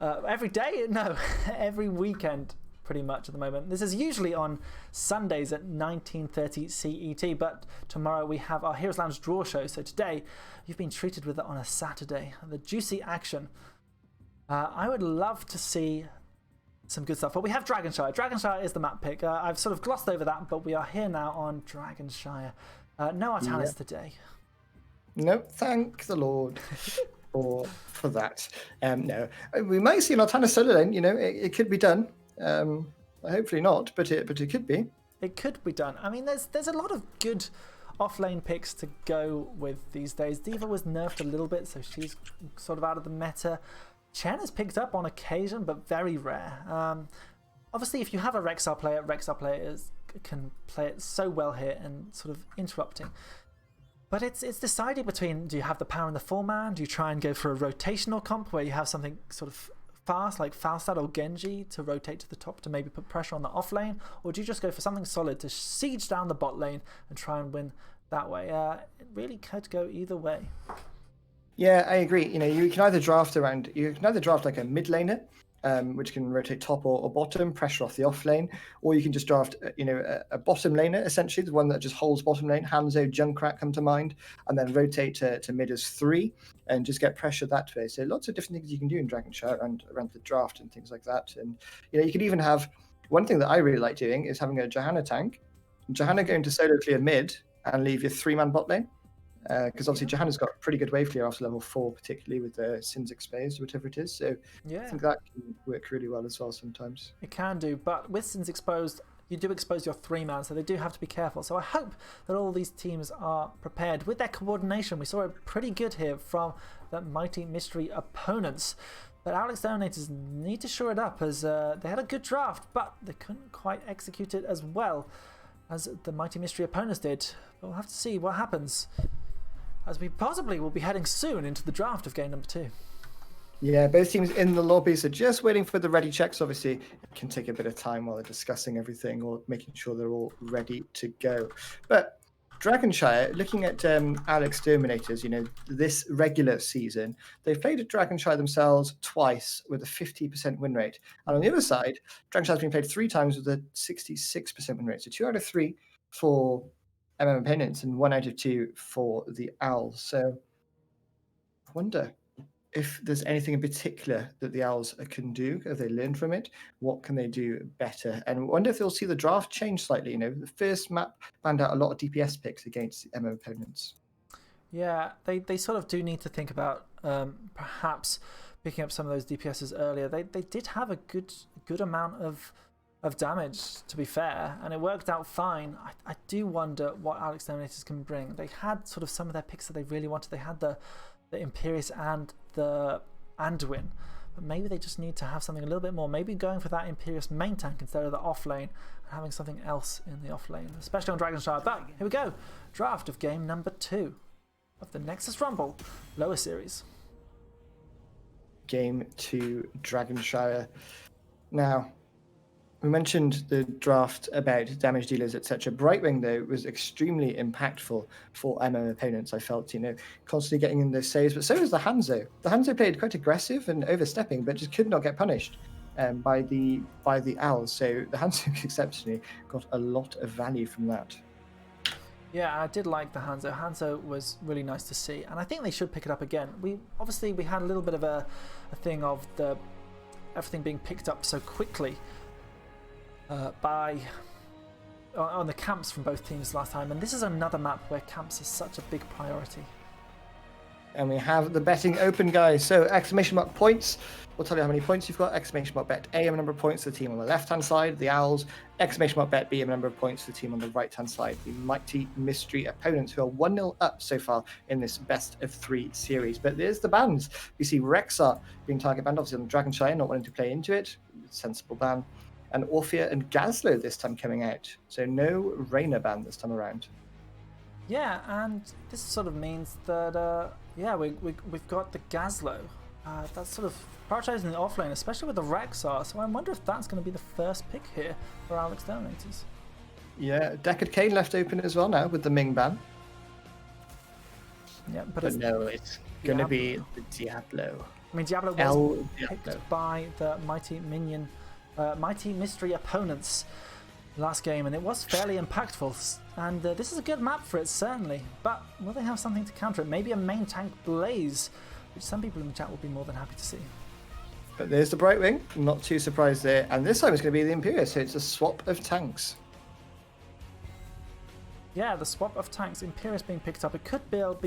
Every day? No, every weekend. Pretty much at the moment. This is usually on Sundays at 19:30 CET, but tomorrow we have our Heroes Lounge draw show. So today you've been treated with it on a Saturday. The juicy action. I would love to see some good stuff, but we have Dragonshire. Dragonshire is the map pick. I've sort of glossed over that, but we are here now on Dragonshire. No Artanis today. No, thank the Lord for that. No, we might see an Artanis solo lane. It could be done. Hopefully not, but it could be. It could be done. I mean, there's a lot of good off-lane picks to go with these days. D.Va was nerfed a little bit, so she's sort of out of the meta. Chen is picked up on occasion, but very rare. Obviously, if you have a Rexar player can play it so well here and sort of interrupting. But it's decided between, do you have the power in the 4-man? Do you try and go for a rotational comp where you have something sort of fast like Falstad or Genji to rotate to the top to maybe put pressure on the off lane, or do you just go for something solid to siege down the bot lane and try and win that way? It really could go either way. Yeah, I agree. You can either draft like a mid laner, which can rotate top or bottom, pressure off the off lane, or you can just draft a bottom laner, essentially the one that just holds bottom lane. Hanzo, Junkrat come to mind, and then rotate to mid as 3 and just get pressure that way. So lots of different things you can do in Dragonshire and around the draft and things like that. And you could even have One thing that I really like doing is having a Johanna tank. Johanna going to solo clear mid and leave your 3-man bot lane. Because obviously Johanna's got pretty good wave clear after level 4, particularly with the Sins Exposed, whatever it is. So I Yeah, think that can work really well as well sometimes. it can do, but with Sins Exposed, you do expose your 3-man, so they do have to be careful. So I hope that all these teams are prepared with their coordination. We saw it pretty good here from the Mighty Mystery opponents. But Alex Dominators need to shore it up, as they had a good draft, but they couldn't quite execute it as well as the Mighty Mystery opponents did. But we'll have to see what happens, as we possibly will be heading soon into the draft of game number 2. Yeah, both teams in the lobbies are just waiting for the ready checks. Obviously, it can take a bit of time while they're discussing everything or making sure they're all ready to go. But Dragonshire, looking at Alex Terminators, this regular season, they've played at Dragonshire themselves twice with a 50% win rate. And on the other side, Dragonshire's been played 3 times with a 66% win rate. So 2 out of 3 for opponents and 1 out of 2 for the Owls. So I wonder if there's anything in particular that the Owls can do. Have they learned from it? What can they do better? And I wonder if they'll see the draft change slightly. The first map banned out a lot of DPS picks against the opponents. Yeah, they sort of do need to think about perhaps picking up some of those DPSs earlier. They did have a good amount of damage, to be fair, and it worked out fine. I do wonder what Alex Dominators can bring. They had sort of some of their picks that they really wanted. They had the Imperius and the Anduin, but maybe they just need to have something a little bit more. Maybe going for that Imperius main tank instead of the off lane and having something else in the off lane, especially on Dragonshire. But here we go, draft of game number 2 of the Nexus Rumble lower series. Game 2, Dragonshire. Now, we mentioned the draft about damage dealers, etc. Brightwing, though, was extremely impactful for MMO opponents, I felt, constantly getting in those saves. But so was the Hanzo. The Hanzo played quite aggressive and overstepping, but just could not get punished by the Owls. So the Hanzo exceptionally got a lot of value from that. Yeah, I did like the Hanzo. Hanzo was really nice to see, and I think they should pick it up again. We had a little bit of a thing of everything being picked up so quickly on the camps from both teams last time, and this is another map where camps is such a big priority. And we have the betting open, guys. So exclamation mark points will tell you how many points you've got. Exclamation mark bet A, a number of points to the team on the left-hand side, the Owls. Exclamation mark bet B, a number of points to the team on the right-hand side, the Mighty Mystery opponents, who are 1-0 up so far in this best of 3 series. But there's the bans. We see Rexar being target banned, obviously on Dragonshire, not wanting to play into it. Sensible ban. And Orphea and Gazlo this time coming out. So no Reyna ban this time around. Yeah, and this sort of means that, we've got the Gazlo. That's sort of prioritizing the offlane, especially with the Rexar. So I wonder if that's going to be the first pick here for Alex Dominators. Yeah, Deckard Cain left open as well now with the Ming ban. Yeah, but no, it's going to be the Diablo. I mean, Diablo was picked by the Mighty Mystery opponents last game, and it was fairly impactful, and this is a good map for it, certainly, but will they have something to counter it? Maybe a main tank Blaze, which some people in the chat will be more than happy to see. But there's the Brightwing, not too surprised there, and this time it's going to be the Imperius, so it's a swap of tanks. Yeah, the swap of tanks, Imperius being picked up. It could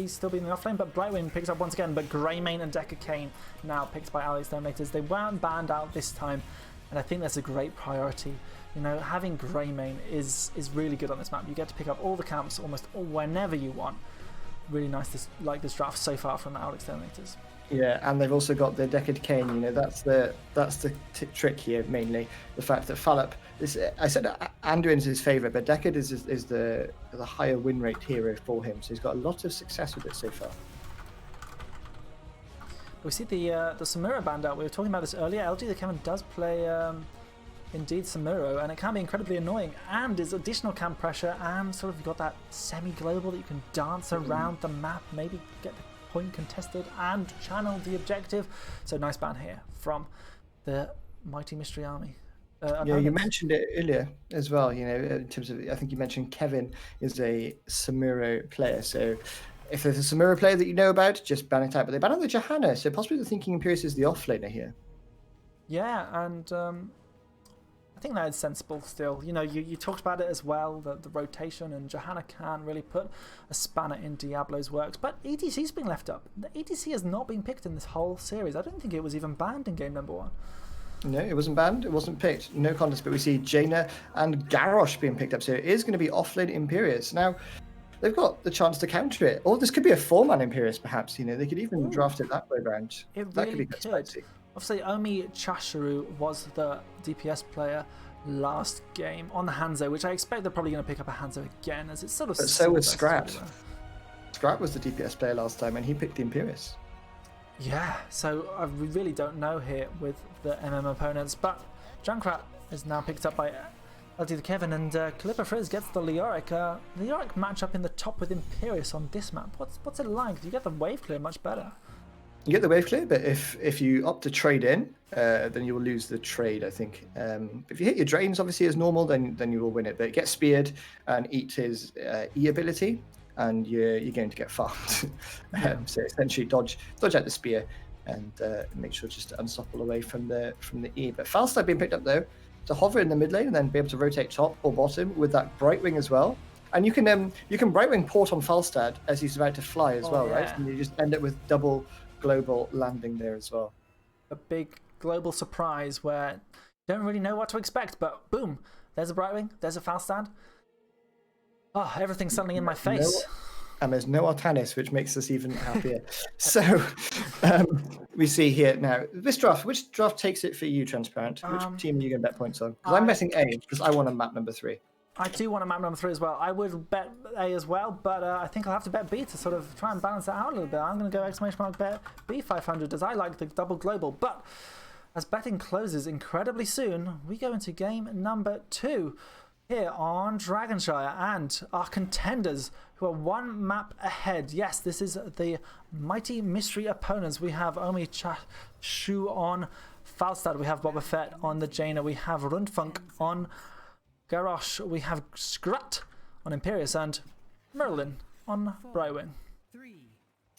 still be in the offlane, but Brightwing picks up once again, but Greymane and Deckard Cain now picked by Alex Dominators. They weren't banned out this time, and I think that's a great priority. Having Greymane is really good on this map. You get to pick up all the camps almost whenever you want. Really nice this draft so far from the Alex Dominators. Yeah, and they've also got the Deckard Cain. That's the trick here mainly. The fact that Fallop, I said Anduin's his favourite, but Deckard is the higher win rate hero for him. So he's got a lot of success with it so far. We see the Samuro band out. We were talking about this earlier. LG the Kevin does play indeed Samuro, and it can be incredibly annoying, and there's additional camp pressure, and sort of you've got that semi-global that you can dance around the map, maybe get the point contested and channel the objective. So nice ban here from the Mighty Mystery Army. You mentioned it earlier as well, in terms of, I think you mentioned Kevin is a Samuro player, so if there's a Samuro player that you know about, just ban it out. But they ban out the Johanna, so possibly they're thinking Imperius is the offlaner here. Yeah, and I think that is sensible still. You know, you talked about it as well, the rotation, and Johanna can really put a spanner in Diablo's works. But EDC's been left up. The EDC has not been picked in this whole series. I don't think it was even banned in game number 1. No, it wasn't banned. It wasn't picked. No contest, but we see Jaina and Garrosh being picked up. So it is going to be offlane Imperius. Now, they've got the chance to counter it. Or this could be a 4-man Imperius, perhaps. You know, they could even draft it that way around. It that really could. could. Obviously, Omi Chasharu was the DPS player last game on the Hanzo, which I expect they're probably going to pick up a Hanzo again, as it's sort of. But so was Scrat. Scrat was the DPS player last time, and he picked the Imperius. Yeah, so I really don't know here with the MM opponents, but Junkrat is now picked up by LD the Kevin, and Clipper Frizz gets the Leoric. Leoric matchup in the top with Imperius on this map. What's it like? Do you get the wave clear much better? You get the wave clear, but if you opt to trade in, then you will lose the trade, I think. If you hit your drains, obviously, as normal, then you will win it. But get speared and eat his E ability, and you're going to get farmed. So essentially, dodge out the spear, and make sure just to unstoppable away from the E. But Falstad being picked up, though, to hover in the mid lane and then be able to rotate top or bottom with that Brightwing as well. And you can Brightwing port on Falstad as he's about to fly as well, right? And you just end up with double global landing there as well. A big global surprise where you don't really know what to expect, but boom, there's a Brightwing, there's a Falstad. Oh, everything's suddenly in my face. And there's no Artanis, which makes us even happier. So we see here now, this draft, which draft takes it for you, Transparent? Which team are you going to bet points on? Because I'm betting A, because I want a map number 3. I do want a map number 3 as well. I would bet A as well, but I think I'll have to bet B to sort of try and balance that out a little bit. I'm going to go ! Bet B 500 as I like the double global. But as betting closes incredibly soon, we go into game number 2 here on Dragonshire, and our contenders who are 1 map ahead. Yes, this is the mighty mystery opponents. We have Omi Chashu on Falstad, we have Boba Fett on the Jaina, we have Rundfunk on Garrosh, we have Scrat on Imperius, and Merlin on Brightwing.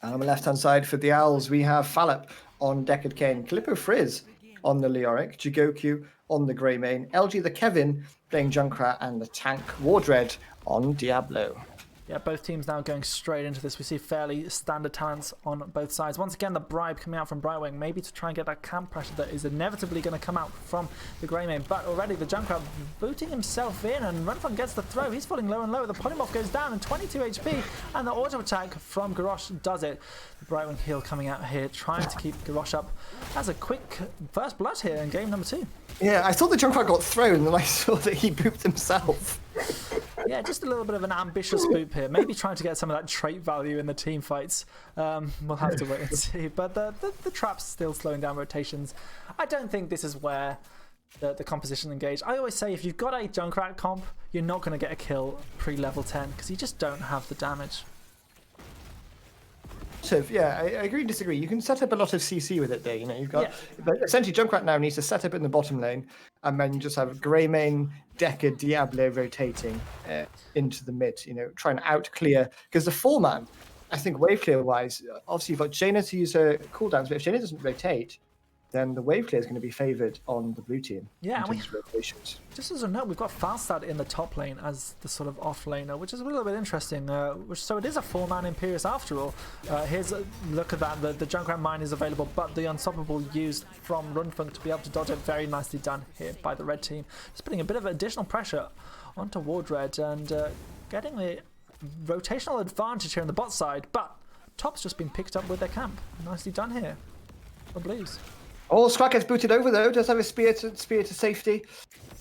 And on the left-hand side for the Owls, we have Fallop on Deckard Cain, Calippo Frizz on the Leoric, Jigoku on the Greymane, LG the Kevin playing Junkrat, and the tank Wardred on Diablo. Yeah, both teams now going straight into this. We see fairly standard talents on both sides. Once again, the bribe coming out from Brightwing, maybe to try and get that camp pressure that is inevitably going to come out from the Greymane. But already the Junkrat booting himself in, and Runfun gets the throw. He's falling lower and lower. The polymorph goes down and 22 HP, and the auto attack from Garrosh does it. The Brightwing heal coming out here, trying to keep Garrosh up. That's a quick first blood here in game number 2. Yeah, I thought the Junkrat got thrown, and then I saw that he booped himself. Yeah, just a little bit of an ambitious boop here. Maybe trying to get some of that trait value in the team fights. We'll have to wait and see. But the trap's still slowing down rotations. I don't think this is where the composition engage. I always say if you've got a Junkrat comp, you're not going to get a kill pre-level 10 because you just don't have the damage. Yeah, I agree and disagree. You can set up a lot of CC with it there. You know, you've got but essentially Junkrat now needs to set up in the bottom lane, and then you just have Greymane, Deckard, Diablo rotating into the mid. You know, trying to out clear because the 4-man, I think wave clear wise, obviously you've got Jaina to use her cooldowns, but if Jaina doesn't rotate, then the wave clear is going to be favoured on the blue team. Yeah, in terms of rotations. Just as a note, we've got Falstad in the top lane as the sort of off laner, which is a little bit interesting. So it is a 4-man Imperius after all. Here's a look at that. The Junkrat mine is available, but the unstoppable used from Rundfunk to be able to dodge it. Very nicely done here by the red team. Just putting a bit of additional pressure onto Wardred and getting the rotational advantage here on the bot side. But top's just been picked up with their camp. Nicely done here for Blues. Oh, Scrat gets booted over though. Does have a spear to safety.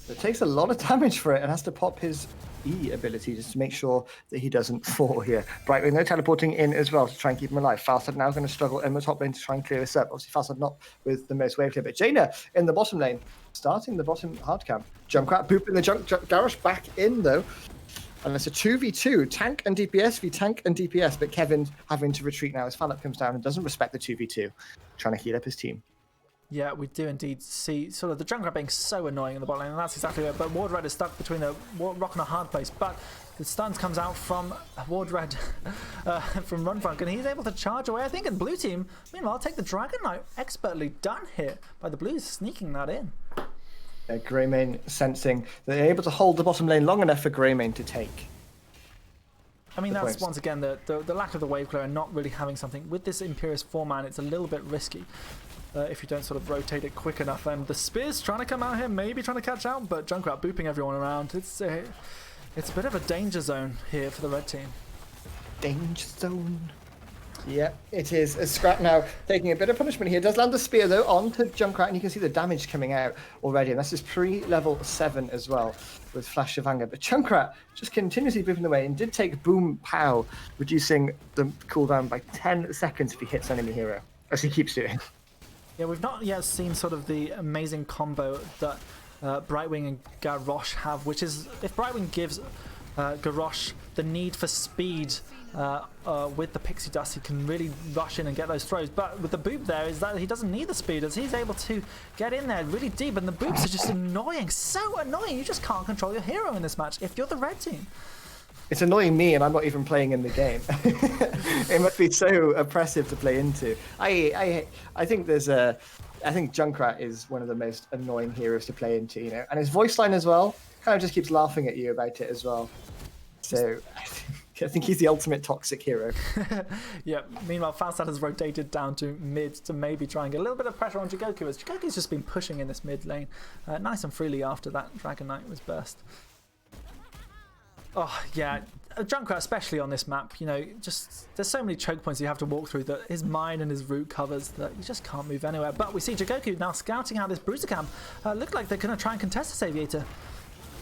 It takes a lot of damage for it and has to pop his E ability just to make sure that he doesn't fall here. Brightwing though teleporting in as well to try and keep him alive. Falstad now going to struggle in the top lane to try and clear this up. Obviously Falstad not with the most wave clear, but Jaina in the bottom lane, starting the bottom hard camp. Junkrat booping the Garrosh back in though. And it's a 2v2, tank and DPS v tank and DPS, but Kevin having to retreat now as Fallop comes down and doesn't respect the 2v2, trying to heal up his team. Yeah, we do indeed see sort of the Junkrat being so annoying in the bot lane, and that's exactly it. But Wardred is stuck between a rock and a hard place. But the stuns comes out from Wardred from Runfunk, and he's able to charge away, I think, and blue team, meanwhile, take the Dragon Knight expertly done here by the Blues, sneaking that in. Greymane sensing that they're able to hold the bottom lane long enough for Greymane to take. I mean, that's points. once again the lack of the wave clear and not really having something. With this Imperious 4-man, it's a little bit risky if you don't sort of rotate it quick enough. And the Spear's trying to come out here, maybe trying to catch out, but Junkrat booping everyone around. It's a bit of a danger zone here for the red team. Danger zone. Yeah, it is. Scrat now taking a bit of punishment here. Does land the spear though onto Junkrat, and you can see the damage coming out already. And this is pre-level 7 as well with Flash of Anger. But Junkrat just continuously moving away and did take Boom Pow, reducing the cooldown by 10 seconds if he hits enemy hero, as he keeps doing. Yeah, we've not yet seen sort of the amazing combo that Brightwing and Garrosh have, which is if Brightwing gives Garrosh the need for speed with the Pixie Dust, he can really rush in and get those throws. But with the boop there is that he doesn't need the speed, as he's able to get in there really deep, and the boops are just annoying, so annoying. You just can't control your hero in this match if you're the red team. It's annoying me, and I'm not even playing in the game. It must be so oppressive to play into. I think I think Junkrat is one of the most annoying heroes to play into, you know, and his voice line as well kind of just keeps laughing at you about it as well. So I think he's the ultimate toxic hero. Yeah. Meanwhile, Falstad has rotated down to mid to maybe try and get a little bit of pressure on Jigoku, as Jigoku's just been pushing in this mid lane nice and freely after that Dragon Knight was burst. Oh, yeah. Junkrat, especially on this map, you know, just there's so many choke points you have to walk through that his mine and his root covers that you just can't move anywhere. But we see Jigoku now scouting out this Bruiser camp. Look like they're going to try and contest this Aviator.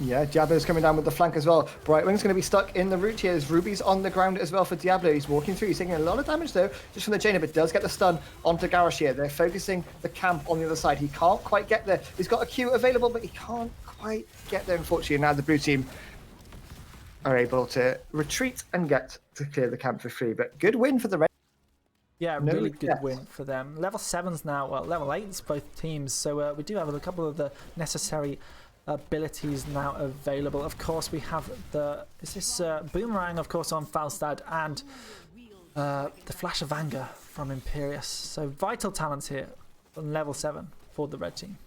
Yeah, Diablo's coming down with the flank as well. Brightwing's going to be stuck in the root here. As Ruby's on the ground as well for Diablo. He's walking through. He's taking a lot of damage though, just from the Jaina, but does get the stun onto Garrosh here. They're focusing the camp on the other side. He can't quite get there. He's got a Q available, but he can't quite get there, unfortunately. Now the blue team are able to retreat and get to clear the camp for free. But good win for the red. Yeah, really good win for them. Level 7's now, well, level 8's both teams. So we do have a couple of the necessary abilities now available. Of course, we have the Boomerang, of course, on Falstad, and the Flash of Anger from Imperious. So vital talents here on level 7 for the red team.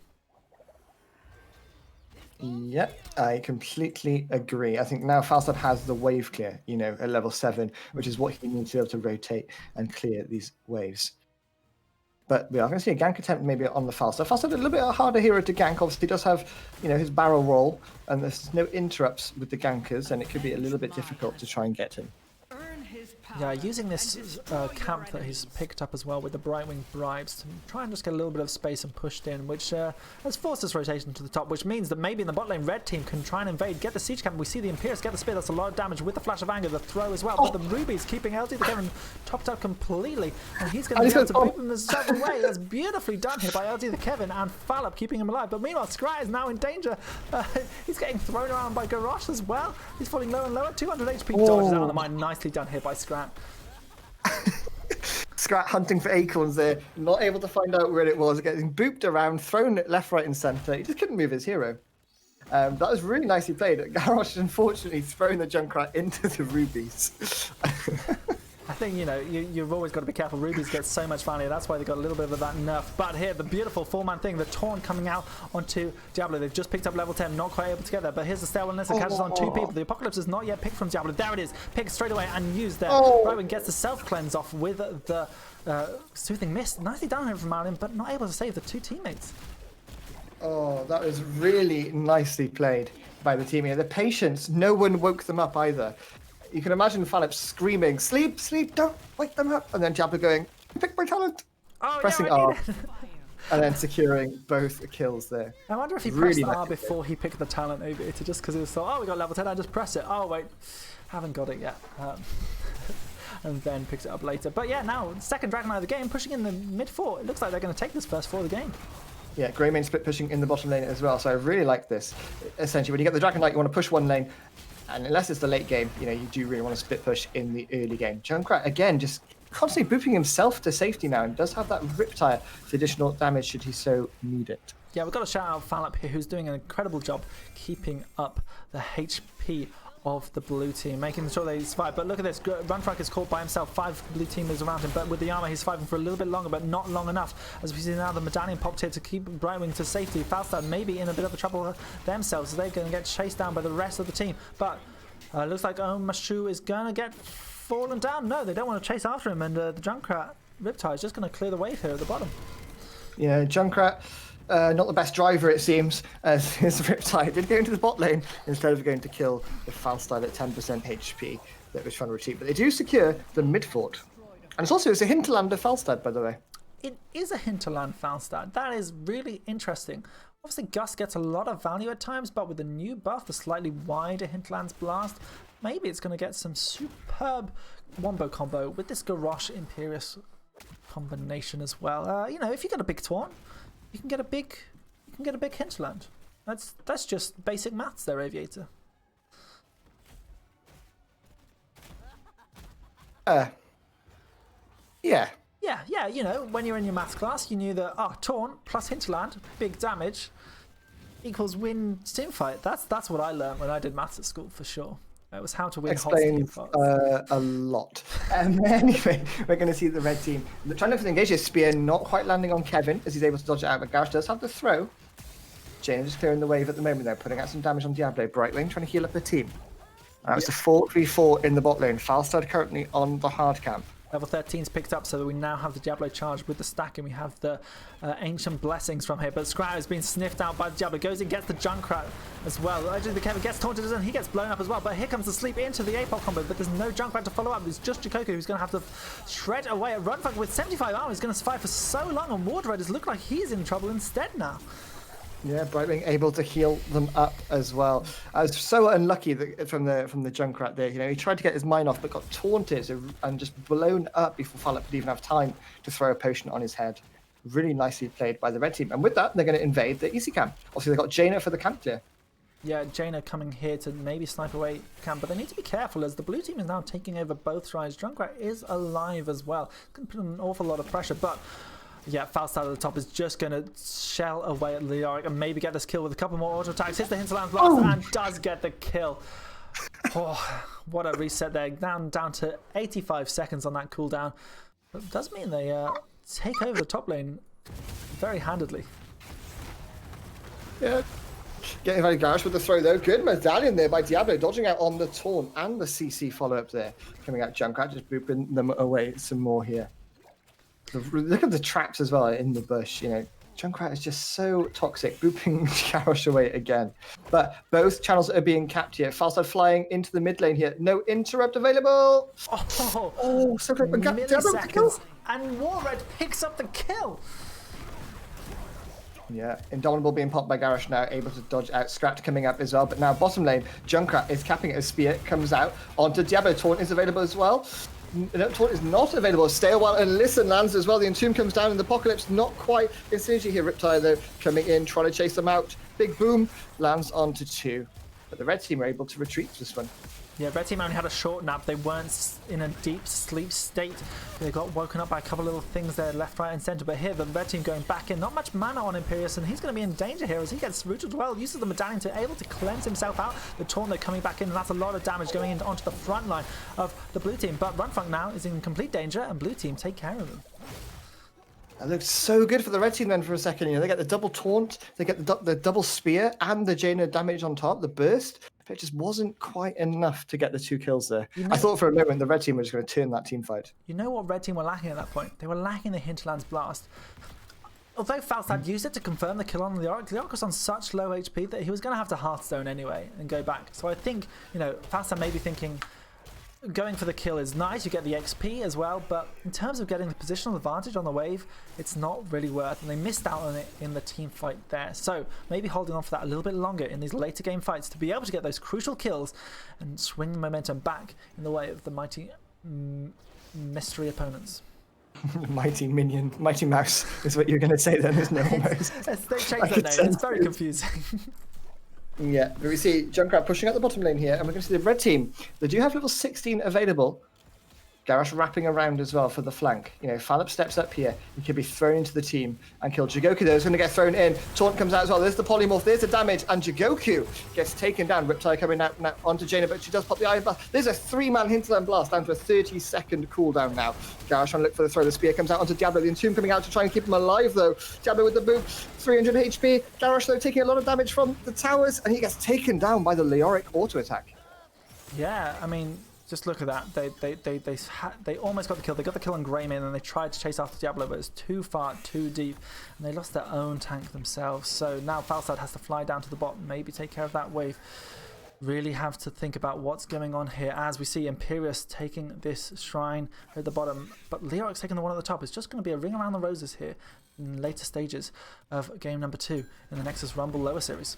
Yep, I completely agree. I think now Falstad has the wave clear, you know, at level 7, which is what he needs to be able to rotate and clear these waves. But we are going to see a gank attempt maybe on the Falstad. Falstad a little bit a harder hero to gank. Obviously, he does have, you know, his barrel roll, and there's no interrupts with the gankers, and it could be a little bit difficult to try and get him. Yeah, using this camp that he's picked up as well with the Brightwing bribes to try and just get a little bit of space and pushed in, which has forced this rotation to the top, which means that maybe in the bot lane red team can try and invade, get the siege camp. We see the Imperious get the spear. That's a lot of damage with the Flash of Anger, the throw as well. But the Ruby's keeping LT the Kevin topped up completely, and he's going to be able to boop him in several ways. That's beautifully done here by LT the Kevin and Fallop keeping him alive. But meanwhile, Scrat is now in danger. He's getting thrown around by Garrosh as well. He's falling lower and lower. 200 HP dodges out on the mine. Nicely done here by Scrat. Scrat hunting for acorns there, not able to find out where it was, getting booped around, thrown left, right, and centre. He just couldn't move his hero. That was really nicely played. Garrosh unfortunately thrown the Junkrat into the rubies. I think, you know, you've always got to be careful. Rubies get so much value. That's why they got a little bit of that nerf. But here, the beautiful 4-man thing, the Taunt coming out onto Diablo. They've just picked up level 10, not quite able to get there. But here's the stairwellness that catches on 2 people. The Apocalypse is not yet picked from Diablo. There it is. Picked straight away and used there. Brightwing gets the self-cleanse off with the Soothing Mist. Nicely done here from Marlin, but not able to save the 2 teammates. Oh, that was really nicely played by the team here. The patience, no one woke them up either. You can imagine Fallop screaming, sleep, sleep, don't wake them up. And then Diablo going, pick my talent. Pressing R. And then securing both kills there. I wonder if he pressed R before he picked the talent Aviator, just because he was thought, oh, we got level 10, I just press it. Oh, wait, haven't got it yet. And then picks it up later. But yeah, now, second Dragon Knight of the game, pushing in the mid 4. It looks like they're going to take this first 4 of the game. Yeah, Greymane split pushing in the bottom lane as well. So I really like this. Essentially, when you get the Dragon Knight, you want to push one lane. And unless it's the late game, you know, you do really want to split push in the early game. Junkrat, again, just constantly booping himself to safety now and does have that Riptire for additional damage should he so need it. Yeah, we've got to shout out Fallop here, who's doing an incredible job keeping up the HP of the blue team, making sure they survive. But look at this, Runfrank is caught by himself, 5 blue teamers around him, but with the armor he's fighting for a little bit longer, but not long enough. As we see now, the medallion popped here to keep Brightwing to safety. Falstad maybe in a bit of a trouble themselves, as they're going to get chased down by the rest of the team. But looks like Mashu is going to get fallen down. No, they don't want to chase after him, and the Junkrat Riptide is just going to clear the wave here at the bottom. Yeah, Junkrat, not the best driver, it seems, as his Riptide did go into the bot lane instead of going to kill the Falstad at 10% HP that was trying to retreat. But they do secure the mid fort. And it's a hinterland of Falstad, by the way. It is a hinterland Falstad. That is really interesting. Obviously, Gus gets a lot of value at times, but with the new buff, the slightly wider Hinterlands Blast, maybe it's going to get some superb wombo combo with this Garrosh Imperious combination as well. You know, if you get a big Taunt, you can get a big Hinterland. That's just basic maths there, Aviator. Yeah. Yeah, you know, when you're in your maths class, you knew that, Taunt plus Hinterland, big damage, equals win teamfight. That's what I learned when I did maths at school, for sure. It was how to win whole Explains a lot. Anyway, we're going to see the red team trying to engage his spear, not quite landing on Kevin, as he's able to dodge it out, but Gareth does have the throw. James is clearing the wave at the moment, though, putting out some damage on Diablo. Brightwing trying to heal up the team. It's a 4v4 in the bot lane. Falstad currently on the hard camp. Level 13's picked up, so that we now have the Diablo charge with the stack, and we have the Ancient Blessings from here. But Scryer has been sniffed out by the Diablo. Goes in, gets the Junkrat as well. Actually, the Kevin gets taunted, and he gets blown up as well. But here comes the sleep into the APOC combo, but there's no Junkrat to follow up. It's just Jikoku who's going to have to shred away at Runfuck with 75 armor. He's going to survive for so long, and Ward Raiders look like he's in trouble instead now. Yeah, Brightwing able to heal them up as well. I was so unlucky from the Junkrat there. You know, he tried to get his mine off, but got taunted and just blown up before Fallout could even have time to throw a potion on his head. Really nicely played by the red team. And with that, they're going to invade the easy camp. Obviously, they've got Jaina for the camp clear. Yeah, Jaina coming here to maybe snipe away camp, but they need to be careful as the blue team is now taking over both sides. Junkrat is alive as well. It's going to put an awful lot of pressure, but yeah, Falstad at the top is just going to shell away at Leoric and maybe get this kill with a couple more auto attacks. Hits the Hinterland Blast and does get the kill. Oh, what a reset there. Down to 85 seconds on that cooldown. But it does mean they take over the top lane very handedly. Yeah. Getting very Garrosh with the throw though. Good medallion there by Diablo, dodging out on the taunt and the CC follow-up there. Coming out Junkrat, just booping them away some more here. Look at the traps as well in the bush. You know, Junkrat is just so toxic, booping Garrosh away again. But both channels are being capped here. Falstad flying into the mid lane here. No interrupt available. Oh, so quick. Milliseconds, and Warred picks up the kill. Yeah, Indomitable being popped by Garrosh now, able to dodge out. Scrapped coming up as well, but now bottom lane, Junkrat is capping it as Spear comes out onto Diablo. Taunt is available as well. No, Taunt is not available. Stay a while and listen lands as well. The Entomb comes down in the Apocalypse, not quite in synergy here. Riptide though coming in, trying to chase them out. Big boom, lands onto 2. But the red team are able to retreat this one. Yeah, red team only had a short nap. They weren't in a deep sleep state. They got woken up by a couple of little things there, left, right, and center. But here, the red team going back in. Not much mana on Imperius, and he's going to be in danger here as he gets rooted well. Uses the medallion to able to cleanse himself out. The taunt, they're coming back in, and that's a lot of damage going into onto the front line of the blue team. But Runfunk now is in complete danger, and blue team take care of him. That looks so good for the red team then for a second. You know, they get the double taunt, they get the double spear, and the Jaina damage on top, the burst. But it just wasn't quite enough to get the 2 kills there. You know, I thought for a moment the red team was just going to turn that team fight. You know what red team were lacking at that point? They were lacking the Hinterlands Blast. Although Falstad used it to confirm the kill on the Orc was on such low HP that he was going to have to Hearthstone anyway and go back. So I think, you know, Falstad may be thinking, going for the kill is nice, you get the XP as well, but in terms of getting the positional advantage on the wave, it's not really worth, and they missed out on it in the team fight there. So maybe holding on for that a little bit longer in these later game fights to be able to get those crucial kills and swing the momentum back in the way of the mighty mystery opponents. Mighty mouse is what you're going to say then, isn't it? Almost. They changed their name, it's very confusing. Yeah, but we see Junkrat pushing out the bottom lane here, and we're going to see the red team. They do have level 16 available. Garrosh wrapping around as well for the flank. Fallop steps up here. He could be thrown into the team and killed. Jigoku, though, is going to get thrown in. Taunt comes out as well. There's the polymorph. There's the damage. And Jigoku gets taken down. Riptide coming out now onto Jaina, but she does pop the Iron Blast. There's a 3-man hinterland blast down to a 30-second cooldown now. Garrosh trying to look for the throw. The spear comes out onto Diablo. The Entomb coming out to try and keep him alive, though. Diablo with the boot. 300 HP. Garrosh, though, taking a lot of damage from the towers, and he gets taken down by the Leoric auto attack. Yeah, I mean, just look at that. They almost got the kill. They got the kill on Kramer, and then they tried to chase after Diablo, but it's too far, too deep, and they lost their own tank themselves. So now Falstad has to fly down to the bottom, maybe take care of that wave. Really have to think about what's going on here as we see Imperius taking this shrine at the bottom, but Leoric's taking the one at the top. It's just going to be a ring around the roses here in later stages of game number 2 in the Nexus Rumble lower series.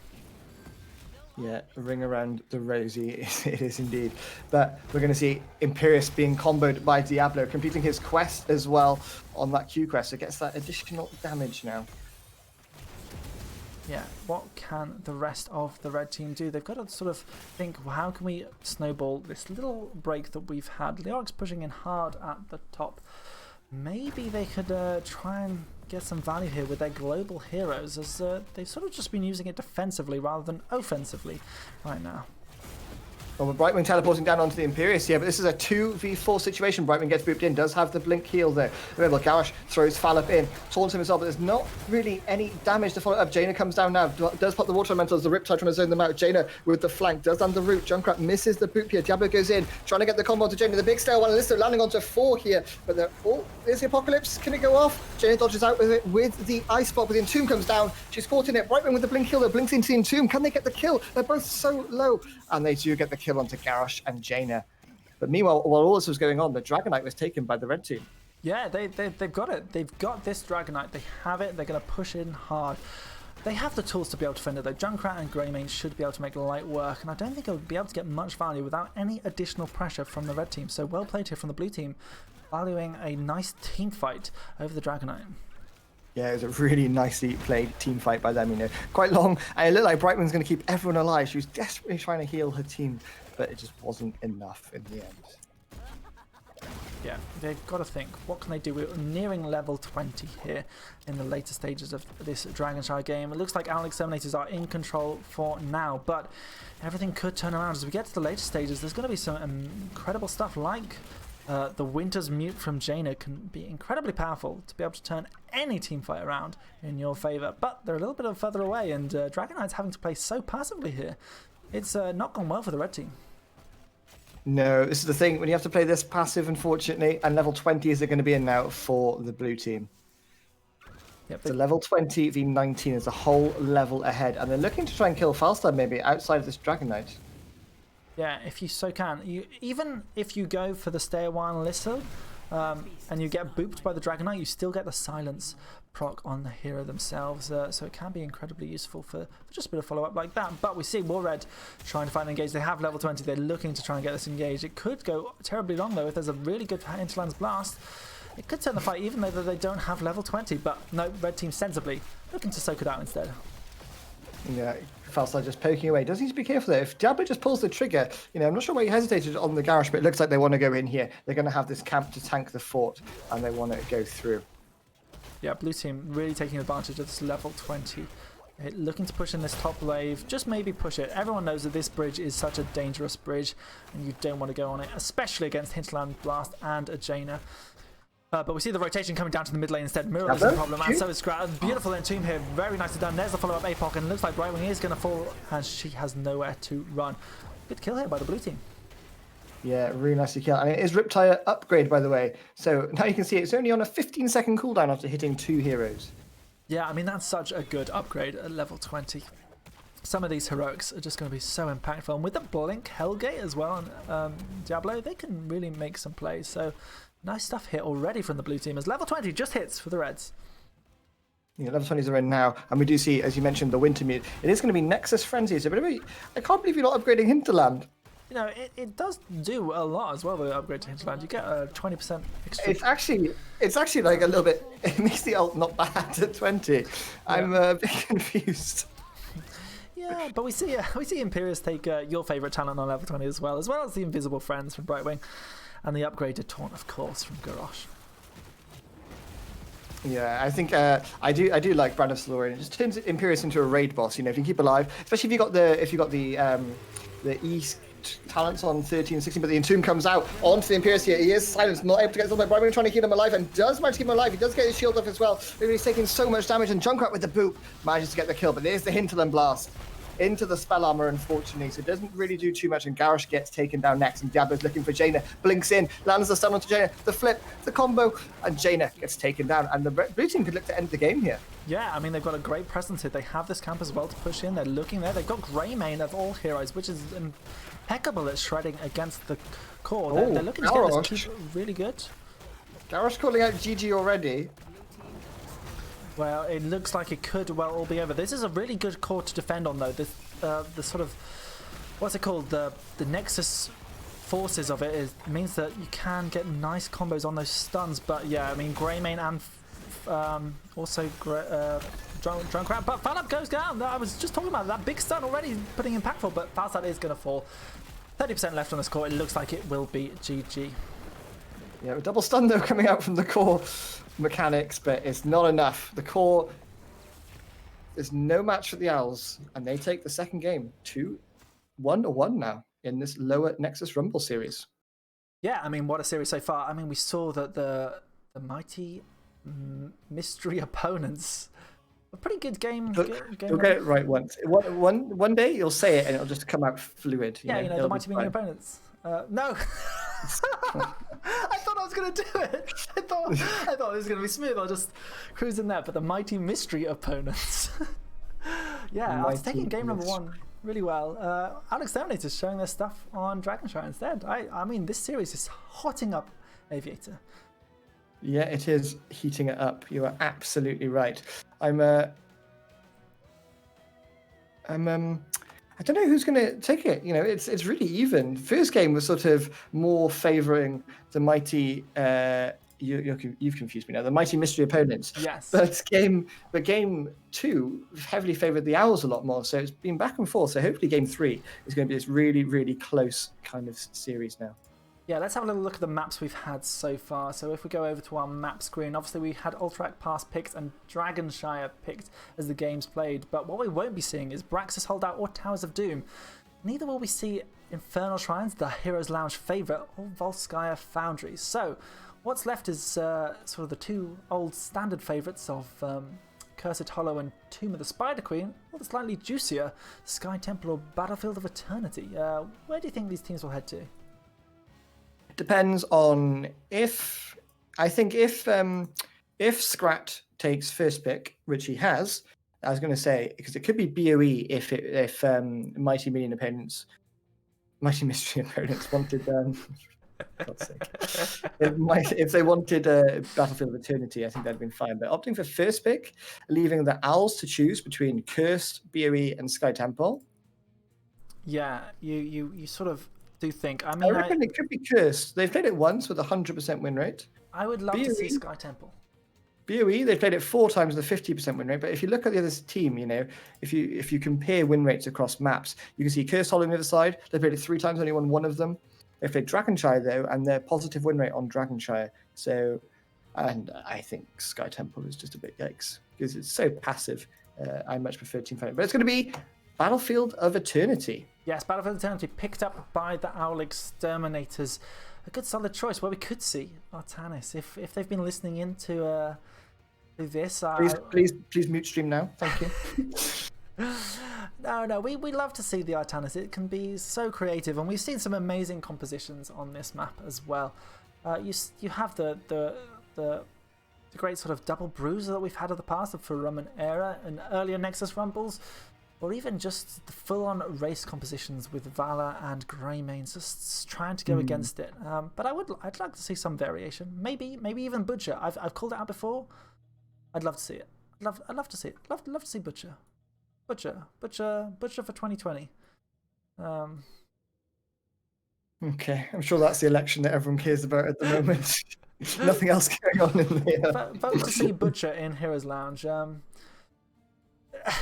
Yeah, a ring around the rosy, it is indeed. But we're going to see Imperius being comboed by Diablo, completing his quest as well on that Q quest. So gets that additional damage now. Yeah, what can the rest of the red team do? They've got to sort of think, well, how can we snowball this little break that we've had? Leoric's pushing in hard at the top. Maybe they could try and get some value here with their global heroes, as they've sort of just been using it defensively rather than offensively right now. Well, Brightwing teleporting down onto the Imperius here, but this is a 2v4 situation. Brightwing gets booped in, does have the blink heal there. Remember, Garrosh throws Fallop in, taunts him as well, but there's not really any damage to follow up. Jaina comes down now, does pop the water elementals, the Riptide trying to zone them out. Jaina with the flank, does land the root. Junkrat misses the boop here. Diablo goes in, trying to get the combo to Jaina. The big stale one, Lister landing onto 4 here, but they're all, there's the Apocalypse. Can it go off? Jaina dodges out with it with the Ice Block, but the Entomb comes down. She's caught in it. Brightwing with the blink heal, though, blinks into the Entomb. Can they get the kill? They're both so low, and they do get the kill onto Garrosh and Jaina. But meanwhile, while all this was going on, the Dragonite was taken by the red team. Yeah, they've got it. They've got this Dragonite. They have it. They're going to push in hard. They have the tools to be able to defend it, though. Junkrat and Greymane should be able to make light work, and I don't think they'll be able to get much value without any additional pressure from the red team. So well played here from the blue team, valuing a nice team fight over the Dragonite. Yeah, it was a really nicely played team fight by them, Quite long, and it looked like Brightman's going to keep everyone alive. She was desperately trying to heal her team, but it just wasn't enough in the end. Yeah, they've got to think, what can they do? We're nearing level 20 here in the later stages of this Dragonshire game. It looks like our Exterminators are in control for now, but everything could turn around. As we get to the later stages, there's going to be some incredible stuff like the Winter's Mute from Jaina can be incredibly powerful to be able to turn any team fight around in your favour. But they're a little bit further away, and Dragonite's having to play so passively here. It's not gone well for the red team. No, this is the thing. When you have to play this passive, unfortunately, and level 20 is it going to be in now for the blue team. Yep, so level 20 v 19 is a whole level ahead, and they're looking to try and kill Falstad maybe outside of this Dragonite. Yeah, if you so can. Even if you go for the Stay a While Lissel, and you get booped by the Dragonite, you still get the silence proc on the hero themselves, so it can be incredibly useful for just a bit of follow-up like that. But we see War Red trying to find an engage. They have level 20. They're looking to try and get this engaged. It could go terribly long, though, if there's a really good Hinterlands Blast. It could turn the fight, even though they don't have level 20. But no, red team sensibly looking to soak it out instead. Yeah, Falstad just poking away. Does need to be careful though. If Diablo just pulls the trigger, I'm not sure why he hesitated on the Garrosh, but it looks like they want to go in here. They're going to have this camp to tank the fort, and they want to go through. Yeah, blue team really taking advantage of this level 20. Looking to push in this top wave, just maybe push it. Everyone knows that this bridge is such a dangerous bridge, and you don't want to go on it, especially against Hinterland Blast and a Jaina. But we see the rotation coming down to the mid lane instead. Mirror is a problem, and so is Scrat. Beautiful Entomb here, very nicely done. There's the follow-up APOC, and it looks like Brightwing is going to fall, and she has nowhere to run. Good kill here by the blue team. Yeah, really nicely kill. And it is Riptide upgrade, by the way. So now you can see it's only on a 15-second cooldown after hitting 2 heroes. Yeah, I mean, that's such a good upgrade at level 20. Some of these heroics are just going to be so impactful. And with the Blink Hellgate as well, and Diablo, they can really make some plays. So nice stuff here already from the blue team as level 20 just hits for the Reds. Yeah, level 20s are in now, and we do see, as you mentioned, the Winter Mute. It is going to be Nexus Frenzy. So, I can't believe you're not upgrading Hinterland. It does do a lot as well, the upgrade to Hinterland. You get a 20% extra. It's actually like a little bit, it makes the ult not bad at 20. Yeah. I'm a bit confused. Yeah, but we see Imperius take your favourite talent on level 20 as well as the Invisible Friends from Brightwing. and the upgraded taunt, of course, from Garrosh. Yeah, I think I do like Brand of Solarian. It just turns Imperius into a raid boss. If you can keep alive, especially if you got the East talents on 13 and 16, but the Entomb comes out onto the Imperius here. He is silenced, not able to get his ultimate. Brian trying to keep him alive and does manage to keep him alive. He does get his shield off as well. He's taking so much damage, and Junkrat with the boop manages to get the kill. But there's the Hinterland blast into the spell armor, unfortunately, so it doesn't really do too much, and Garrosh gets taken down next, and Diablo's looking for Jaina, blinks in, lands the stun onto Jaina, the flip, the combo, and Jaina gets taken down, and the blue team could look to end the game here. Yeah, I mean, they've got a great presence here. They have this camp as well to push in. They're looking there. They've got Greymane of all heroes, which is impeccable at shredding against the core. They're looking to get this keep really good. Garrosh calling out GG already. Well, it looks like it could well all be over. This is a really good core to defend on, though. The sort of, what's it called? The Nexus forces of it means that you can get nice combos on those stuns. But yeah, I mean, Greymane and also Junkrat. But Falap goes down. I was just talking about that big stun already putting impactful, but Falsat is going to fall. 30% left on this core. It looks like it will be GG. Yeah, a double stun though coming out from the core mechanics, but it's not enough. The core is no match for the Owls, and they take the second game 2-1 now in this lower Nexus Rumble series. Yeah, I mean, what a series so far. I mean, we saw that the mighty mystery opponents, a pretty good game. You'll get it right once. One day you'll say it and it'll just come out fluid. Yeah, the mighty mystery opponents. No. I thought I was going to do it. I thought it was going to be smooth. I'll just cruise in there. But the mighty mystery opponents. Yeah, I was taking game number 1 really well. Alex Terminator's showing their stuff on Dragonshire instead. I mean, this series is hotting up Aviator. Yeah, it is heating it up. You are absolutely right. I don't know who's going to take it. It's really even. First game was sort of more favouring the mighty. You've confused me now. The mighty mystery opponents. Yes. But game 2 heavily favoured the Owls a lot more. So it's been back and forth. So hopefully game 3 is going to be this really, really close kind of series now. Yeah, let's have a little look at the maps we've had so far. So if we go over to our map screen, obviously we had Ultrac Pass picked and Dragonshire picked as the games played. But what we won't be seeing is Braxis Holdout or Towers of Doom. Neither will we see Infernal Shrines, the Heroes Lounge favourite, or Volskaya Foundries. So what's left is sort of the 2 old standard favourites of Cursed Hollow and Tomb of the Spider Queen, or the slightly juicier Sky Temple or Battlefield of Eternity. Where do you think these teams will head to? Depends on if Scrat takes first pick, which he has. I was going to say, because it could be BOE if Mighty Mystery opponents wanted God's sake. If they wanted Battlefield of Eternity, I think that'd been fine. But opting for first pick, leaving the Owls to choose between Cursed, BOE, and Sky Temple. Yeah, you sort of do think. I reckon it could be Cursed. They've played it once with a 100% win rate. I would love to see Sky Temple. BOE, they've played it 4 times with a 50% win rate. But if you look at the other team, if you compare win rates across maps, you can see Cursed Hollow on the other side. They played it 3 times, only won 1 of them. They've played Dragonshire though, and their positive win rate on Dragonshire. So, and I think Sky Temple is just a bit yikes because it's so passive. I much prefer Team Fighting, but it's going to be Battlefield of Eternity. Yes, Battlefield of Eternity picked up by the Owl Exterminators. A good solid choice where we could see Artanis if they've been listening into this. Please mute stream now. Thank you. No, we love to see the Artanis. It can be so creative, and we've seen some amazing compositions on this map as well. You have the great sort of double bruiser that we've had in the past, the Furuman era and earlier Nexus Rumbles, or even just the full-on race compositions with Vala and Greymane, just trying to go against it. But I'd like to see some variation. Maybe even Butcher. I've called it out before. I'd love to see it. I'd love to see it. Love to see Butcher. Butcher for 2020. Okay, I'm sure that's the election that everyone cares about at the moment. Nothing else going on in the. Vote to see Butcher in Heroes Lounge.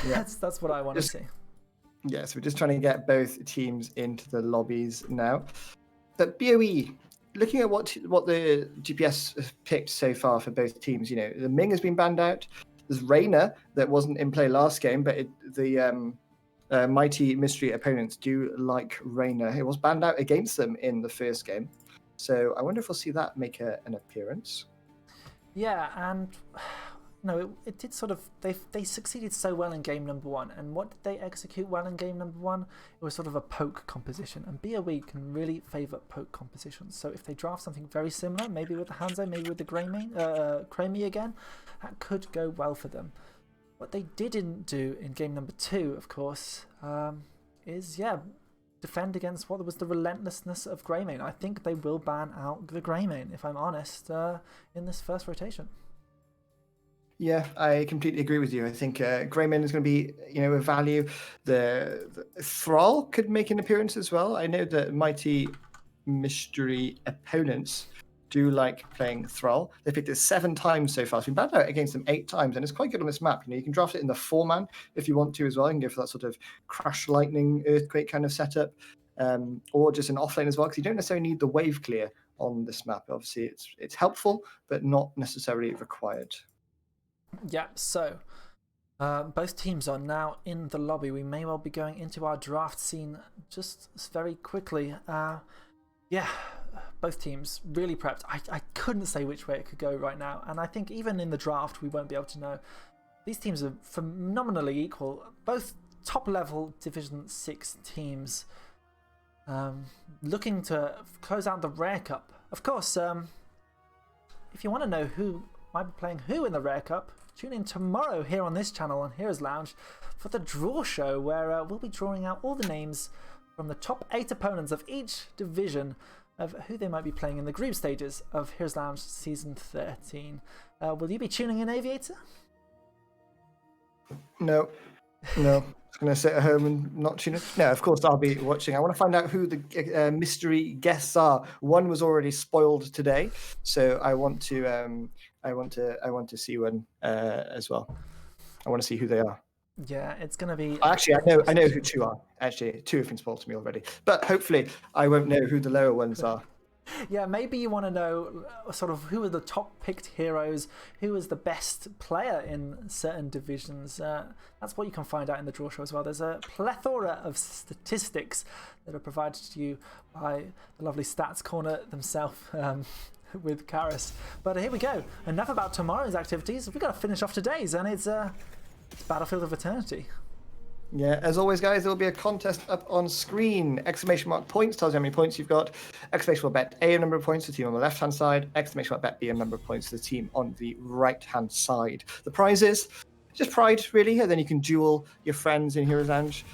That's what I want to see. Yes, we're just trying to get both teams into the lobbies now. But BOE, looking at what the GPS has picked so far for both teams, the Ming has been banned out. There's Reyna that wasn't in play last game, but the Mighty Mystery opponents do like Reyna. It was banned out against them in the first game. So I wonder if we'll see that make an appearance. Yeah, and no, it did sort of. They succeeded so well in game number 1, and what did they execute well in game number 1? It was sort of a poke composition, and BOE can really favour poke compositions. So if they draft something very similar, maybe with the Hanzo, maybe with the Kramer again, that could go well for them. What they didn't do in game number 2, of course, is defend against what was the relentlessness of Greymane. I think they will ban out the Greymane, if I'm honest, in this first rotation. Yeah, I completely agree with you. I think Greymane is going to be, a value. The Thrall could make an appearance as well. I know that Mighty Mystery opponents do like playing Thrall. They picked it 7 times so far. It's been banned out against them 8 times, and it's quite good on this map. You can draft it in the 4-man if you want to as well. You can go for that sort of Crash Lightning Earthquake kind of setup, or just an offlane as well, because you don't necessarily need the wave clear on this map. Obviously, it's helpful, but not necessarily required. Yeah, so both teams are now in the lobby. We may well be going into our draft scene just very quickly. Both teams really prepped. I couldn't say which way it could go right now, and I think even in the draft we won't be able to know. These teams are phenomenally equal. Both top-level Division 6 teams looking to close out the Rare Cup. Of course, if you want to know who might be playing who in the Rare Cup, tune in tomorrow here on this channel on Heroes Lounge for the draw show, where we'll be drawing out all the names from the top 8 opponents of each division of who they might be playing in the group stages of Heroes Lounge Season 13. Will you be tuning in, Aviator? No. I'm going to sit at home and not tune in. No, of course I'll be watching. I want to find out who the mystery guests are. One was already spoiled today, so I want to see one as well. I want to see who they are. Yeah, it's going to be... Actually, I know who 2 are. Actually, 2 have been spoiled to me already. But hopefully I won't know who the lower ones are. Yeah, maybe you want to know sort of who are the top picked heroes, who is the best player in certain divisions. That's what you can find out in the draw show as well. There's a plethora of statistics that are provided to you by the lovely Stats Corner themselves. With Karis. But here we go. Enough about tomorrow's activities. We've got to finish off today's, and it's Battlefield of Eternity. Yeah, as always, guys, there will be a contest up on screen. Exclamation mark points tells you how many points you've got. Exclamation mark bet A, a number of points to the team on the left-hand side. Exclamation mark bet B, a number of points to the team on the right-hand side. The prize is just pride, really, and then you can duel your friends in Heroes Lounge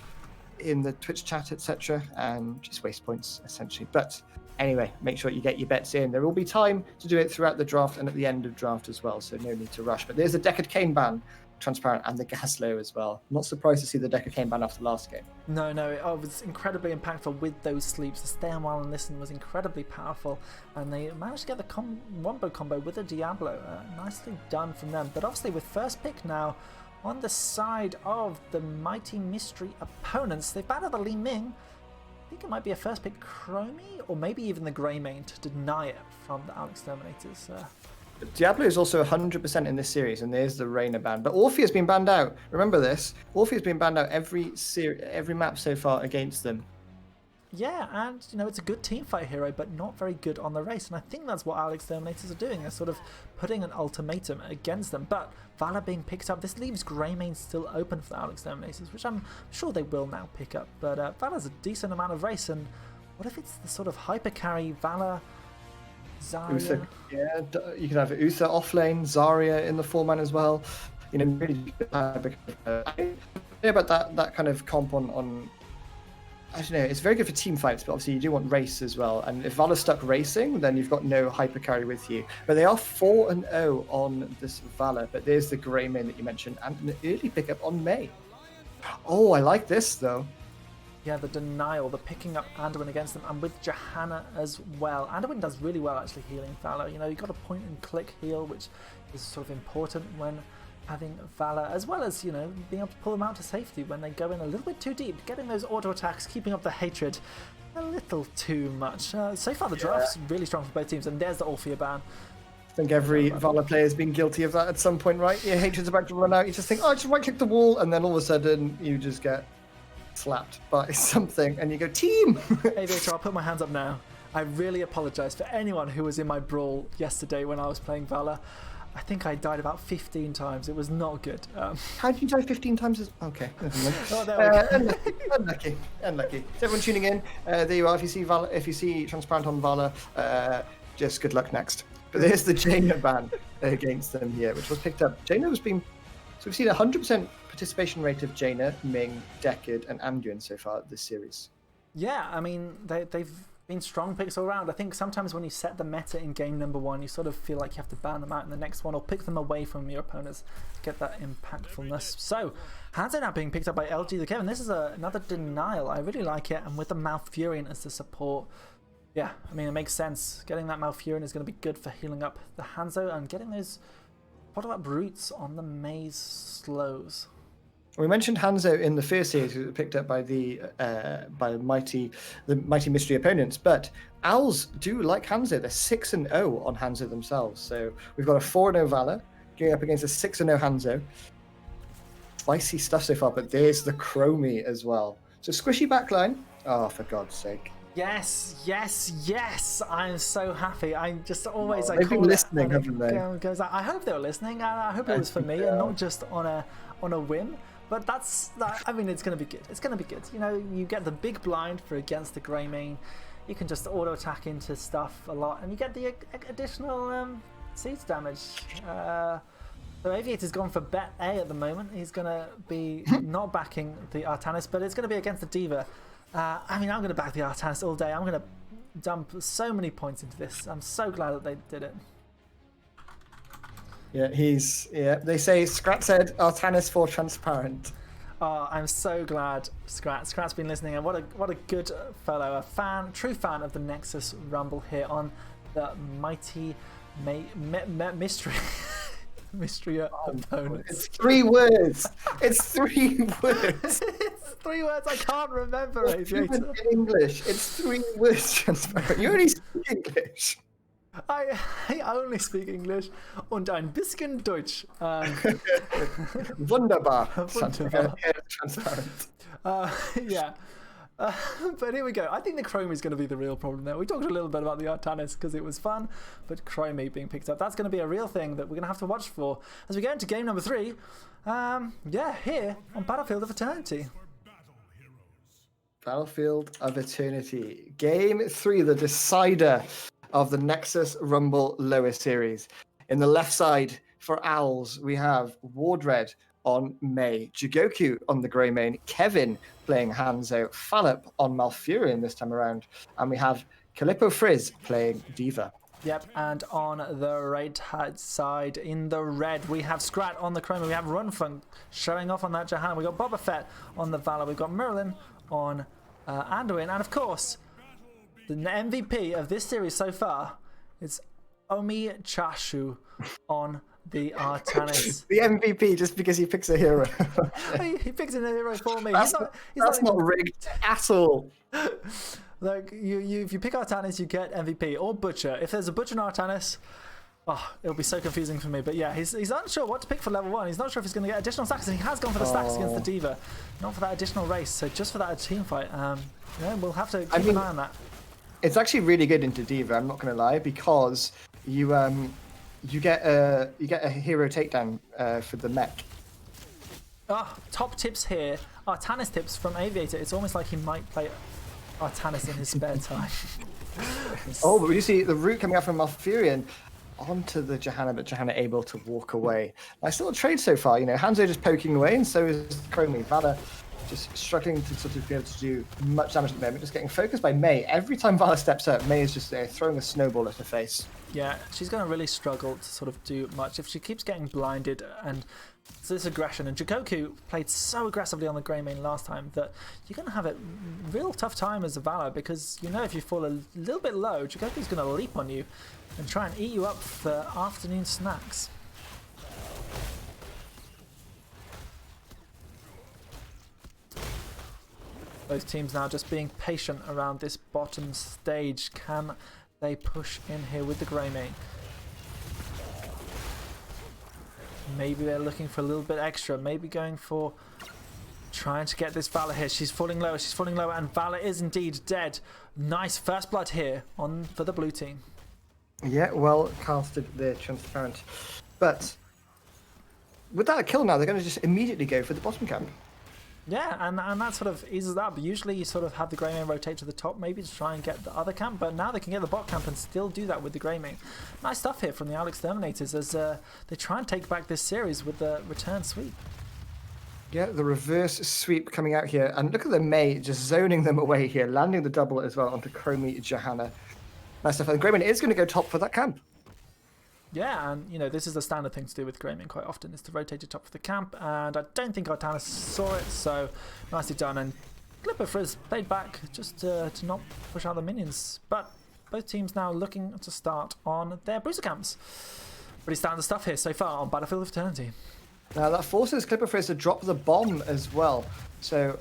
in the Twitch chat, etc., and just waste points, essentially. But anyway, make sure you get your bets in. There will be time to do it throughout the draft and at the end of draft as well, so no need to rush. But there's a Deckard Cain ban, transparent, and the Gaslow as well. Not surprised to see the Deckard Cain ban after the last game. No, it was incredibly impactful with those sleeps. The stay on while and listen was incredibly powerful, and they managed to get the wombo combo with a Diablo. Nicely done from them. But obviously with first pick now on the side of the Mighty Mystery opponents, they battled the Li Ming. I think it might be a first pick Chromie, or maybe even the Greymane to deny it from the Alex Terminators. Diablo is also 100% in this series, and there's the Reyna ban. But Orphea's been banned out. Remember this. Orphea's been banned out every map so far against them. Yeah, and it's a good teamfight hero, but not very good on the race. And I think that's what Alex Terminators are doing. They're sort of putting an ultimatum against them. But Valor being picked up, this leaves Greymane still open for the Alex Terminators, which I'm sure they will now pick up. But Valor's a decent amount of race, and what if it's the sort of hyper carry Valor, Zarya? Uther, yeah, you could have Uther offlane, Zarya in the 4-man as well. Really I don't know about that kind of comp on. I don't know, it's very good for team fights, but obviously you do want race as well. And if Valor's stuck racing, then you've got no hyper carry with you. But they are 4-0 on this Valor. But there's the Greymane that you mentioned, and an early pickup on May. Oh, I like this though. Yeah, the denial, the picking up Anduin against them, and with Johanna as well. Anduin does really well actually healing Valor. You've got a point and click heal, which is sort of important when having Valor, as well as, being able to pull them out to safety when they go in a little bit too deep, getting those auto attacks, keeping up the hatred. a little too much. So far, the draft's really strong for both teams, and there's the Orphea ban. I think every Valor player has been guilty of that at some point, right? Your hatred's about to run out. You just think, oh, just right-click the wall, and then all of a sudden you just get slapped by something, and you go, team! Aviator, I'll put my hands up now. I really apologise for anyone who was in my brawl yesterday when I was playing Valor. I think I died about 15 times. It was not good. How did you die 15 times? Okay. Oh, there we go. Unlucky. So everyone tuning in, there you are. If you see Transparent on Valor, just good luck next. But there's the Jaina ban against them here, which was picked up. Jaina has been... So we've seen a 100% participation rate of Jaina, Ming, Decade, and Anduin so far this series. Yeah, I mean, they've been strong picks all around. I think sometimes when you set the meta in game number 1, you sort of feel like you have to ban them out in the next one or pick them away from your opponents to get that impactfulness. So, Hanzo now being picked up by LG the Kevin. This is another denial. I really like it. And with the Malfurion as the support, yeah, I mean, it makes sense. Getting that Malfurion is going to be good for healing up the Hanzo and getting those follow-up roots on the Maze slows. We mentioned Hanzo in the first series, who was picked up by the mighty mystery opponents, but Owls do like Hanzo. They're 6-0 on Hanzo themselves. So we've got a 4-0 Valor going up against a 6-0 Hanzo. Spicy stuff so far, but there's the Chromie as well. So squishy backline. Oh, for God's sake. Yes. I'm so happy. I just always... they've been listening, haven't they? I hope they were listening, and I hope it was for me and not just on a whim. But I mean, it's going to be good. It's going to be good. You know, you get the big blind for against the Greymane. You can just auto attack into stuff a lot, and you get the additional siege damage. So Aviator's gone for bet A at the moment. He's going to be not backing the Artanis, but it's going to be against the D.Va. I mean, I'm going to back the Artanis all day. I'm going to dump so many points into this. I'm so glad that they did it. Yeah, they say Scrat said Artanis for Transparent. Oh, I'm so glad Scrat's been listening, and what a good fellow, a true fan of the Nexus Rumble here on the mighty mystery opponents. It's 3 words. It's 3 words. It's 3 words I can't remember. In English, it's 3 words. Transparent. You only speak English. I only speak English und ein bisschen Deutsch. Wunderbar. Wunderbar. Transparent. Yeah. But here we go. I think the Chromie is going to be the real problem there. We talked a little bit about the Artanis because it was fun, but Chromie being picked up, that's going to be a real thing that we're going to have to watch for as we go into game number 3. Here on Battlefield of Eternity. Battlefield of Eternity. Game 3, the decider of the Nexus Rumble Lower Series. In the left side for Owls, we have Wardred on Mei, Jigoku on the Greymane, Kevin playing Hanzo, Fallop on Malfurion this time around, and we have Calippo Frizz playing D.Va. Yep, and on the right side in the red, we have Scrat on the Kramer, we have Runfunk showing off on that Jahan, we got Boba Fett on the Valor, we've got Merlin on Anduin, and of course, the MVP of this series so far is Omi Chashu on the Artanis. The MVP just because he picks a hero. he picks a hero for me. That's not rigged at all. Like if you pick Artanis, you get MVP or Butcher. If there's a Butcher and Artanis, it'll be so confusing for me. But yeah, he's unsure what to pick for level 1. He's not sure if he's going to get additional stacks, and he has gone for the stacks against the D.Va, not for that additional race. So just for that team fight, we'll have to keep an eye on that. It's actually really good into D.Va, I'm not going to lie, because you get a hero takedown for the mech. Top tips here. Artanis tips from Aviator. It's almost like he might play Artanis in his spare time. But when you see the route coming out from Malfurion onto the Johanna, but Johanna able to walk away. Nice little trade so far. Hanzo just poking away, and so is Chromie. Valor just struggling to sort of be able to do much damage at the moment, just getting focused by Mei. Every time Valor steps up, Mei is just throwing a snowball at her face. Yeah, she's going to really struggle to sort of do much if she keeps getting blinded and this aggression. And Jigoku played so aggressively on the Greymane last time that you're going to have a real tough time as a Valor, because if you fall a little bit low, Jigoku's going to leap on you and try and eat you up for afternoon snacks. Both teams now just being patient around this bottom stage. Can they push in here with the Greymane? Maybe they're looking for a little bit extra. Maybe going for trying to get this Valor here. She's falling lower. She's falling lower, and Valor is indeed dead. Nice first blood here for the blue team. Yeah, well casted there, transparent. But with that kill now, they're going to just immediately go for the bottom camp. Yeah, and that sort of eases that. But usually you sort of have the Greymane rotate to the top, maybe to try and get the other camp. But now they can get the bot camp and still do that with the Greymane. Nice stuff here from the Alex Terminators as they try and take back this series with the return sweep. Yeah, the reverse sweep coming out here. And look at the May just zoning them away here, landing the double as well onto Chromie Johanna. Nice stuff. And Greymane is going to go top for that camp. Yeah, and you know, this is the standard thing to do with Kramer quite often, is to rotate it top of the camp, and I don't think Artanis saw it, so nicely done. And Clipper Frizz played back just to not push out the minions. But both teams now looking to start on their bruiser camps. Pretty standard stuff here so far on Battlefield of Eternity. Now that forces Clipper Frizz to drop the bomb as well, so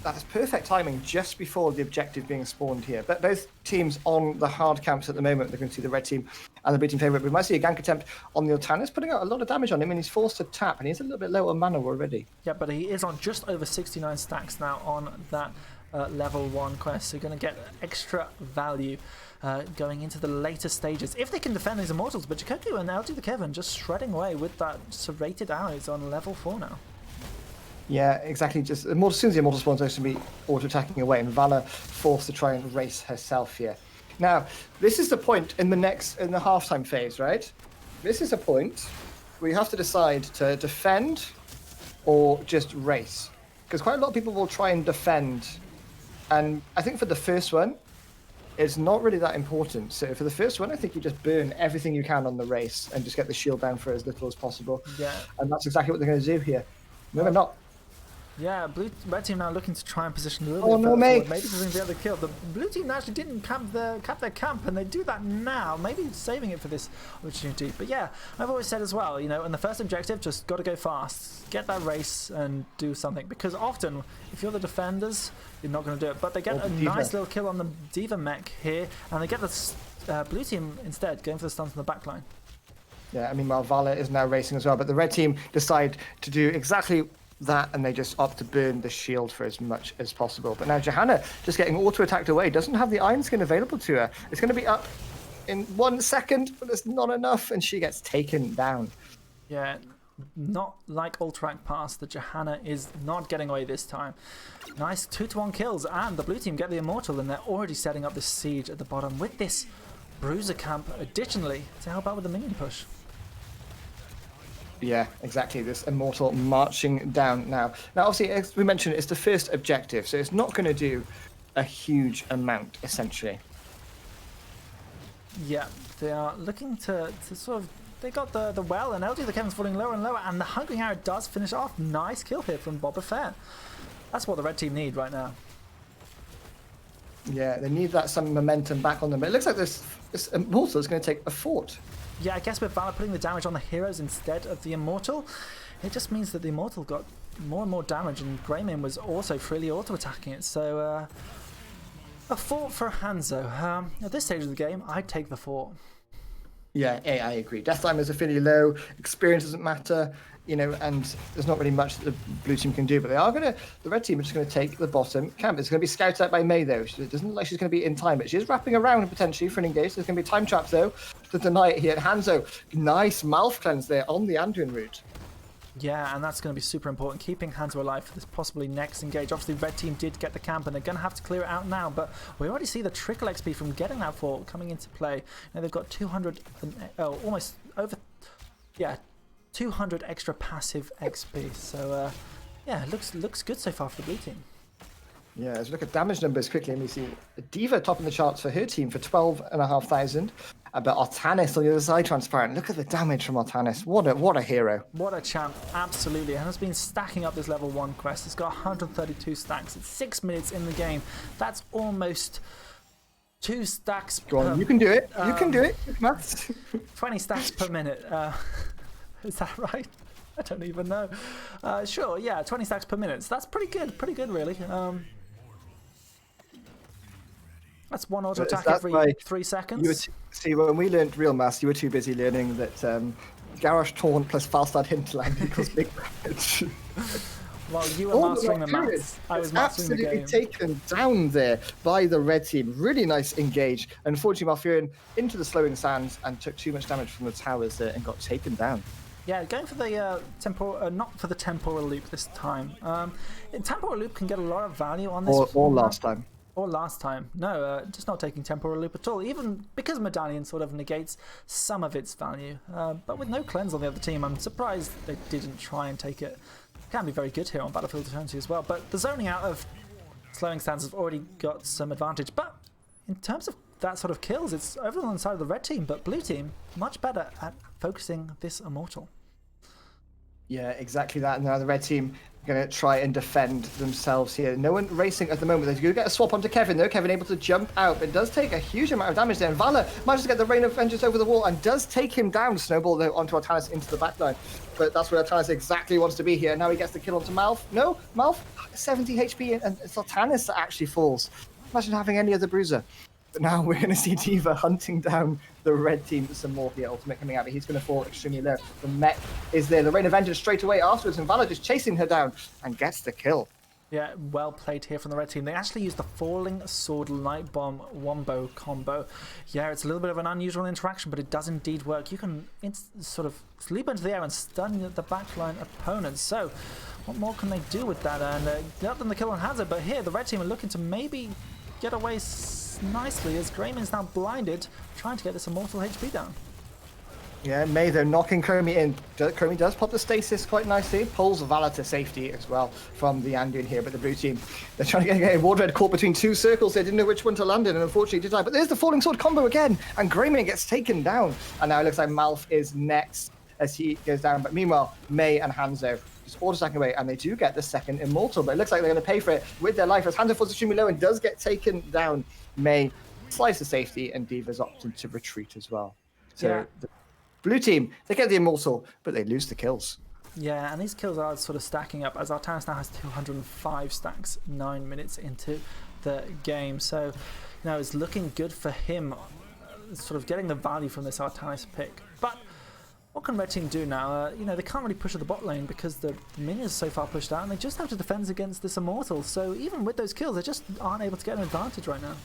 that's perfect timing just before the objective being spawned here. But both teams on the hard camps at the moment. They're going to see the red team and the blue team favourite. We might see a gank attempt on the Artanis, putting out a lot of damage on him, and he's forced to tap, and he's a little bit low on mana already. Yeah, but he is on just over 69 stacks now on that level 1 quest. So you're going to get extra value going into the later stages, if they can defend these Immortals. But Jikoku and LG the Kevin just shredding away with that serrated arrows on level 4 now. Yeah, exactly. Just as soon as the Immortal spawns, those to be auto-attacking away, and Valor forced to try and race herself here. Now, this is the point in the halftime phase, right? This is a point where you have to decide to defend or just race, because quite a lot of people will try and defend, and I think for the first one, it's not really that important. So for the first one, I think you just burn everything you can on the race and just get the shield down for as little as possible. Yeah, and that's exactly what they're going to do here. No, they're not. Yeah, red team now looking to try and position a little bit further forward, maybe to bring the other kill. The blue team actually didn't cap their camp, and they do that now, maybe saving it for this opportunity. But yeah, I've always said as well, you know, in the first objective, just got to go fast, get that race and do something, because often if you're the defenders, you're not going to do it. But they get a nice little kill on the Diva mech here, and they get the blue team instead going for the stuns on the back line. Yeah, I mean, well, Valor is now racing as well, but the red team decide to do exactly that, and they just opt to burn the shield for as much as possible. But now Johanna just getting auto-attacked away, doesn't have the Iron Skin available to her. It's going to be up in 1 second, but it's not enough, and she gets taken down. Yeah, not like Ultrac Pass, the Johanna is not getting away this time. Nice 2-to-1 kills, and the blue team get the Immortal, and they're already setting up the siege at the bottom with this Bruiser camp additionally to help out with the minion push. Yeah, exactly. This Immortal marching down now. Now, obviously, as we mentioned, it's the first objective, so it's not going to do a huge amount, essentially. Yeah, they are looking to sort of... They got the well, and LG the Kevin's falling lower and lower, and the Hungering Arrow does finish off. Nice kill here from Boba Fett. That's what the red team need right now. Yeah, they need some momentum back on them. But it looks like this Immortal is going to take a fort. Yeah, I guess with Valor putting the damage on the heroes instead of the Immortal, it just means that the Immortal got more and more damage, and Greymane was also freely auto-attacking it. So, a fort for Hanzo. At this stage of the game, I'd take the fort. Yeah, I agree. Death time is fairly low. Experience doesn't matter, you know, and there's not really much that the blue team can do. But the red team are just going to take the bottom camp. It's going to be scouted out by May, though. It doesn't look like she's going to be in time, but she is wrapping around potentially for an engage. There's going to be time traps, though, to deny it here. Hanzo, nice mouth cleanse there on the Anduin route. Yeah, and that's going to be super important, keeping Hanzo alive for this possibly next engage. Obviously, red team did get the camp, and they're going to have to clear it out now, but we already see the trickle XP from getting that fort coming into play. Now they've got 200, almost over, yeah, 200 extra passive XP. So, yeah, it looks good so far for the blue team. Yeah, let's look at damage numbers quickly, and we see Diva topping the charts for her team for 12,500. But Artanis on the other side, transparent. Look at the damage from Artanis. What a hero. What a champ, absolutely. And has been stacking up this level 1 quest. It's got 132 stacks. It's 6 minutes in the game. That's almost 2 stacks Go on, you can do it. You can do it. Maths. 20 stacks per minute. Is that right? I don't even know. Sure, yeah, 20 stacks per minute. So that's pretty good really. That's one auto attack That's every why 3 you were seconds. see, when we learned Real Maths, you were too busy learning that Garrosh Taunt plus Falstad Hinterland equals big damage. Well, you were mastering the maths. I was mastering the Absolutely game. taken down there by the red team. Really nice engage. Unfortunately, Malfurion into the slowing sands and took too much damage from the towers there and got taken down. Yeah, going for the temporal, not for the temporal loop this time. Temporal loop can get a lot of value on this. Or last time. Or last time. No, just not taking temporal loop at all. Even because Medallion sort of negates some of its value. But with no cleanse on the other team, I'm surprised they didn't try and take it. Can be very good here on Battlefield Eternity as well. But the zoning out of slowing stands have already got some advantage. But in terms of that sort of kills, it's over on the side of the red team. But blue team, much better at focusing this Immortal. Yeah, exactly that. Now the red team are going to try and defend themselves here. No one racing at the moment. They're going to get a swap onto Kevin, though. Kevin able to jump out. It does take a huge amount of damage there. And Valor manages to get the Rain of Vengeance over the wall and does take him down. Snowball, though, onto Artanis into the backline. But that's where Artanis exactly wants to be here. Now he gets the kill onto Malf. No, Malf, 70 HP, and it's Artanis that actually falls. Imagine having any other bruiser. But now we're going to see Diva hunting down the red team some more here. Ultimate coming out, but he's going to fall extremely low. The mech is there. The Rain of Vengeance straight away afterwards, and Valor just chasing her down and gets the kill. Yeah, well played here from the red team. They actually used the Falling Sword Light Bomb Wombo combo. Yeah, it's a little bit of an unusual interaction, but it does indeed work. You can sort of leap into the air and stun the backline opponents. So, what more can they do with that? And got them the kill on Hazard, but here the red team are looking to maybe get away nicely as Grayman's now blinded, trying to get this Immortal HP down. Yeah, May though knocking Chromie in. Chromie does pop the stasis quite nicely, pulls Valor to safety as well from the Anduin here, but the blue team, they're trying to get Wardred caught between two circles. They didn't know which one to land in, and unfortunately did die. But there's the Falling Sword combo again, and Grayman gets taken down. And now it looks like Malf is next as he goes down. But meanwhile, May and Hanzo just auto-attacking away, and they do get the second Immortal, but it looks like they're going to pay for it with their life as Hanzo falls extremely low and does get taken down. May slides to safety, and Diva's opted to retreat as well. So yeah. The blue team, they get the Immortal, but they lose the kills. Yeah, and these kills are sort of stacking up as Artanis now has 205 stacks 9 minutes into the game. So, you know, it's looking good for him, sort of getting the value from this Artanis pick. But what can red team do now? You know, they can't really push at the bot lane because the minions are so far pushed out, and they just have to defend against this Immortal. So even with those kills, they just aren't able to get an advantage right now.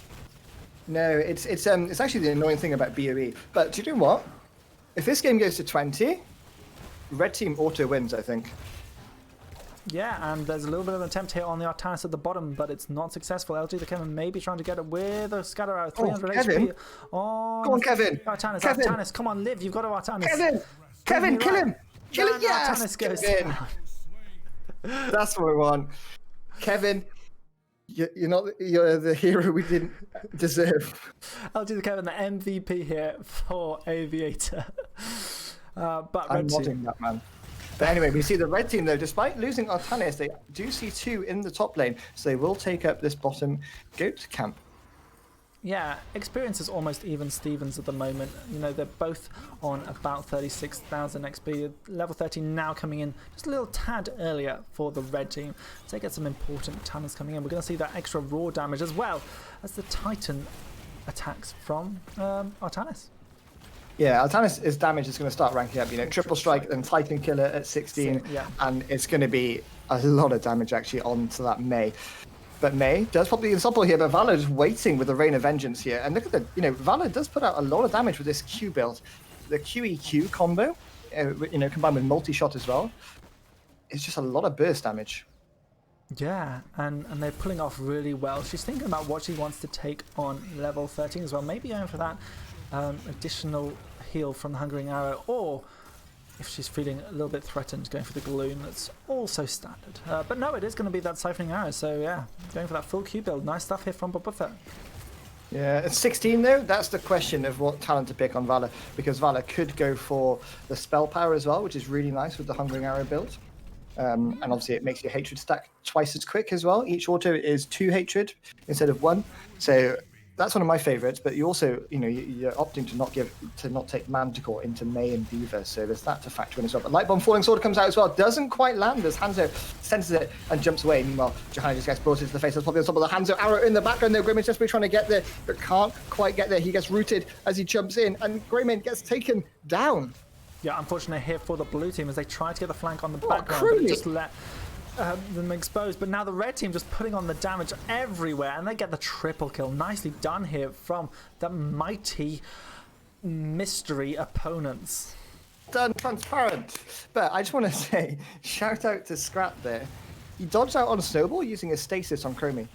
No, it's actually the annoying thing about BOE. But do you know what? If this game goes to 20, red team auto wins, I think. Yeah, and there's a little bit of an attempt here on the Artanis at the bottom, but it's not successful. LG the Kevin maybe trying to get it with a scatter out, 300 Kevin. HP. Oh, Go on, Kevin. Artanis, Kevin. Artanis, come on, live. You've got to Artanis. Kevin, kill him. Kill him, yes. Artanis goes Kevin. That's what we want. Kevin, you're the hero we didn't deserve. LG the Kevin, the MVP here for Aviator. But I'm red team. nodding that, man. But anyway, we see the red team, though, despite losing Artanis, they do see two in the top lane, so they will take up this bottom goat camp. Yeah, experience is almost even Stevens at the moment. You know, they're both on about 36,000 XP. Level 13 now coming in just a little tad earlier for the red team. So they get some important talents coming in. We're going to see that extra raw damage as well as the Titan attacks from Artanis. Yeah, Artanis' damage is going to start ranking up. You know, triple strike and Titan killer at 16, yeah. And it's going to be a lot of damage actually onto that May. But May does pop the unstoppable here, but Valor is waiting with the Rain of Vengeance here. And look at the, you know, Valor does put out a lot of damage with this Q build. The QEQ combo, you know, combined with multi-shot as well, it's just a lot of burst damage. Yeah, and they're pulling off really well. She's thinking about what she wants to take on level 13 as well. Maybe going for that additional heal from the Hungering Arrow, or if she's feeling a little bit threatened, going for the Gloom. That's also standard. But no, it is going to be that Siphoning Arrow, so yeah, going for that full Q build. Nice stuff here from Boba Fett. Yeah, at 16 though, that's the question of what talent to pick on Valor, because Valor could go for the spell power as well, which is really nice with the Hungering Arrow build. And obviously it makes your hatred stack twice as quick as well. Each auto is 2 hatred instead of 1. So That's one of my favorites, but you also, you're opting to not take Manticore into May and Diva, so there's that to factor in as well. But Light Bomb Falling Sword comes out as well, doesn't quite land as Hanzo senses it and jumps away. Meanwhile, Johanna just gets brought into the face. That's probably on top of the Hanzo arrow in the background there. Greymane's just been trying to get there, but can't quite get there. He gets rooted as he jumps in, and Greymane gets taken down. Yeah, unfortunate here for the blue team as they try to get the flank on the background, but it just let them exposed. But now the red team just putting on the damage everywhere, and they get the triple kill. Nicely done here from the mighty mystery opponents. Done transparent. But I just want to say, shout out to Scrap there. He dodged out on a snowball using a stasis on Chromie.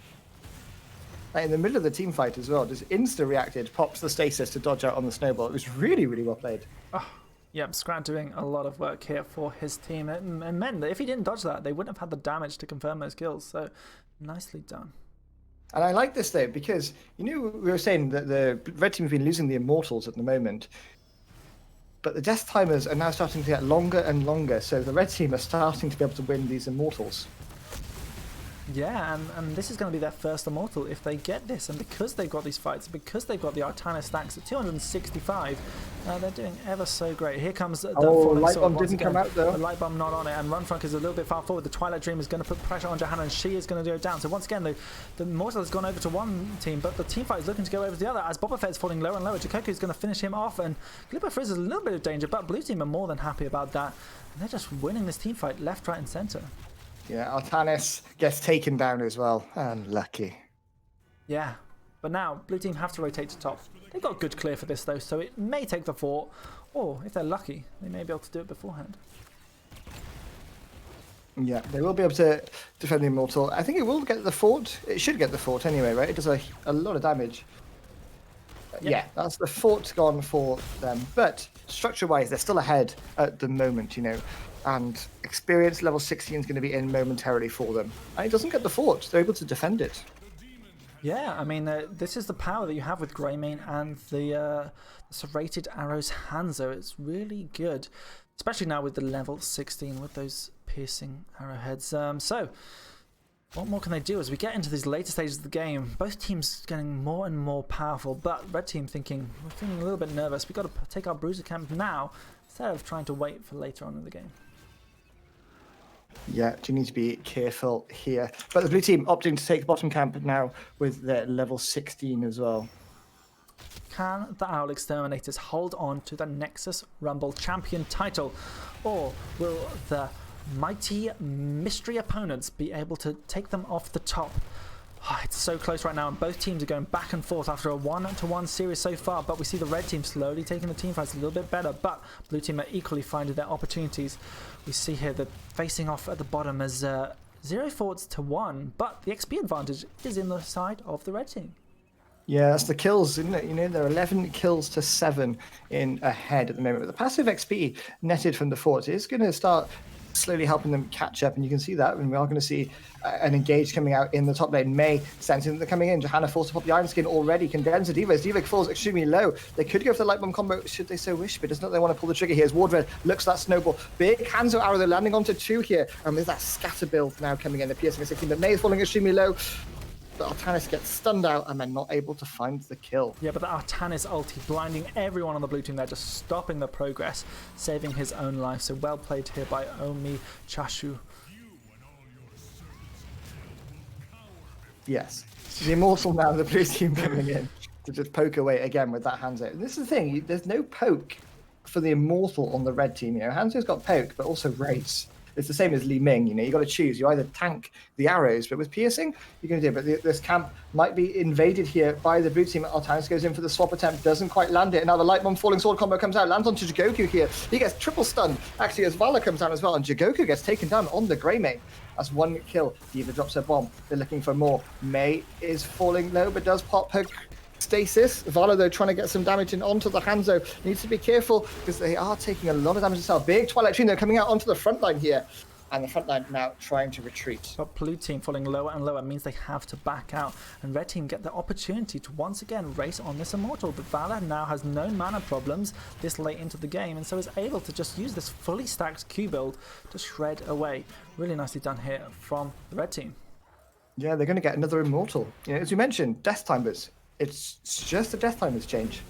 Like in the middle of the team fight as well, just insta-reacted, pops the stasis to dodge out on the snowball. It was really, really well played. Oh. Yep, Scrat doing a lot of work here for his team. It meant that if he didn't dodge that, they wouldn't have had the damage to confirm those kills. So, nicely done. And I like this, though, because, we were saying that the red team have been losing the Immortals at the moment. But the death timers are now starting to get longer and longer. So the red team are starting to be able to win these Immortals. Yeah, and this is going to be their first Immortal if they get this. And because they've got these fights, because they've got the Artana stacks at 265, they're doing ever so great. Here comes the Falling Light Sword Bomb didn't come out, though. The Light Bomb not on it, and Runfrunk is a little bit far forward. The Twilight Dream is going to put pressure on Johanna, and she is going to go down. So once again, the Immortal has gone over to one team, but the team fight is looking to go over to the other as Boba Fett is falling lower and lower. Jikoku is going to finish him off, and Glipper Frizz is a little bit of danger, but blue team are more than happy about that. And they're just winning this team fight left, right, and center. Yeah, Artanis gets taken down as well. Unlucky. Yeah, but now blue team have to rotate to top. They've got good clear for this though, so it may take the fort, or if they're lucky, they may be able to do it beforehand. Yeah, they will be able to defend the Immortal. I think it will get the fort. It should get the fort anyway, right? It does a lot of damage. Yep. Yeah, that's the fort gone for them. But structure-wise, they're still ahead at the moment, and experience level 16 is going to be in momentarily for them. And it doesn't get the fort. They're able to defend it. Yeah, I mean, this is the power that you have with Greymane and the Serrated Arrows Hanzo. It's really good, especially now with the level 16 with those piercing arrowheads. So, what more can they do as we get into these later stages of the game? Both teams getting more and more powerful, but red team thinking, we're feeling a little bit nervous. We've got to take our bruiser camp now instead of trying to wait for later on in the game. Yeah, you need to be careful here. But the blue team opting to take bottom camp now with their level 16 as well. Can the Owl Exterminators hold on to the Nexus Rumble Champion title? Or will the mighty mystery opponents be able to take them off the top? Oh, it's so close right now, and both teams are going back and forth after a 1-to-1 series so far, but we see the red team slowly taking the team fights a little bit better, but blue team are equally finding their opportunities. We see here that facing off at the bottom as 0 forts to 1, but the XP advantage is in the side of the red team. Yeah, that's the kills, isn't it? There are 11 kills to 7 in ahead at the moment. But the passive XP netted from the forts is going to start slowly helping them catch up, and you can see that, and we are going to see an engage coming out in the top lane. May sensing that they're coming in. Johanna forced to pop the Iron Skin already, condemns the Diva as Diva falls extremely low. They could go for the Light Bomb combo should they so wish, but does not they want to pull the trigger here as Wardred looks at that snowball. Big Hanzo arrow, they're landing onto 2 here, and there's that scatter build now coming in, the piercing of 16, but May is falling extremely low. The Artanis gets stunned out and then not able to find the kill. Yeah, but the Artanis ulti blinding everyone on the blue team there, just stopping the progress, saving his own life. So well played here by Omi Chashu. Yes. The Immortal now, the blue team coming in to just poke away again with that Hanzo. And this is the thing, there's no poke for the Immortal on the red team. Hanzo's got poke, but also race. It's the same as Li Ming, you got to choose. You either tank the arrows, but with piercing, you're going to do it. But this camp might be invaded here by the blue team. Artanis goes in for the swap attempt, doesn't quite land it. And now the Light Bomb Falling Sword combo comes out, lands onto Jigoku here. He gets triple stunned, actually, as Vala comes down as well. And Jigoku gets taken down on the Greymane. That's 1 kill. Diva drops her bomb. They're looking for more. May is falling low, but does pop her stasis. Vala, though, trying to get some damage in onto the Hanzo. Needs to be careful because they are taking a lot of damage themselves. Big Twilight Dream, they're coming out onto the front line here. And the front line now trying to retreat. But blue team falling lower and lower means they have to back out. And red team get the opportunity to once again race on this Immortal. But Vala now has no mana problems this late into the game, and so is able to just use this fully stacked Q build to shred away. Really nicely done here from the red team. Yeah, they're going to get another Immortal. As you mentioned, death timers. It's just the death time has changed.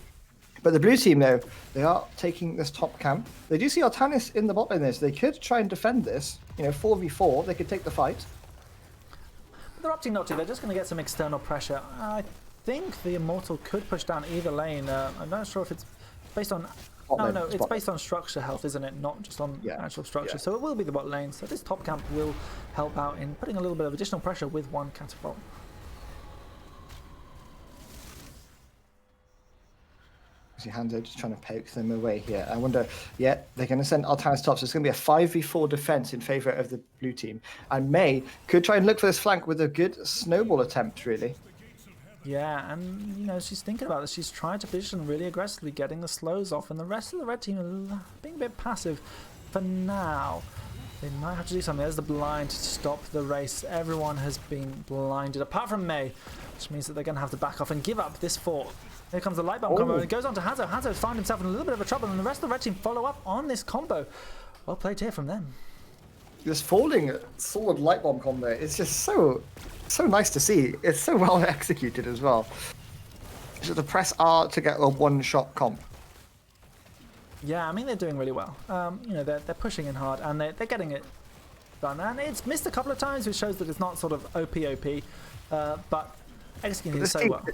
But the blue team, though, they are taking this top camp. They do see Artanis in the bot lane there, so they could try and defend this. 4v4, they could take the fight. They're opting not to. They're just going to get some external pressure. I think the Immortal could push down either lane. I'm not sure if it's based on... No, it's based on structure health, isn't it? Not just on actual structure. So it will be the bot lane. So this top camp will help out in putting a little bit of additional pressure with one catapult. See Hanzo just trying to poke them away here. I wonder, they're going to send Artanis top, so it's going to be a 5v4 defense in favor of the blue team. And May could try and look for this flank with a good snowball attempt, really. Yeah, and, she's thinking about this. She's trying to position really aggressively, getting the slows off, and the rest of the red team are being a bit passive for now. They might have to do something. There's the blind to stop the race. Everyone has been blinded, apart from May, which means that they're going to have to back off and give up this fort. Here comes the light bomb combo, and it goes on to Hanzo. Hanzo's found himself in a little bit of a trouble, and the rest of the red team follow up on this combo. Well played here from them. This falling sword light bomb combo is just so nice to see. It's so well executed as well. So the press R to get a one-shot comp. Yeah, I mean, they're doing really well. They're pushing in hard, and they're getting it done. And it's missed a couple of times, which shows that it's not sort of OP, but executing it so well.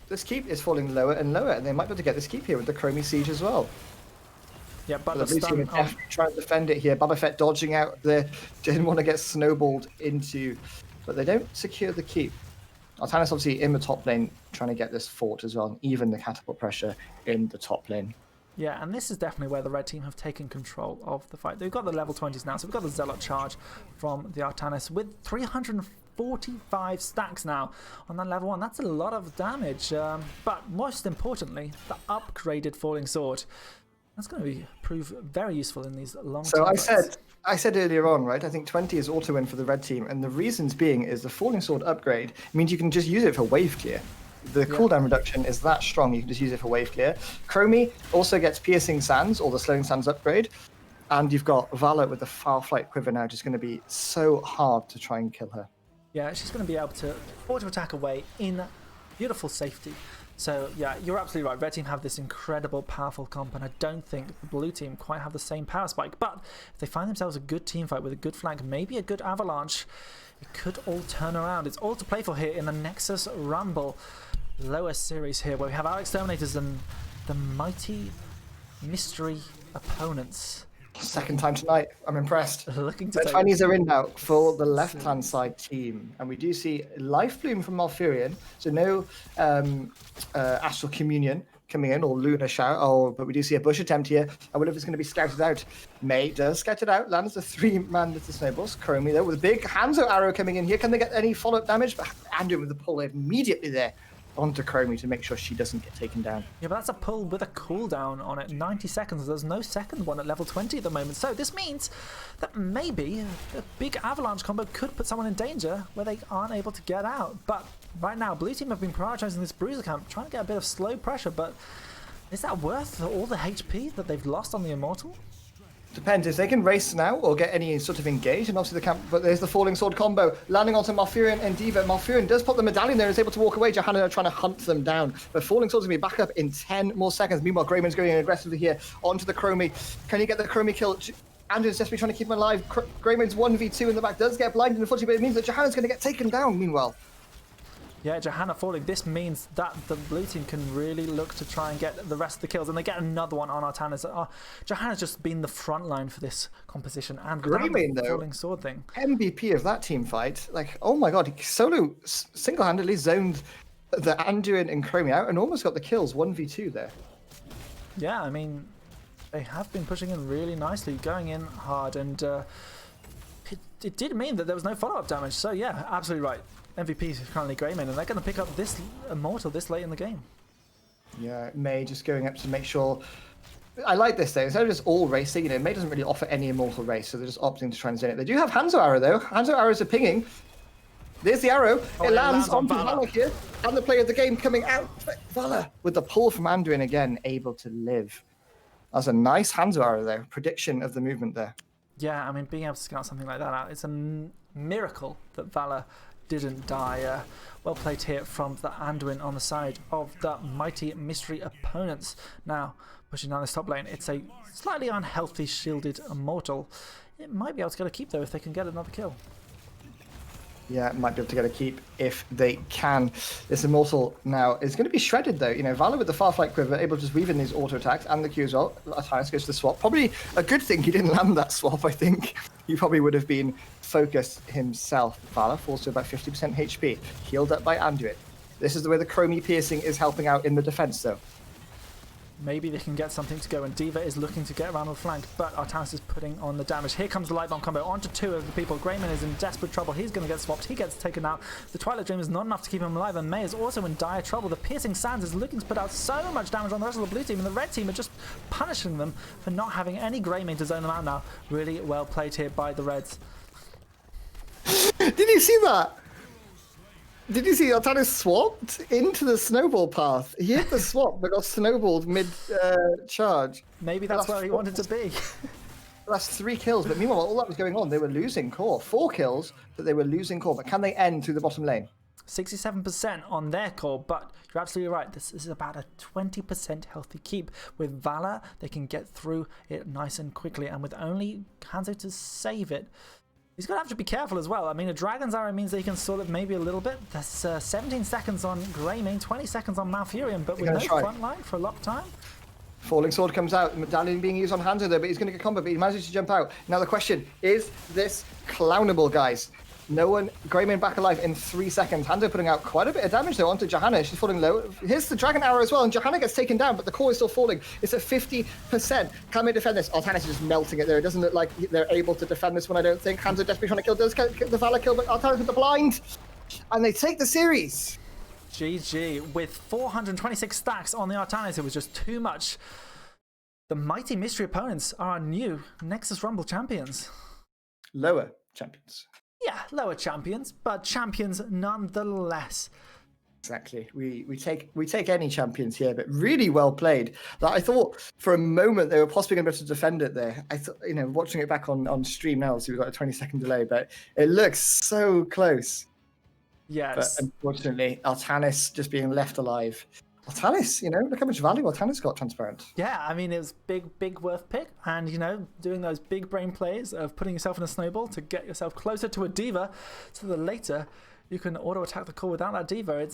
This keep is falling lower and lower, and they might be able to get this keep here with the Chromie Siege as well. Yeah, but the blue team are definitely trying to defend it here. Boba Fett dodging out there. Didn't want to get snowballed into, but they don't secure the keep. Artanis obviously in the top lane trying to get this fort as well, and even the catapult pressure in the top lane. Yeah, and this is definitely where the red team have taken control of the fight. They've got the level 20s now, so we've got the Zealot charge from the Artanis with 345 stacks now on that level 1. That's a lot of damage, but most importantly, the upgraded Falling Sword. That's going to prove very useful in these long. So I said earlier on, right? I think 20 is auto win for the red team, and the reasons being is the Falling Sword upgrade means you can just use it for wave clear. The cooldown reduction is that strong, you can just use it for wave clear. Chromie also gets Piercing Sands, or the Slowing Sands upgrade. And you've got Vala with the Farflight Quiver now, just going to be so hard to try and kill her. Yeah, she's going to be able to auto-attack away in beautiful safety. So, yeah, you're absolutely right. Red team have this incredible, powerful comp, and I don't think the blue team quite have the same power spike. But if they find themselves a good team fight with a good flank, maybe a good avalanche, it could all turn around. It's all to play for here in the Nexus Rumble lower series here, where we have our Exterminators and the mighty mystery opponents. Second time tonight. I'm impressed. Looking to the Chinese are in now for the left-hand side team. And we do see Life Bloom from Malfurion. So no Astral Communion coming in, or Lunar Shower. But we do see a bush attempt here. I wonder if it's going to be scouted out. May does scout it out. Lands the 3-man with the snowballs. Chromie, though, with a big Hanzo arrow coming in here. Can they get any follow-up damage? But Andrew with the pull immediately there onto Chromie to make sure she doesn't get taken down. Yeah, but that's a pull with a cooldown on it, 90 seconds. There's no second one at level 20 at the moment. So this means that maybe a big avalanche combo could put someone in danger where they aren't able to get out. But right now, blue team have been prioritizing this bruiser camp, trying to get a bit of slow pressure, but is that worth all the HP that they've lost on the Immortal? Depends if they can race now or get any sort of engage, and obviously the camp. But there's the Falling Sword combo landing onto Malfurion and Diva. Malfurion does pop the medallion there and is able to walk away. Johanna are trying to hunt them down, but Falling Sword's gonna be back up in 10 more seconds. Meanwhile, Greyman's going aggressively here onto the Chromie. Can he get the Chromie kill? Andrew's desperately trying to keep him alive. Greyman's 1v2 in the back, does get blinded unfortunately, but it means that Johanna's gonna get taken down. Meanwhile. Yeah, Johanna falling. This means that the blue team can really look to try and get the rest of the kills, and they get another one on Artanis. Johanna's just been the front line for this composition, and Greyman, the though, falling sword thing. MVP of that team fight. Like, oh my god, he solo single-handedly zoned the Anduin and Chromie out and almost got the kills 1v2 there. Yeah, I mean, they have been pushing in really nicely, going in hard, and it did mean that there was no follow-up damage. So yeah, absolutely right. MVP is currently Greyman, and they're going to pick up this Immortal this late in the game. Yeah, May just going up to make sure. I like this though. Instead of just all racing, May doesn't really offer any Immortal race, so they're just opting to transit it. They do have Hanzo Arrow though. Hanzo Arrows are pinging. There's the arrow. It lands on Vala here, and the player of the game coming out. Vala with the pull from Anduin again, able to live. That's a nice Hanzo Arrow there. Prediction of the movement there. Yeah, I mean, being able to scout something like that out, it's a miracle that Vala didn't die. Well played here from the Anduin on the side of the mighty mystery opponents. Now, pushing down this top lane, it's a slightly unhealthy shielded immortal. It might be able to get a keep though if they can get another kill. Yeah, might be able to get a keep if they can. This Immortal now is going to be shredded, though. You know, Valor with the Farflight Quiver, able to just weave in these auto attacks and the Q as well. Artanis goes to the swap. Probably a good thing he didn't land that swap, I think. He probably would have been focused himself. Valor falls to about 50% HP, healed up by Anduin. This is the way the Chromie Piercing is helping out in the defense, though. Maybe they can get something to go, and D.Va is looking to get around the flank, but Artanis is putting on the damage. Here comes the Light Bomb combo onto two of the people. Grayman is in desperate trouble. He's going to get swapped. He gets taken out. The Twilight Dream is not enough to keep him alive, and May is also in dire trouble. The Piercing Sands is looking to put out so much damage on the rest of the blue team, and the red team are just punishing them for not having any Greymane to zone them out now. Really well played here by the Reds. Did you see that? Did you see Artanis swapped into the snowball path? He hit the swap but got snowballed mid-charge. Maybe that's where he wanted to be. That's 3 kills, but meanwhile, all that was going on, they were losing core. 4 kills, but they were losing core. But can they end through the bottom lane? 67% on their core, but you're absolutely right. This is about a 20% healthy keep. With Valor, they can get through it nice and quickly, and with only Hanzo to save it, he's going to have to be careful as well. I mean, a Dragon's Arrow means that he can stall it maybe a little bit. There's 17 seconds on Greymane, 20 seconds on Malfurion, but with no front line for a lot of time. Falling Sword comes out. Medallion being used on Hanzo there, but he's going to get combo, but he manages to jump out. Now the question, is this clownable, guys? No one, Greymane back alive in 3 seconds. Hanzo putting out quite a bit of damage though onto Johanna. She's falling low. Here's the Dragon Arrow as well, and Johanna gets taken down, but the core is still falling. It's at 50%. Can they defend this? Artanis is just melting it there. It doesn't look like they're able to defend this one, I don't think. Hanzo desperately trying to kill, does get the Valor kill, but Artanis with the blind. And they take the series. GG. With 426 stacks on the Artanis, it was just too much. The mighty mystery opponents are our new Nexus Rumble champions. Lower champions. Yeah, lower champions, but champions nonetheless. Exactly. We take any champions here, but really well played. Like, I thought for a moment they were possibly going to be able to defend it there. I thought, you know, watching it back on stream now, so we've got a 20-second delay, but it looks so close. Yes. But unfortunately, Artanis just being left alive. Artanis, you know, look how much value Artanis got transparent. Yeah, I mean, it was big worth pick. And, you know, doing those big brain plays of putting yourself in a snowball to get yourself closer to a D.Va so that later you can auto-attack the core without that D.Va. It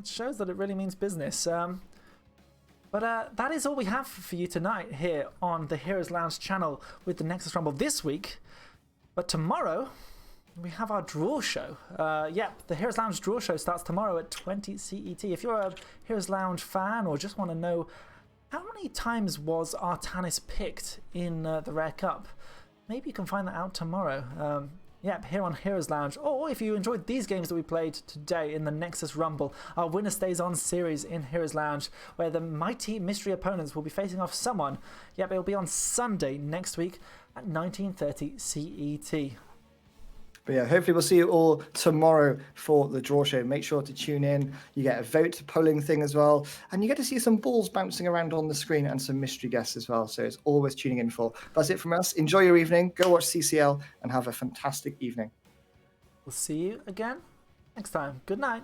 shows that it really means business. But that is all we have for you tonight here on the Heroes Lounge channel with the Nexus Rumble this week. But tomorrow, we have our draw show. Yep, the Heroes Lounge draw show starts tomorrow at 20 CET. If you're a Heroes Lounge fan or just want to know how many times was Artanis picked in the Rare Cup, maybe you can find that out tomorrow. Yep, here on Heroes Lounge. Or if you enjoyed these games that we played today in the Nexus Rumble, our Winner Stays On series in Heroes Lounge, where the mighty mystery opponents will be facing off someone. Yep, it'll be on Sunday next week at 19:30 CET. But yeah, hopefully we'll see you all tomorrow for the draw show. Make sure to tune in. You get a vote polling thing as well. And you get to see some balls bouncing around on the screen and some mystery guests as well. So it's always tuning in for. That's it from us. Enjoy your evening. Go watch CCL and have a fantastic evening. We'll see you again next time. Good night.